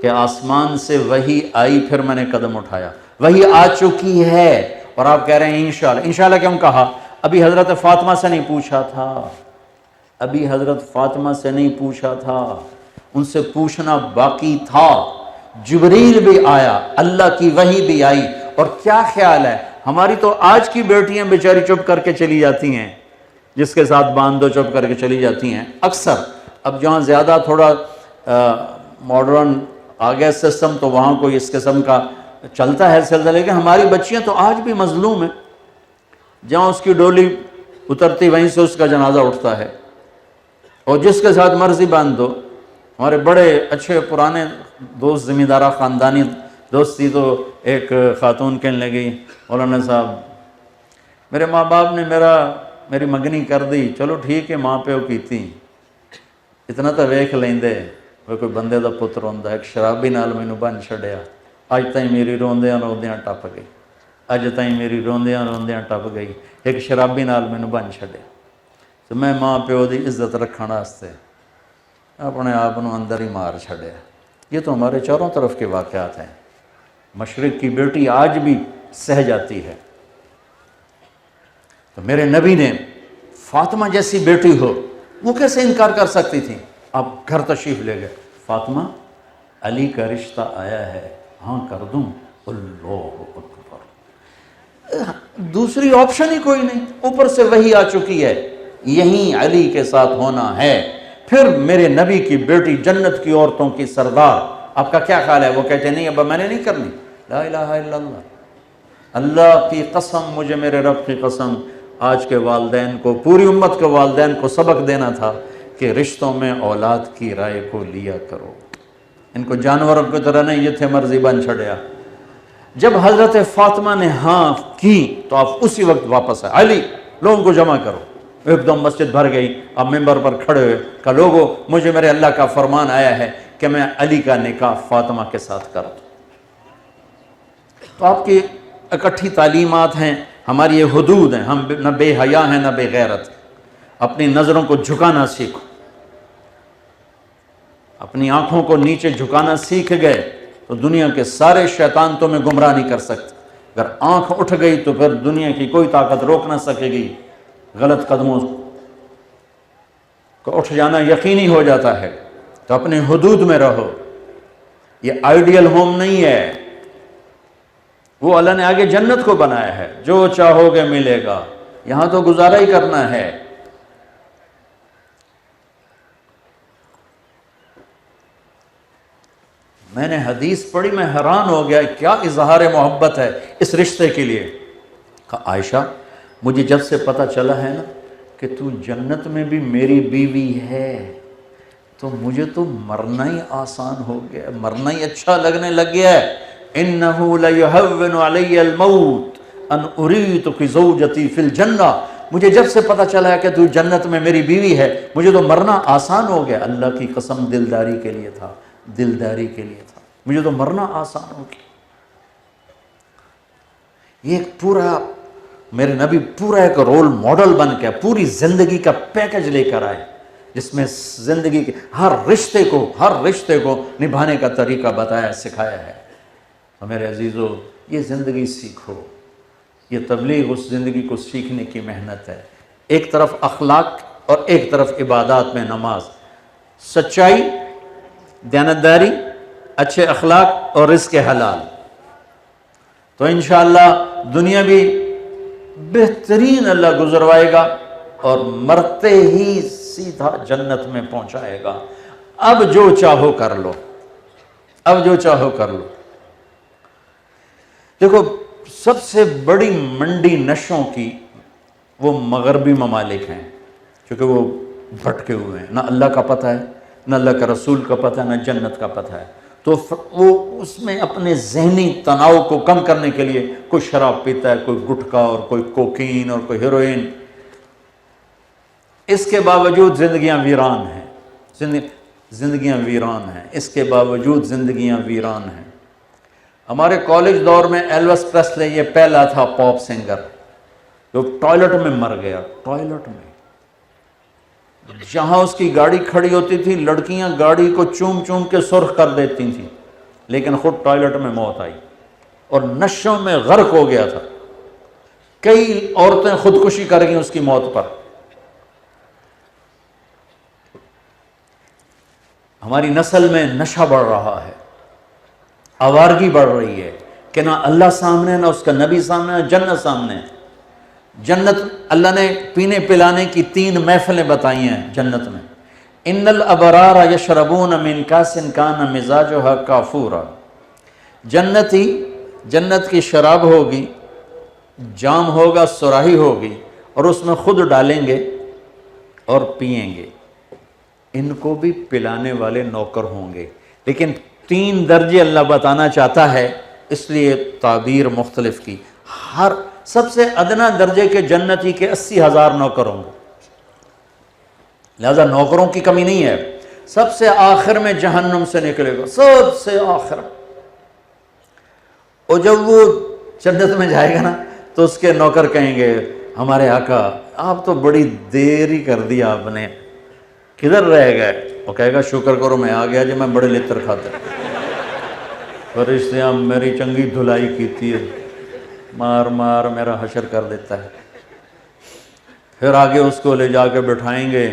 کہ آسمان سے وحی آئی، پھر میں نے قدم اٹھایا، وحی آ چکی ہے اور آپ کہہ رہے ہیں انشاءاللہ۔ انشاءاللہ کیوں کہا؟ ابھی حضرت فاطمہ سے نہیں پوچھا تھا، ابھی حضرت فاطمہ سے نہیں پوچھا تھا، ان سے پوچھنا باقی تھا۔ جبریل بھی آیا، اللہ کی وحی بھی آئی۔ اور کیا خیال ہے، ہماری تو آج کی بیٹیاں بیچاری چپ کر کے چلی جاتی ہیں، جس کے ساتھ باندھ دو چپ کر کے چلی جاتی ہیں اکثر۔ اب جہاں زیادہ تھوڑا ماڈرن آ گیا سسٹم تو وہاں کوئی اس قسم کا چلتا ہے سلسلہ، لیکن ہماری بچیاں تو آج بھی مظلوم ہیں۔ جہاں اس کی ڈولی اترتی وہیں سے اس کا جنازہ اٹھتا ہے، اور جس کے ساتھ مرضی باندھ دو۔ ہمارے بڑے اچھے پرانے دوست، زمیندارہ خاندانی دوستی، تو ایک خاتون کہنے لگی مولانا صاحب میرے ماں باپ نے میری منگنی کر دی، چلو ٹھیک ہے ماں پیو کیتی، اتنا تو ویکھ لیندے، وہ کوئی بندے دا پتر ہوندا۔ ایک شرابی نال مینوں بن چھڑیا، اج تائیں میری روندیاں روندیاں ٹپ گئی، اج تائیں میری روندیاں روندیاں ٹپ گئی، ایک شرابی نال مینوں بن چھڑیا۔ تو میں ماں پیو دی عزت رکھਣ واسطے اپنے آپ نو اندر ہی مار چھڑیا۔ یہ تو ہمارے چاروں طرف کے واقعات ہیں۔ مشرق کی بیٹی آج بھی سہ جاتی ہے۔ تو میرے نبی نے فاطمہ جیسی بیٹی ہو، وہ کیسے انکار کر سکتی تھی؟ آپ گھر تشریف لے گئے، فاطمہ علی کا رشتہ آیا ہے، ہاں کر دوں؟ اللہ اکبر، دوسری آپشن ہی کوئی نہیں، اوپر سے وحی آ چکی ہے، یہیں علی کے ساتھ ہونا ہے۔ پھر میرے نبی کی بیٹی جنت کی عورتوں کی سردار، آپ کا کیا خیال ہے؟ وہ کہتے نہیں ابا میں نے نہیں کرنی، لا الہ الا اللہ، اللہ کی قسم، مجھے میرے رب کی قسم، آج کے والدین کو، پوری امت کے والدین کو سبق دینا تھا کہ رشتوں میں اولاد کی رائے کو لیا کرو، ان کو جانوروں کی طرح نہیں یہ تھے مرضی بن چھڑیا۔ جب حضرت فاطمہ نے ہاں کی تو آپ اسی وقت واپس آئے، علی لوگوں کو جمع کرو۔ ایک دم مسجد بھر گئی، اب ممبر پر کھڑے ہوئے کہ لوگوں مجھے میرے اللہ کا فرمان آیا ہے کہ میں علی کا نکاح فاطمہ کے ساتھ کروں۔ تو آپ کی اکٹھی تعلیمات ہیں، ہماری یہ حدود ہیں، ہم نہ بے حیا ہیں نہ بے غیرت۔ اپنی نظروں کو جھکانا سیکھو، اپنی آنکھوں کو نیچے جھکانا سیکھ گئے تو دنیا کے سارے شیطان تمہیں گمراہ نہیں کر سکتے۔ اگر آنکھ اٹھ گئی تو پھر دنیا کی کوئی طاقت روک نہ سکے گی، غلط قدموں کو اٹھ جانا یقینی ہو جاتا ہے۔ تو اپنے حدود میں رہو، یہ آئیڈیل ہوم نہیں ہے، وہ اللہ نے آگے جنت کو بنایا ہے، جو چاہو گے ملے گا، یہاں تو گزارا ہی کرنا ہے۔ میں نے حدیث پڑھی، میں حیران ہو گیا، کیا اظہار محبت ہے اس رشتے کے لیے۔ کہا عائشہ مجھے جب سے پتہ چلا ہے نا کہ تو جنت میں بھی میری بیوی ہے، تو مجھے تو مرنا ہی آسان ہو گیا، مرنا ہی اچھا لگنے لگ گیا ہے۔ اِنَّهُ لَيُهَوِّنُ عَلَيَّ الْمَوْتِ أَنْ أُرِيتُكِ زَوْجَتِي فِي الْجَنَّةِ، مجھے جب سے پتہ چلا ہے کہ تو جنت میں میری بیوی ہے، مجھے تو مرنا آسان ہو گیا۔ اللہ کی قسم دلداری کے لیے تھا، دلداری کے لیے تھا، مجھے تو مرنا آسان ہو گیا۔ یہ ایک پورا میرے نبی پورا ایک رول ماڈل بن کے پوری زندگی کا پیکج لے کر آئے، جس میں زندگی کے ہر رشتے کو نبھانے کا طریقہ بتایا، سکھایا ہے۔ تو میرے عزیزو، یہ زندگی سیکھو، یہ تبلیغ اس زندگی کو سیکھنے کی محنت ہے۔ ایک طرف اخلاق اور ایک طرف عبادات میں نماز، سچائی، دیانتداری، اچھے اخلاق اور رزق حلال، تو انشاءاللہ دنیا بھی بہترین اللہ گزروائے گا اور مرتے ہی سیدھا جنت میں پہنچائے گا۔ اب جو چاہو کر لو، اب جو چاہو کر لو۔ دیکھو، سب سے بڑی منڈی نشوں کی وہ مغربی ممالک ہیں، کیونکہ وہ بھٹکے ہوئے ہیں، نہ اللہ کا پتہ ہے، نہ اللہ کا رسول کا پتہ ہے، نہ جنت کا پتہ ہے۔ تو وہ اس میں اپنے ذہنی تناؤ کو کم کرنے کے لیے کوئی شراب پیتا ہے، کوئی گٹکا اور کوئی کوکین اور کوئی ہیروئن۔ اس کے باوجود زندگیاں ویران ہیں، زندگیاں ویران ہیں، اس کے باوجود زندگیاں ویران ہیں۔ ہمارے کالج دور میں ایلوس پریسلے یہ پہلا تھا پاپ سنگر جو ٹوائلٹ میں مر گیا، ٹوائلٹ میں۔ جہاں اس کی گاڑی کھڑی ہوتی تھی، لڑکیاں گاڑی کو چوم چوم کے سرخ کر دیتی تھیں، لیکن خود ٹوائلٹ میں موت آئی اور نشوں میں غرق ہو گیا تھا۔ کئی عورتیں خودکشی کر گئیں اس کی موت پر۔ ہماری نسل میں نشہ بڑھ رہا ہے، آوارگی بڑھ رہی ہے کہ نہ اللہ سامنے، نہ اس کا نبی سامنے، نہ جنت سامنے۔ جنت اللہ نے پینے پلانے کی 3 محفلیں بتائی ہیں جنت میں۔ ان الابرار یشربون من کاس کان مزاجها کافورا، جنت کی شراب ہوگی، جام ہوگا، سراہی ہوگی، اور اس میں خود ڈالیں گے اور پئیں گے۔ ان کو بھی پلانے والے نوکر ہوں گے، لیکن 3 درجے اللہ بتانا چاہتا ہے، اس لیے تعبیر مختلف کی۔ ہر سب سے ادنا درجے کے جنتی کے 80,000 نوکر ہوں گے، لہذا نوکروں کی کمی نہیں ہے۔ سب سے آخر میں جہنم سے نکلے گا، سب سے آخر، اور جب وہ جنت میں جائے گا نا تو اس کے نوکر کہیں گے، ہمارے آقا آپ تو بڑی دیر ہی کر دیا، آپ نے کدھر رہ گئے؟ وہ کہے گا شکر کرو میں آ گیا جی، میں بڑے لطر کھاتا، فرشتے میری چنگی دھلائی کیتی ہے، مار مار میرا حشر کر دیتا ہے۔ پھر آگے اس کو لے جا کے بٹھائیں گے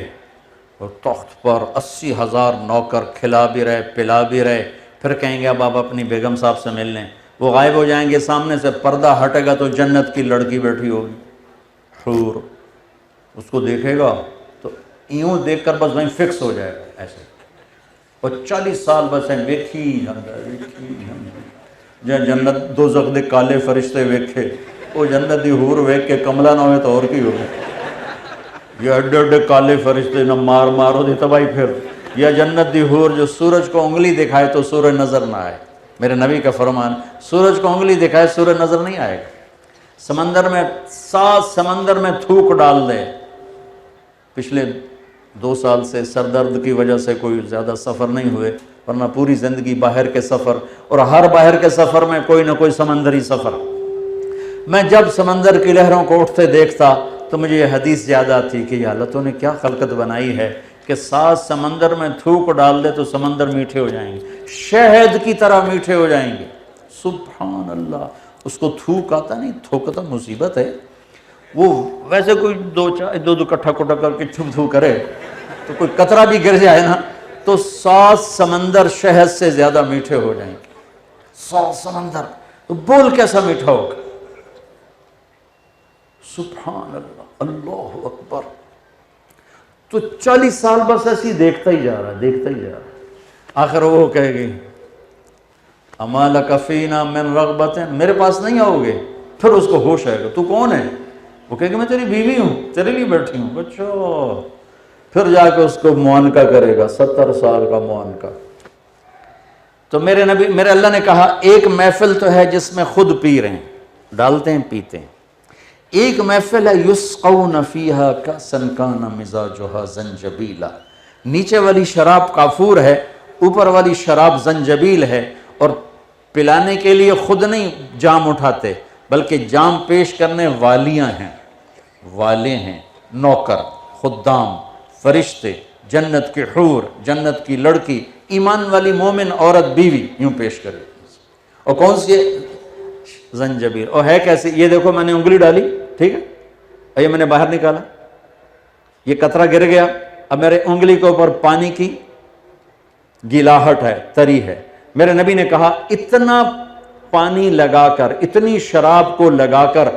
اور تخت پر 80,000 نوکر کھلا بھی رہے پلا بھی رہے۔ پھر کہیں گے اب آپ اپنی بیگم صاحب سے مل لیں، وہ غائب ہو جائیں گے، سامنے سے پردہ ہٹے گا تو جنت کی لڑکی بیٹھی ہوگی، حور، اس کو دیکھے گا تو یوں دیکھ کر بس وہیں فکس ہو جائے گا ایسے، اور 40 سال بس ویکھی جنت دوزخ دے کالے فرشتے ویکھے، وہ جنت دی حور ویکھ کے کملا نہ ہوئے تو اور کی ہوگا، یہ اڈے اڈے کالے فرشتے نہ مار مارو دی تباہی۔ پھر یا جنت دی حور جو سورج کو انگلی دکھائے تو سورج نظر نہ آئے، میرے نبی کا فرمان، سورج کو انگلی دکھائے سورج نظر نہیں آئے گا۔ سمندر میں 7 سمندر میں تھوک ڈال دے۔ پچھلے 2 سال سے سر درد کی وجہ سے کوئی زیادہ سفر نہیں ہوئے، ورنہ پوری زندگی باہر کے سفر، اور ہر باہر کے سفر میں کوئی نہ کوئی سمندری سفر۔ میں جب سمندر کی لہروں کو اٹھتے دیکھتا تو مجھے یہ حدیث یاد آتی کہ یہ اللہ تو نے کیا خلقت بنائی ہے کہ 7 سمندر میں تھوک ڈال دے تو سمندر میٹھے ہو جائیں گے، شہد کی طرح میٹھے ہو جائیں گے۔ سبحان اللہ، اس کو تھوک آتا نہیں، تھوک تو مصیبت ہے، وہ ویسے کوئی 2 کٹھا کٹا کر کے چھپ تھو کرے تو کوئی قطرہ بھی گر جائے نا تو 7 سمندر شہد سے زیادہ میٹھے ہو جائیں گے۔ 7 سمندر تو بول کیسا میٹھا ہوگا؟ سبحان اللہ، اللہ اکبر۔ تو 40 سال بس ایسی دیکھتا ہی جا رہا۔ آخر وہ کہے گی اما لک فینا من رغبت، میرے پاس نہیں آؤ گے؟ پھر اس کو ہوش آئے گا، تو کون ہے؟ وہ کہے گا میں تیری بیوی ہوں، تیرے لیے بیٹھی ہوں۔ اچھا، پھر جا کے اس کو معانقہ کرے گا، 70 سال کا معانقہ۔ تو میرے نبی، میرے اللہ نے کہا ایک محفل تو ہے جس میں خود پی رہے ہیں، ڈالتے ہیں پیتے ہیں، ایک محفل ہے یسقون فیہا کأسا کان مزاجہا زنجبیلا، نیچے والی شراب کافور ہے، اوپر والی شراب زنجبیل ہے، اور پلانے کے لیے خود نہیں جام اٹھاتے بلکہ جام پیش کرنے والیاں ہیں، والے ہیں، نوکر، خدام، فرشتے، جنت کی حور، جنت کی لڑکی، ایمان والی مومن عورت بیوی یوں پیش کرے۔ اور کون سی زنجبیل، اور ہے کیسی؟ یہ دیکھو میں نے انگلی ڈالی، ٹھیک ہے، اور یہ میں نے باہر نکالا، یہ قطرہ گر گیا، اب میرے انگلی کے اوپر پانی کی گلاہٹ ہے، تری ہے۔ میرے نبی نے کہا اتنا پانی لگا کر، اتنی شراب کو لگا کر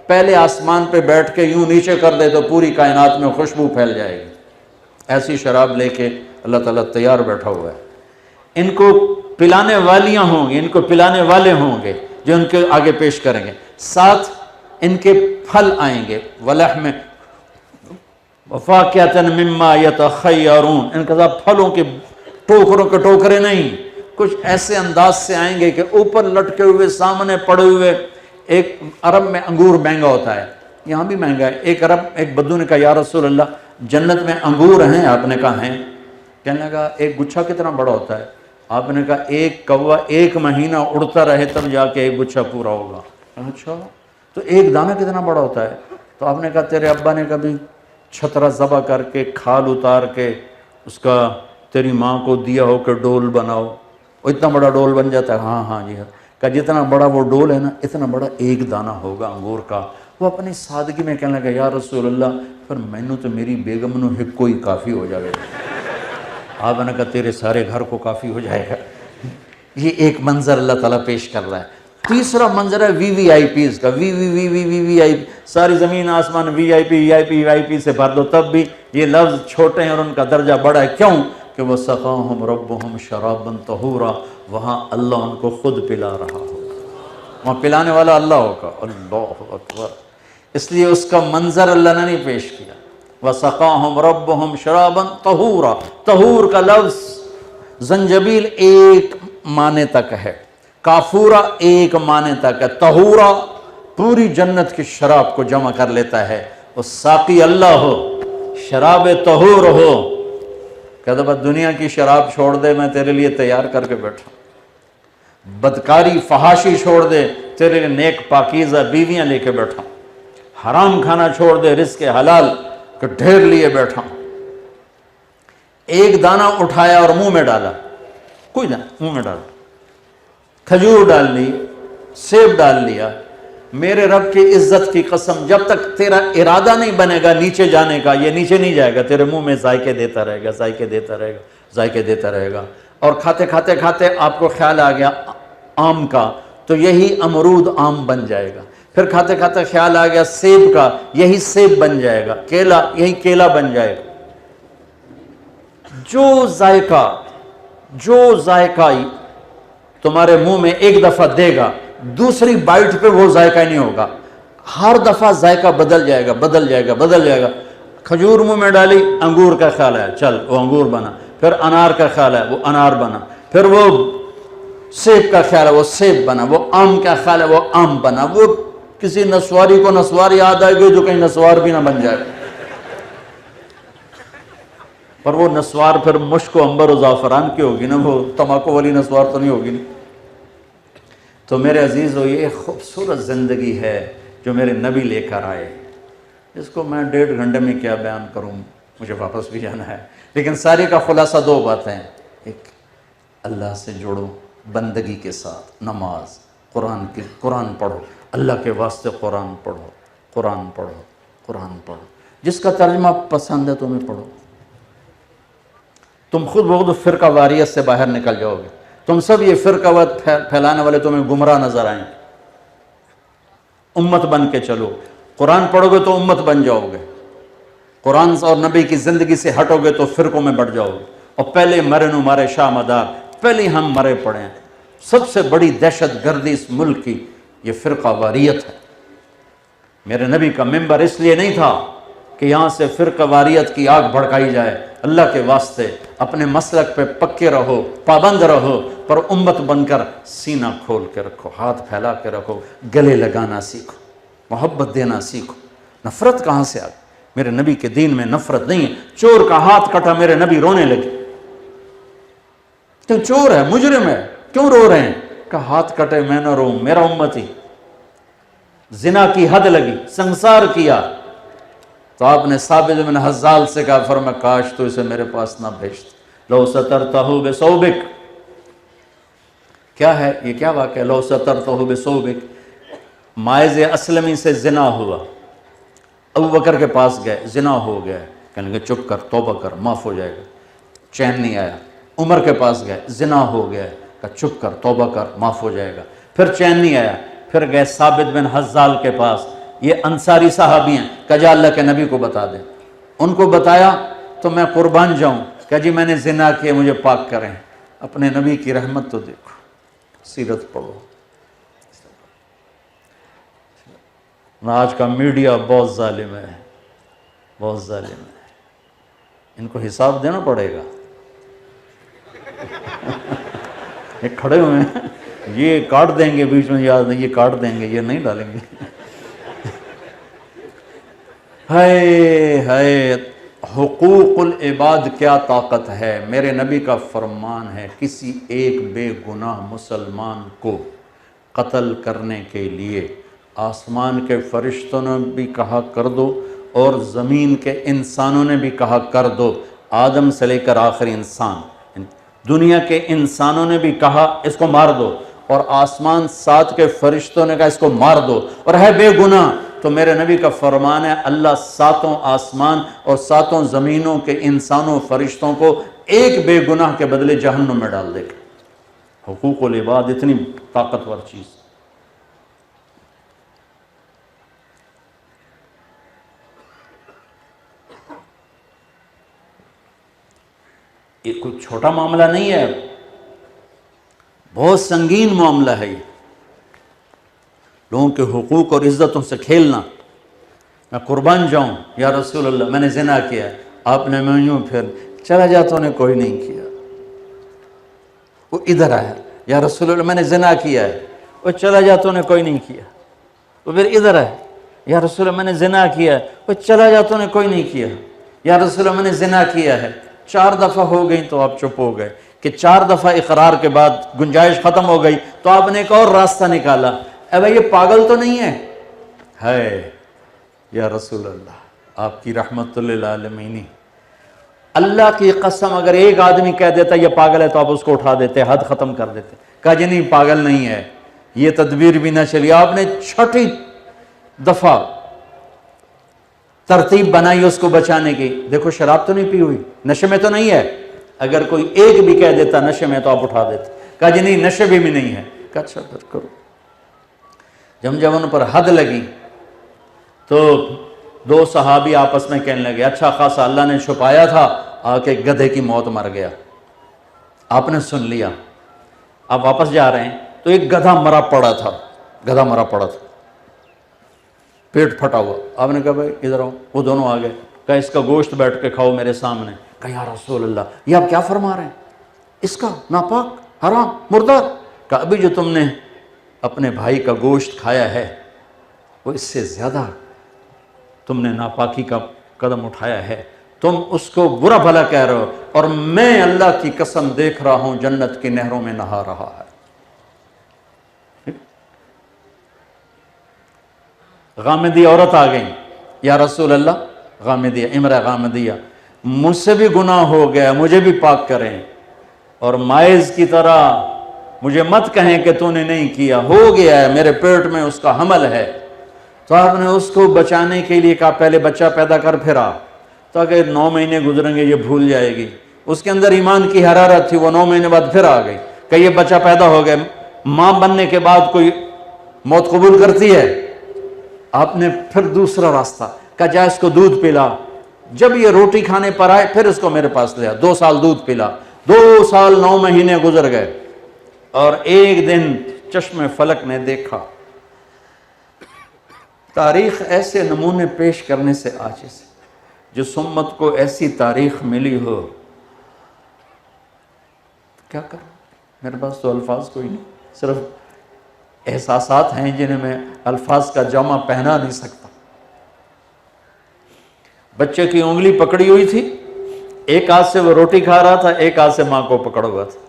پہلے آسمان پہ بیٹھ کے یوں نیچے کر دے تو پوری کائنات میں خوشبو پھیل جائے گی۔ ایسی شراب لے کے اللہ تعالیٰ تیار بیٹھا ہوا ہے۔ ان کو پلانے والیاں ہوں گی، ان کو پلانے والے ہوں گے جو ان کے آگے پیش کریں گے، ساتھ ان کے پھل آئیں گے، وَلَحْمِ وَفَاكِهَةً مِمَّا يَتَخَيَّرُونَ، ان کے ساتھ پھلوں کے ٹوکروں کے ٹوکرے نہیں، کچھ ایسے انداز سے آئیں گے کہ اوپر لٹکے ہوئے، سامنے پڑے ہوئے۔ ایک عرب میں انگور مہنگا ہوتا ہے، یہاں بھی مہنگا ہے۔ ایک بدو نے کہا یا رسول اللہ جنت میں انگور ہیں؟ آپ نے کہا ہیں۔ کہنے لگا ایک گچھا کتنا بڑا ہوتا ہے؟ آپ نے کہا ایک کوا 1 مہینہ اڑتا رہے تب جا کے ایک گچھا پورا ہوگا۔ اچھا تو ایک دانہ کتنا بڑا ہوتا ہے؟ تو آپ نے کہا تیرے ابا نے کبھی چھترا ذبح کر کے کھال اتار کے اس کا تیری ماں کو دیا ہو کہ ڈول بناؤ، وہ اتنا بڑا ڈول بن جاتا ہے؟ ہاں ہاں جی ہاں۔ کہ جتنا بڑا وہ ڈول ہے نا اتنا بڑا ایک دانہ ہوگا انگور کا۔ وہ اپنی سادگی میں کہنے لگا یا رسول اللہ پھر مینوں تو میری بیگم نو ہکو ہی کافی ہو جائے گا۔ آپ نے کہا تیرے سارے گھر کو کافی ہو جائے گا۔ یہ ایک منظر اللہ تعالیٰ پیش کر رہا ہے۔ تیسرا منظر ہے وی وی آئی پیز کا، وی وی وی وی وی وی آئی پی، ساری زمین آسمان وی آئی پی وی آئی پی وی آئی پی سے بھر دو تب بھی یہ لفظ چھوٹے ہیں اور ان کا درجہ بڑا ہے۔ کیوں؟ کہ وہ سقاہم ربہم شرابا طہورا، وہاں اللہ ان کو خود پلا رہا ہوگا، وہاں پلانے والا اللہ ہوگا۔ اللہ اکبر۔ اس لیے اس کا منظر اللہ نے نہیں پیش کیا۔ وَسَقَاهُمْ رَبُّهُمْ شَرَابًا طَهُورًا، طہور کا لفظ زنجبیل ایک معنی تک ہے، کافورا ایک معنی تک ہے، طہورا پوری جنت کی شراب کو جمع کر لیتا ہے۔ وہ ساقی اللہ ہو، شراب طہور ہو، کہتا بس دنیا کی شراب چھوڑ دے میں تیرے لیے تیار کر کے بیٹھا ہوں، بدکاری فحاشی چھوڑ دے تیرے لیے نیک پاکیزہ بیویاں لے کے بیٹھا ہوں، حرام کھانا چھوڑ دے رزق حلال کہ ڈھیر لیے بیٹھا ہوں۔ ایک دانہ اٹھایا اور منہ میں ڈالا، کوئی نہ منہ میں ڈالا، کھجور ڈال لی، سیب ڈال لیا۔ میرے رب کی عزت کی قسم جب تک تیرا ارادہ نہیں بنے گا نیچے جانے کا یہ نیچے نہیں جائے گا، تیرے منہ میں ذائقے دیتا رہے گا، ذائقے دیتا رہے گا، ذائقے دیتا رہے گا۔ اور کھاتے کھاتے کھاتے آپ کو خیال آ گیا آم کا تو یہی امرود آم بن جائے گا، پھر کھاتے کھاتے خیال آ گیا سیب کا، یہی سیب بن جائے گا، کیلا یہی کیلا بن جائے گا۔ جو ذائقہ تمہارے منہ میں ایک دفعہ دے گا دوسری بائٹ پہ وہ ذائقہ نہیں ہوگا، ہر دفعہ ذائقہ بدل جائے گا، بدل جائے گا، بدل جائے گا۔ کھجور منہ میں ڈالی، انگور کا خیال ہے، چل وہ انگور بنا، پھر انار کا خیال ہے، وہ انار بنا، پھر وہ سیب کا خیال ہے، وہ سیب بنا، وہ آم کا خیال ہے، وہ آم بنا۔ وہ کسی نسواری کو نسوار یاد آئے گی جو کہیں نسوار بھی نہ بن جائے، پر وہ نسوار پھر مشک و عنبر و زعفران کی ہوگی نا، وہ تمباکو والی نسوار تو نہیں ہوگی نا۔ تو میرے عزیزو یہ ایک خوبصورت زندگی ہے جو میرے نبی لے کر آئے، اس کو میں 1.5 گھنٹے میں کیا بیان کروں، مجھے واپس بھی جانا ہے۔ لیکن ساری کا خلاصہ 2 باتیں، ایک اللہ سے جڑو بندگی کے ساتھ، نماز، قرآن پڑھو، اللہ کے واسطے قرآن پڑھو، قرآن پڑھو، قرآن پڑھو، جس کا ترجمہ پسند ہے تمہیں پڑھو۔ تم خود بخود فرقہ واریت سے باہر نکل جاؤ گے، تم سب یہ فرقہ وارت پھیلانے والے تمہیں گمراہ نظر آئیں، امت بن کے چلو۔ قرآن پڑھو گے تو امت بن جاؤ گے، قرآن اور نبی کی زندگی سے ہٹو گے تو فرقوں میں بڑھ جاؤ گے۔ اور پہلے مرے نو مارے شاہ مدار، پہلے ہم مرے پڑے ہیں۔ سب سے بڑی دہشت گردی اس ملک کی یہ فرقہ واریت ہے۔ میرے نبی کا ممبر اس لیے نہیں تھا کہ یہاں سے فرقہ واریت کی آگ بھڑکائی جائے، اللہ کے واسطے اپنے مسلک پہ پکے رہو، پابند رہو، پر امت بن کر سینہ کھول کے رکھو، ہاتھ پھیلا کے رکھو، گلے لگانا سیکھو، محبت دینا سیکھو۔ نفرت کہاں سے آ گئی؟ میرے نبی کے دین میں نفرت نہیں ہے۔ چور کا ہاتھ کٹا، میرے نبی رونے لگے، تو چور ہے، مجرم ہے، کیوں رو رہے ہیں؟ کہ ہاتھ کٹے میں نہ رو، میرا امتی۔ زنا کی حد لگی، سنسار کیا، تو آپ نے ثابت بن حزال سے کہا، فرمایا کاش تو اسے میرے پاس نہ بھیجتے، لو سترتہ بثوبک۔ کیا ہے یہ؟ کیا واقعہ؟ لو سترتہ بثوبک، مائز اسلمی سے زنا ہوا، ابو بکر کے پاس گئے، زنا ہو گیا، کہنے لگے چپ کر، توبہ کر، معاف ہو جائے گا، چین نہیں آیا۔ عمر کے پاس گئے، زنا ہو گیا، کہا چپ کر، توبہ کر، معاف ہو جائے گا، پھر چین نہیں آیا، پھر گئے ثابت بن حزال کے پاس، یہ انصاری صحابی ہیں، کہا جا اللہ کے نبی کو بتا دیں۔ ان کو بتایا تو میں قربان جاؤں، کہا جی میں نے زنا کیا، مجھے پاک کریں۔ اپنے نبی کی رحمت تو دیکھو، سیرت پڑھو۔ آج کا میڈیا بہت ظالم ہے، بہت ظالم ہے، ان کو حساب دینا پڑے گا۔ یہ کھڑے ہوئے ہیں، یہ کاٹ دیں گے بیچ میں، یاد نہیں، یہ کاٹ دیں گے، یہ نہیں ڈالیں گے۔ ہائے ہائے، حقوق العباد کیا طاقت ہے! میرے نبی کا فرمان ہے، کسی ایک بے گناہ مسلمان کو قتل کرنے کے لیے آسمان کے فرشتوں نے بھی کہا کر دو، اور زمین کے انسانوں نے بھی کہا کر دو، آدم سے لے کر آخری انسان، دنیا کے انسانوں نے بھی کہا اس کو مار دو، اور آسمان 7 کے فرشتوں نے کہا اس کو مار دو، اور ہے بے گناہ، تو میرے نبی کا فرمان ہے اللہ 7 آسمان اور 7 زمینوں کے انسانوں فرشتوں کو ایک بے گناہ کے بدلے جہنم میں ڈال دے گا۔ حقوق العباد اتنی طاقتور چیز۔ یہ کوئی چھوٹا معاملہ نہیں ہے، بہت سنگین معاملہ ہے یہ، لوگوں کے حقوق اور عزتوں سے کھیلنا۔ میں قربان جاؤں، یا رسول اللہ میں نے زنا کیا، آپ نے میں یوں پھر چلا جاتوں نے کوئی نہیں کیا، وہ ادھر آیا، یا رسول اللہ میں نے زنا کیا ہے، وہ چلا جاتوں نے کوئی نہیں کیا، وہ پھر ادھر آیا، یا رسول اللہ میں نے زنا کیا ہے، وہ چلا جاتوں نے کوئی نہیں کیا، یا رسول اللہ میں نے زنا کیا ہے۔ 4 دفعہ ہو گئی تو آپ چپ ہو گئے، کہ 4 دفعہ اقرار کے بعد گنجائش ختم ہو گئی تو آپ نے ایک اور راستہ نکالا، اے بھائی یہ پاگل تو نہیں ہے یا رسول اللہ آپ کی رحمت للعالمین۔ اللہ کی قسم اگر ایک آدمی کہہ دیتا یہ پاگل ہے تو آپ اس کو اٹھا دیتے، حد ختم کر دیتے، کہا جی نہیں پاگل نہیں ہے، یہ تدبیر بھی نہ چلی۔ آپ نے 6 دفعہ ترتیب بنائی اس کو بچانے کی، دیکھو شراب تو نہیں پی ہوئی، نشے میں تو نہیں ہے، اگر کوئی ایک بھی کہہ دیتا نشے میں تو آپ اٹھا دیتے، کہا جی نہیں نشے بھی نہیں ہے، کہا اچھا پھر کرو۔ جب ان پر حد لگی تو 2 صحابی آپس میں کہنے لگے اچھا خاصا اللہ نے چھپایا تھا، آ کے گدھے کی موت مر گیا، آپ نے سن لیا، آپ واپس جا رہے ہیں تو ایک گدھا مرا پڑا تھا، پیٹ پھٹا ہوا، آپ نے کہا بھائی ادھر آؤ، وہ دونوں آ گئے، کہا اس کا گوشت بیٹھ کے کھاؤ میرے سامنے، کہا یا رسول اللہ یہ آپ کیا فرما رہے ہیں، اس کا ناپاک حرام مردار، کہا ابھی جو تم نے اپنے بھائی کا گوشت کھایا ہے وہ اس سے زیادہ تم نے ناپاکی کا قدم اٹھایا ہے، تم اس کو برا بھلا کہہ رہے ہو، اور میں اللہ کی قسم دیکھ رہا ہوں جنت کی نہروں میں نہا رہا ہے۔ غامدی عورت آ گئی، یا رسول اللہ غامدیہ، امرہ غامدیہ، مجھ سے بھی گناہ ہو گیا، مجھے بھی پاک کریں، اور مائز کی طرح مجھے مت کہیں کہ تو نے نہیں کیا، ہو گیا ہے، میرے پیٹ میں اس کا حمل ہے۔ تو آپ نے اس کو بچانے کے لیے کہا پہلے بچہ پیدا کر پھر آ، تاکہ 9 مہینے گزریں گے یہ بھول جائے گی، اس کے اندر ایمان کی حرارت تھی، وہ 9 مہینے بعد پھر آ گئی کہ یہ بچہ پیدا ہو گیا۔ ماں بننے کے بعد کوئی موت قبول کرتی ہے؟ آپ نے پھر دوسرا راستہ کہا جا اس کو دودھ پلا، جب یہ روٹی کھانے پر آئے پھر اس کو میرے پاس لیا، 2 سال دودھ پلا، 2 سال 9 مہینے گزر گئے، اور ایک دن چشم فلک نے دیکھا۔ تاریخ ایسے نمونے پیش کرنے سے عاجز ہے، جس امت کو ایسی تاریخ ملی ہو، کیا کروں؟ میرے پاس تو الفاظ کوئی نہیں، صرف احساسات ہیں جنہیں میں الفاظ کا جامع پہنا نہیں سکتا۔ بچے کی انگلی پکڑی ہوئی تھی، ایک ہاتھ سے وہ روٹی کھا رہا تھا، ایک ہاتھ سے ماں کو پکڑا ہوا تھا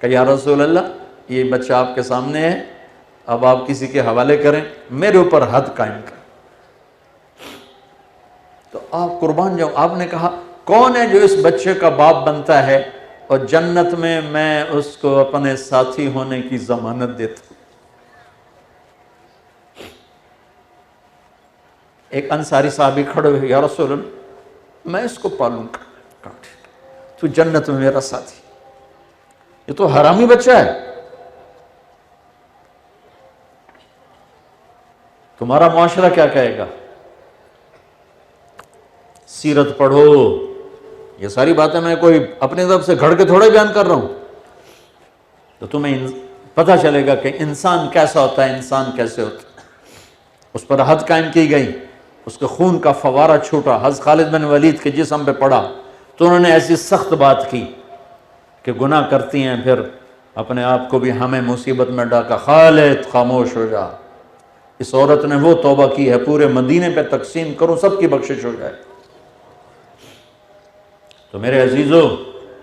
کہ یا رسول اللہ یہ بچہ آپ کے سامنے ہے، اب آپ کسی کے حوالے کریں، میرے اوپر حد قائم کریں۔ تو آپ قربان جاؤ، آپ نے کہا کون ہے جو اس بچے کا باپ بنتا ہے اور جنت میں اس کو اپنے ساتھی ہونے کی ضمانت دیتا ہوں۔ ایک انصاری صحابی کھڑے ہوئے، یا رسول اللہ میں اس کو پالوں گا، تو جنت میں میرا ساتھی، یہ تو حرامی بچہ ہے، تمہارا معاشرہ کیا کہے گا؟ سیرت پڑھو، یہ ساری باتیں میں کوئی اپنی طرف سے گھڑ کے تھوڑے بیان کر رہا ہوں، تو تمہیں پتہ چلے گا کہ انسان کیسا ہوتا ہے، انسان کیسے ہوتا ہے۔ اس پر حد قائم کی گئی، اس کے خون کا فوارہ چھوٹا، حضرت خالد بن ولید کے جسم پہ پڑا تو انہوں نے ایسی سخت بات کی کہ گناہ کرتی ہیں پھر اپنے آپ کو بھی ہمیں مصیبت میں ڈاکا، خالد خاموش ہو جا، اس عورت نے وہ توبہ کی ہے پورے مدینے پہ تقسیم کروں سب کی بخشش ہو جائے۔ تو میرے عزیزو،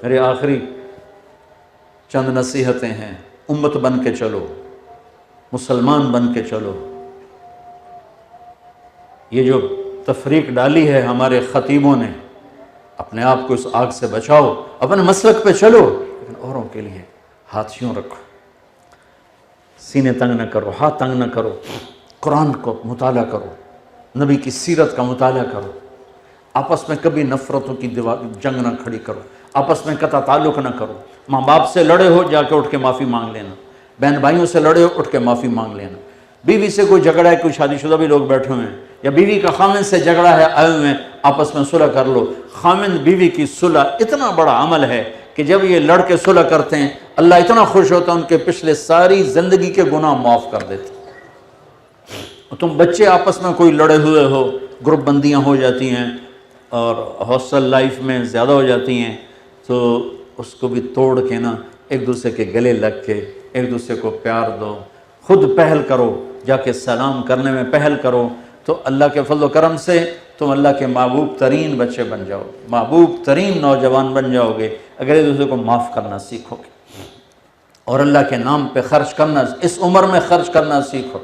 میرے آخری چند نصیحتیں ہیں، امت بن کے چلو، مسلمان بن کے چلو۔ یہ جو تفریق ڈالی ہے ہمارے خطیبوں نے، اپنے آپ کو اس آگ سے بچاؤ، اپنے مسلک پہ چلو، لیکن اوروں کے لیے ہاتھ یوں رکھو، سینے تنگ نہ کرو، ہاتھ تنگ نہ کرو، قرآن کو مطالعہ کرو، نبی کی سیرت کا مطالعہ کرو، آپس میں کبھی نفرتوں کی جنگ نہ کھڑی کرو، آپس میں قطع تعلق نہ کرو۔ ماں باپ سے لڑے ہو جا کے اٹھ کے معافی مانگ لینا، بہن بھائیوں سے لڑے ہو اٹھ کے معافی مانگ لینا، بیوی سے کوئی جھگڑا ہے، کوئی شادی شدہ بھی لوگ بیٹھے ہوئے ہیں، یا بیوی کا خامن سے جھگڑا ہے، آئے ہوئے ہیں، آپس میں صلح کر لو۔ خامن بیوی کی صلح اتنا بڑا عمل ہے کہ جب یہ لڑ کے صلح کرتے ہیں اللہ اتنا خوش ہوتا ہے، ان کے پچھلے ساری زندگی کے گناہ معاف کر دیتے ہیں۔ تم بچے آپس میں کوئی لڑے ہوئے ہو، گروپ بندیاں ہو جاتی ہیں اور ہاسٹل لائف میں زیادہ ہو جاتی ہیں، تو اس کو بھی توڑ کے نا ایک دوسرے کے گلے لگ کے ایک دوسرے کو پیار دو، خود پہل کرو، جا کے سلام کرنے میں پہل کرو، تو اللہ کے فضل و کرم سے تم اللہ کے محبوب ترین بچے بن جاؤ، محبوب ترین نوجوان بن جاؤ گے اگر ایک دوسرے کو معاف کرنا سیکھو گے، اور اللہ کے نام پہ خرچ کرنا اس عمر میں خرچ کرنا سیکھو۔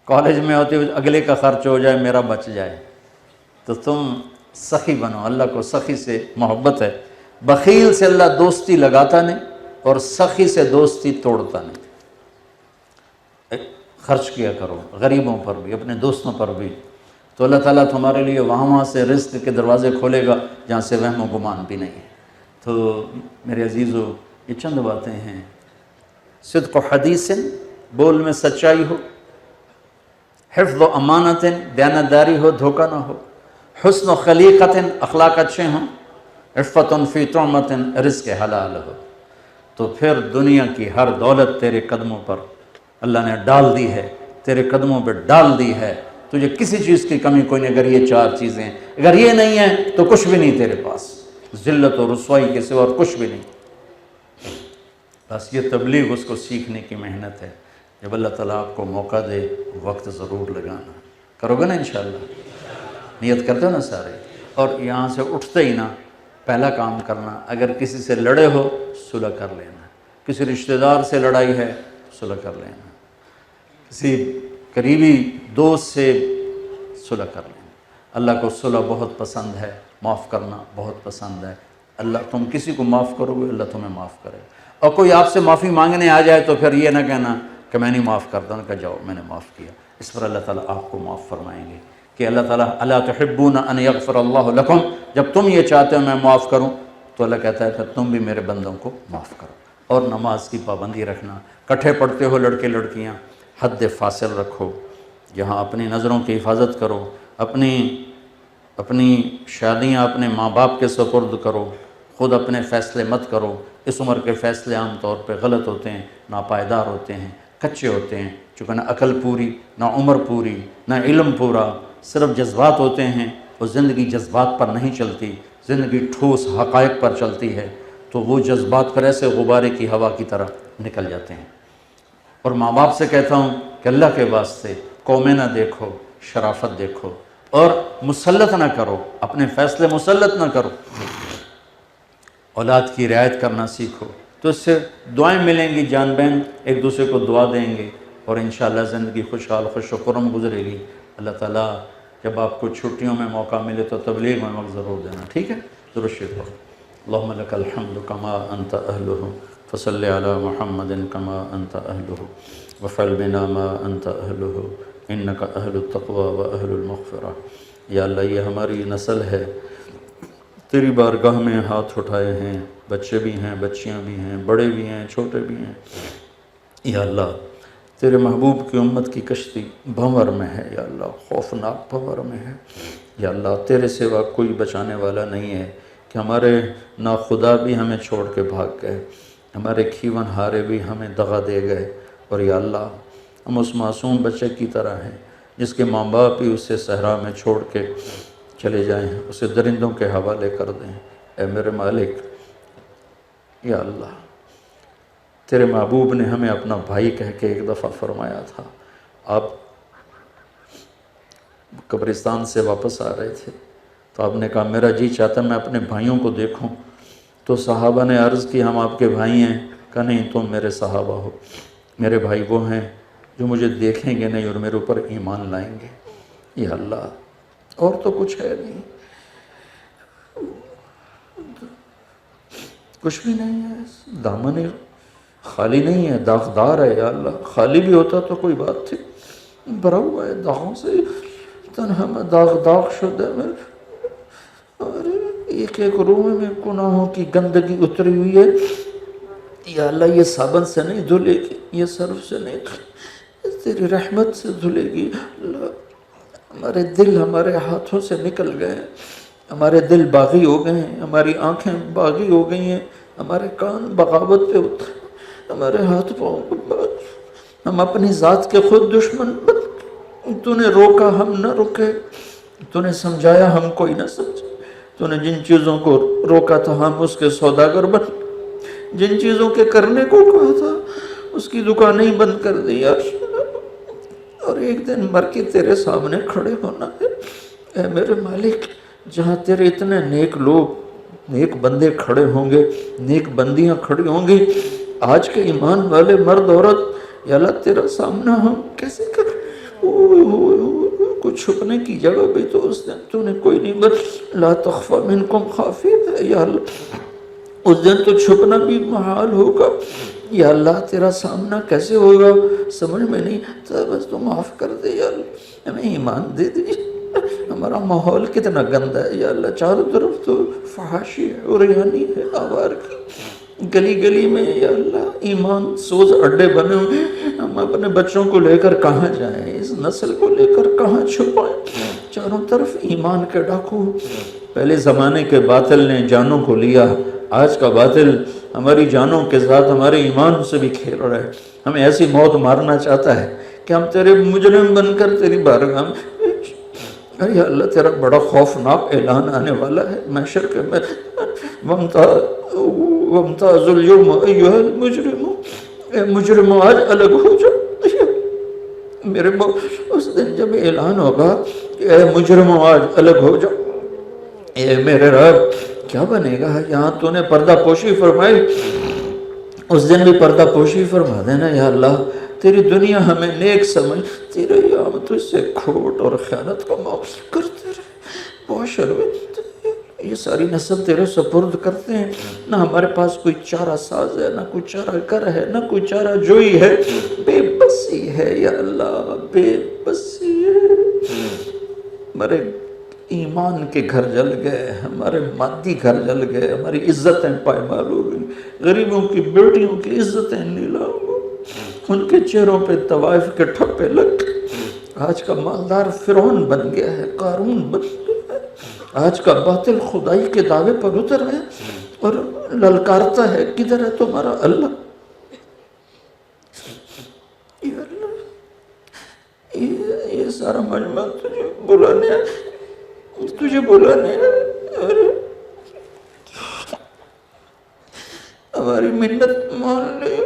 کالج میں ہوتے ہوئے اگلے کا خرچ ہو جائے میرا بچ جائے، تو تم سخی بنو، اللہ کو سخی سے محبت ہے، بخیل سے اللہ دوستی لگاتا نہیں اور سخی سے دوستی توڑتا نہیں۔ خرچ کیا کرو غریبوں پر بھی، اپنے دوستوں پر بھی، تو اللہ تعالیٰ تمہارے لیے وہاں سے رزق کے دروازے کھولے گا جہاں سے وہم و گمان بھی نہیں ہے۔ تو میرے عزیزو، یہ چند باتیں ہیں، صدق و حدیث، بول میں سچائی ہو، حفظ و امانت، دیانتداری ہو، دھوکہ نہ ہو، حسن و خلیقت، اخلاق اچھے ہوں، عفت فی طعمت، رزق حلال ہو، تو پھر دنیا کی ہر دولت تیرے قدموں پر اللہ نے ڈال دی ہے، تیرے قدموں پہ ڈال دی ہے، تجھے کسی چیز کی کمی کوئی نہیں۔ اگر یہ چار چیزیں، اگر یہ نہیں ہیں تو کچھ بھی نہیں تیرے پاس، ذلت و رسوائی کے سوا اور کچھ بھی نہیں۔ بس یہ تبلیغ اس کو سیکھنے کی محنت ہے، جب اللہ تعالیٰ آپ کو موقع دے وقت ضرور لگانا، کرو گے نا انشاءاللہ؟ نیت کرتے ہو نا سارے؟ اور یہاں سے اٹھتے ہی نا پہلا کام کرنا، اگر کسی سے لڑے ہو صلح کر لینا، کسی رشتہ دار سے لڑائی ہے صلح کر لینا، کسی قریبی دوست سے صلح کر لینا۔ اللہ کو صلح بہت پسند ہے، معاف کرنا بہت پسند ہے۔ اللہ تم کسی کو معاف کرو گے اللہ تمہیں معاف کرے، اور کوئی آپ سے معافی مانگنے آ جائے تو پھر یہ نہ کہنا کہ میں نہیں معاف کرتا، ان کا جاؤ میں نے معاف کیا، اس پر اللہ تعالیٰ آپ کو معاف فرمائیں گے کہ اللہ تعالیٰ الا تحبون ان یغفر اللہ لکم، جب تم یہ چاہتے ہو میں معاف کروں تو اللہ کہتا ہے کہ تم بھی میرے بندوں کو معاف کرو۔ اور نماز کی پابندی رکھنا، کٹھے پڑھتے ہو لڑکے لڑکیاں، حد فاصل رکھو، یہاں اپنی نظروں کی حفاظت کرو، اپنی شادیاں اپنے ماں باپ کے سپرد کرو، خود اپنے فیصلے مت کرو۔ اس عمر کے فیصلے عام طور پہ غلط ہوتے ہیں، ناپائیدار ہوتے ہیں، کچے ہوتے ہیں، چونکہ نہ عقل پوری، نہ عمر پوری، نہ علم پورا، صرف جذبات ہوتے ہیں، وہ زندگی جذبات پر نہیں چلتی، زندگی ٹھوس حقائق پر چلتی ہے، تو وہ جذبات پھر ایسے غبارے کی ہوا کی طرح نکل جاتے ہیں۔ اور ماں باپ سے کہتا ہوں کہ اللہ کے واسطے قومیں نہ دیکھو، شرافت دیکھو، اور مسلط نہ کرو، اپنے فیصلے مسلط نہ کرو، اولاد کی رعایت کرنا سیکھو، تو اس سے دعائیں ملیں گی، جان بہن ایک دوسرے کو دعا دیں گے، اور انشاءاللہ زندگی خوشحال خوش و خرم گزرے گی۔ اللہ تعالیٰ جب آپ کو چھٹیوں میں موقع ملے تو تبلیغ میں وقت ضرور دینا، ٹھیک ہے؟ درود شریف پڑھو۔ اللہم لک الحمد کما انت اہلہ فصل علی محمد کما انت اہلہ وفعل بنا ما انت اہلہ انک اہل التقوی و اہل المغفرہ۔ یا اللہ یہ ہماری نسل ہے، تیری بارگاہ میں ہاتھ اٹھائے ہیں، بچے بھی ہیں، بچیاں بھی ہیں، بڑے بھی ہیں، چھوٹے بھی ہیں۔ یا اللہ تیرے محبوب کی امت کی کشتی بھنور میں ہے، یا اللہ خوفناک بھنور میں ہے۔ یا اللہ تیرے سوا کوئی بچانے والا نہیں ہے کہ ہمارے ناخدا بھی ہمیں چھوڑ کے بھاگ گئے، ہمارے کھیون ہارے بھی ہمیں دغا دے گئے، اور یا اللہ ہم اس معصوم بچے کی طرح ہیں جس کے ماں باپ بھی اسے صحرا میں چھوڑ کے چلے جائیں، اسے درندوں کے حوالے کر دیں۔ اے میرے مالک، یا اللہ تیرے محبوب نے ہمیں اپنا بھائی کہہ کے ایک دفعہ فرمایا تھا، آپ قبرستان سے واپس آ رہے تھے تو آپ نے کہا میرا جی چاہتا میں اپنے بھائیوں کو دیکھوں، تو صحابہ نے عرض کی ہم آپ کے بھائی ہیں، کہا نہیں تم میرے صحابہ ہو، میرے بھائی وہ ہیں جو مجھے دیکھیں گے نہیں اور میرے اوپر ایمان لائیں گے۔ یا اللہ اور تو کچھ ہے نہیں، کچھ بھی نہیں ہے، دامن خالی نہیں ہے، داغدار ہے۔ یا اللہ خالی بھی ہوتا تو کوئی بات تھی، بھرا ہوا ہے داغوں سے، تنہا میں داغ شدہ میں، اور ایک ایک روح میں گناہوں کی گندگی اتری ہوئی ہے۔ یا اللہ یہ صابن سے نہیں دھلے گی، یہ صرف سے نہیں دھلے گی، تیری رحمت سے دھلے گی۔ اللہ ہمارے دل ہمارے ہاتھوں سے نکل گئے ہیں، ہمارے دل باغی ہو گئے ہیں، ہماری آنکھیں باغی ہو گئی ہیں، ہمارے کان بغاوت پہ اترے، ہمارے ہاتھ پاؤں، ہم اپنی ذات کے خود دشمن بن، تو نے روکا ہم نہ رکے، تو نے سمجھایا ہم کوئی نہ سمجھے، تو نے جن چیزوں کو روکا تھا ہم اس کے سوداگر بن، جن چیزوں کے کرنے کو کہا تھا اس کی دکانیں ہی بند کر دیا، اور ایک دن مر کے تیرے سامنے کھڑے ہونا ہے۔ اے میرے مالک جہاں تیرے اتنے نیک لوگ، نیک بندے کھڑے ہوں گے، نیک بندیاں کھڑی ہوں گی، آج کے ایمان والے مرد عورت، یا اللہ تیرا سامنا ہم کیسے کریں؟ کچھ چھپنے کی جگہ بھی تو اس دن تو نے کوئی نہیں لا تخفى منکم خافیہ، یا اللہ اس دن تو چھپنا بھی محال ہوگا۔ یا اللہ تیرا سامنا کیسے ہوگا سمجھ میں نہیں آتا، بس تو معاف کر دے یا اللہ، ہمیں ایمان دے دے۔ ہمارا ماحول کتنا گندا ہے یا اللہ، چاروں طرف تو فحاشی ہے اور ریانی ہے، آوار کی گلی گلی میں یا اللہ ایمان سوز اڈے بنے ہوئے، ہم اپنے بچوں کو لے کر کہاں جائیں، اس نسل کو لے کر کہاں چھپائیں، چاروں طرف ایمان کے ڈاکو۔ پہلے زمانے کے باطل نے جانوں کو لیا، آج کا باطل ہماری جانوں کے ساتھ ہمارے ایمان سے بھی کھیل رہا ہے، ہمیں ایسی موت مارنا چاہتا ہے کہ ہم تیرے مجرم بن کر تیری بارگاہ میں، اے اللہ تیرا بڑا خوفناک اعلان آنے والا ہے محشر کے میں، وَامْتَازُ الْيَوْمَ أَيُّهَا الْمُجْرِمُ، اے مجرم آج الگ ہو جا۔ میرے اس دن جب اعلان ہوگا کہ اے مجرم آج الگ ہو جا، اے میرے رب کیا بنے گا؟ یہاں تو نے پردہ پوشی فرمائی، اس دن بھی پردہ پوشی فرما دینا یا اللہ، تیری دنیا ہمیں نیک سمجھ، تیرے یہاں تجھ سے کھوٹ اور خیانت کا معاف کرتے رہے، بہت شرمندہ، یہ ساری نسل تیرے سپرد کرتے ہیں، نہ ہمارے پاس کوئی چارہ ساز ہے، نہ کوئی چارہ گر ہے، نہ کوئی چارہ جوئی ہے، بے بسی ہے یا اللہ، بے بسی ہے۔ ہمارے ایمان کے گھر جل گئے، ہمارے مادی گھر جل گئے، ہماری عزتیں پائمال ہو گئی، غریبوں کی بیٹیوں کی عزتیں نیلام ہو، ان کے چہروں پہ طوائف کے ٹھپے لگ گئے۔ آج کا مالدار فرعون بن گیا ہے، قارون بن گیا ہے، آج کا باطل خدائی کے دعوے پر اتر ہے اور للکارتا ہے کدھر ہے تمہارا اللہ؟ یہ یہ سارا مجمع تجھے بلانے اور ہماری منت مان لے.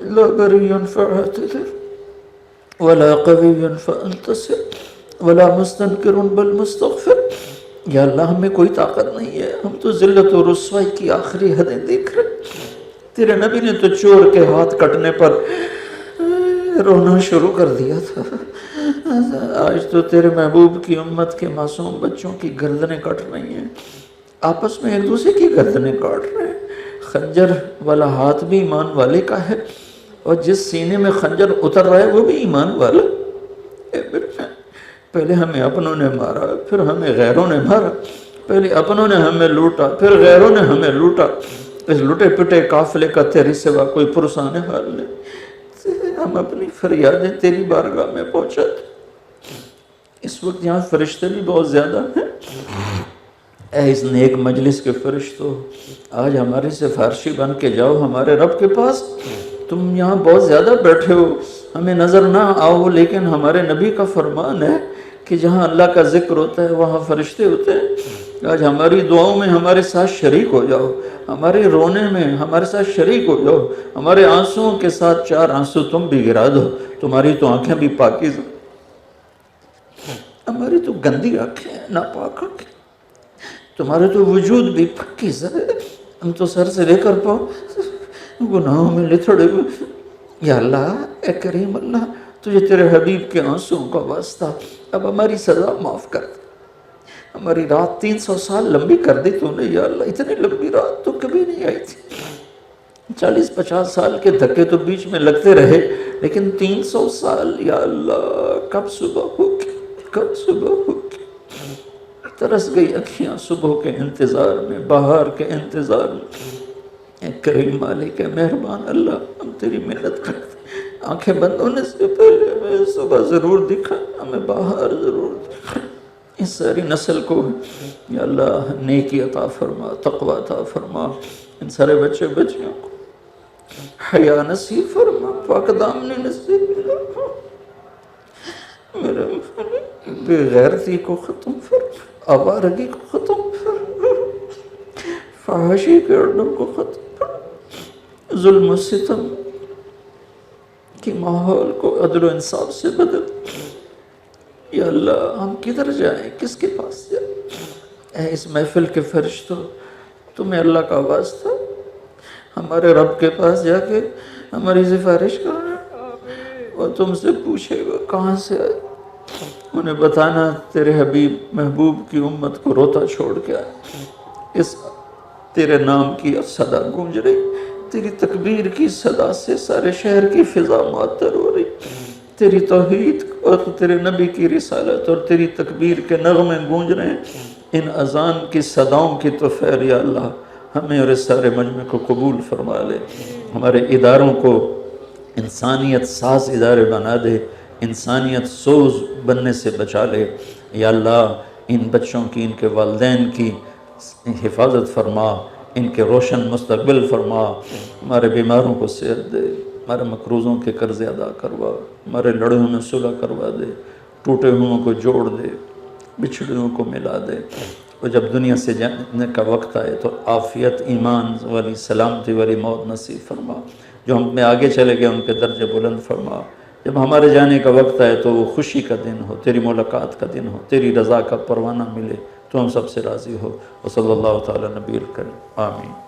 لا بری فاعتذر ولا قوی فانتصر ولا مستنکر بل مستغفر. یا اللہ ہمیں کوئی طاقت نہیں ہے، ہم تو ذلت و رسوائی کی آخری حدیں دیکھ رہے. تیرے نبی نے تو چور کے ہاتھ کٹنے پر رونا شروع کر دیا تھا، آج تو تیرے محبوب کی امت کے معصوم بچوں کی گردنیں کٹ رہی ہیں، آپس میں ایک دوسرے کی گردنیں کاٹ رہے ہیں. خنجر والا ہاتھ بھی ایمان والے کا ہے، اور جس سینے میں خنجر اتر رہا ہے وہ بھی ایمان والا. پہلے ہمیں اپنوں نے مارا، پھر ہمیں غیروں نے مارا. پہلے اپنوں نے ہمیں لوٹا، پھر غیروں نے ہمیں لوٹا. اس لٹے پٹے قافلے کا تیرے سوا کوئی پرسان حال نہیں. ہم اپنی فریادیں تیری بارگاہ میں پہنچاتے. اس وقت یہاں فرشتے بھی بہت زیادہ ہیں. اے اس نیک مجلس کے فرشتوں، آج ہمارے سفارشی بن کے جاؤ ہمارے رب کے پاس. تم یہاں بہت زیادہ بیٹھے ہو، ہمیں نظر نہ آؤ، لیکن ہمارے نبی کا فرمان ہے کہ جہاں اللہ کا ذکر ہوتا ہے وہاں فرشتے ہوتے ہیں. آج ہماری دعاؤں میں ہمارے ساتھ شریک ہو جاؤ، ہمارے رونے میں ہمارے ساتھ شریک ہو جاؤ. ہمارے آنسوؤں کے ساتھ 4 آنسو تم بھی گرا دو. تمہاری تو آنکھیں بھی پاکیزہ، ہماری تو گندی آنکھیں ہیں، ناپاک آنکھیں. تمہارے تو وجود بھی پاکیزہ ہے، ہم تو سر سے لے کر پاؤں گناہوں میں لتھڑے ہوئے. یا اللہ، اے کریم اللہ، تجھے تیرے حبیب کے آنسوؤں کا واسطہ، اب ہماری سزا معاف کر دے. ہماری رات 300 سال لمبی کر دی تو نے. یا اللہ، اتنی لمبی رات تو کبھی نہیں آئی تھی. 40-50 سال کے دھکے تو بیچ میں لگتے رہے، لیکن 300 سال، یا اللہ، کب صبح ہوگی، کب صبح ہوگی. ترس گئی اکھیاں صبح کے انتظار میں، بہار کے انتظار میں. اے کریم مالک، اے مہربان اللہ، ہم تیری محنت کرتے ہیں. آنکھیں بند ہونے سے پہلے ہمیں صبح ضرور دکھا، ہمیں بہار ضرور دکھا. اس ساری نسل کو یا اللہ نیکی عطا فرما، تقوی عطا فرما. ان سارے بچے بچیوں کو حیا نصیب فرما، پاک دامنی نصیب فرما. میرے بے غیرتی کو ختم فرما، آوارگی کو ختم فرما، فحاشی کے اڈوں کو ختم فرما، ظلم و ستم کی ماحول کو عدل و انصاف سے بدل. یا اللہ، ہم کدھر جائیں، کس کے پاس جائیں؟ اے اس محفل کے فرشتوں، تمہیں اللہ کا واسطہ ہمارے رب کے پاس جا کے ہماری سفارش کرنا، اور تم سے پوچھے گا کہاں سے آئے. انہیں بتانا تیرے حبیب محبوب کی امت کو روتا چھوڑ کے آئے. اس تیرے نام کی صدا گونج رہی، تیری تکبیر کی صدا سے سارے شہر کی فضا معطر ہو رہی. تیری توحید اور تیرے نبی کی رسالت اور تیری تکبیر کے نغمے گونج رہے ہیں. ان اذان کی صداؤں کی تو خیر یا اللہ ہمیں اور اس سارے مجمع کو قبول فرما لے. ہمارے اداروں کو انسانیت ساز ادارے بنا دے، انسانیت سوز بننے سے بچا لے. یا اللہ، ان بچوں کی، ان کے والدین کی حفاظت فرما، ان کے روشن مستقبل فرما. ہمارے بیماروں کو صحت دے، ہمارے مقروضوں کے قرض ادا کروا، ہمارے لڑوں میں صلح کروا دے، ٹوٹے ہوئوں کو جوڑ دے، بچھڑے ہوئوں کو ملا دے. اور جب دنیا سے جانے کا وقت آئے تو عافیت، ایمان والی، سلامتی والی موت نصیب فرما. جو ہم میں آگے چلے گئے ان کے درجے بلند فرما. جب ہمارے جانے کا وقت آئے تو وہ خوشی کا دن ہو، تیری ملاقات کا دن ہو، تیری رضا کا پروانہ ملے، تو ہم سب سے راضی ہو. وصلی اللہ تعالی نبی الکریم، آمین.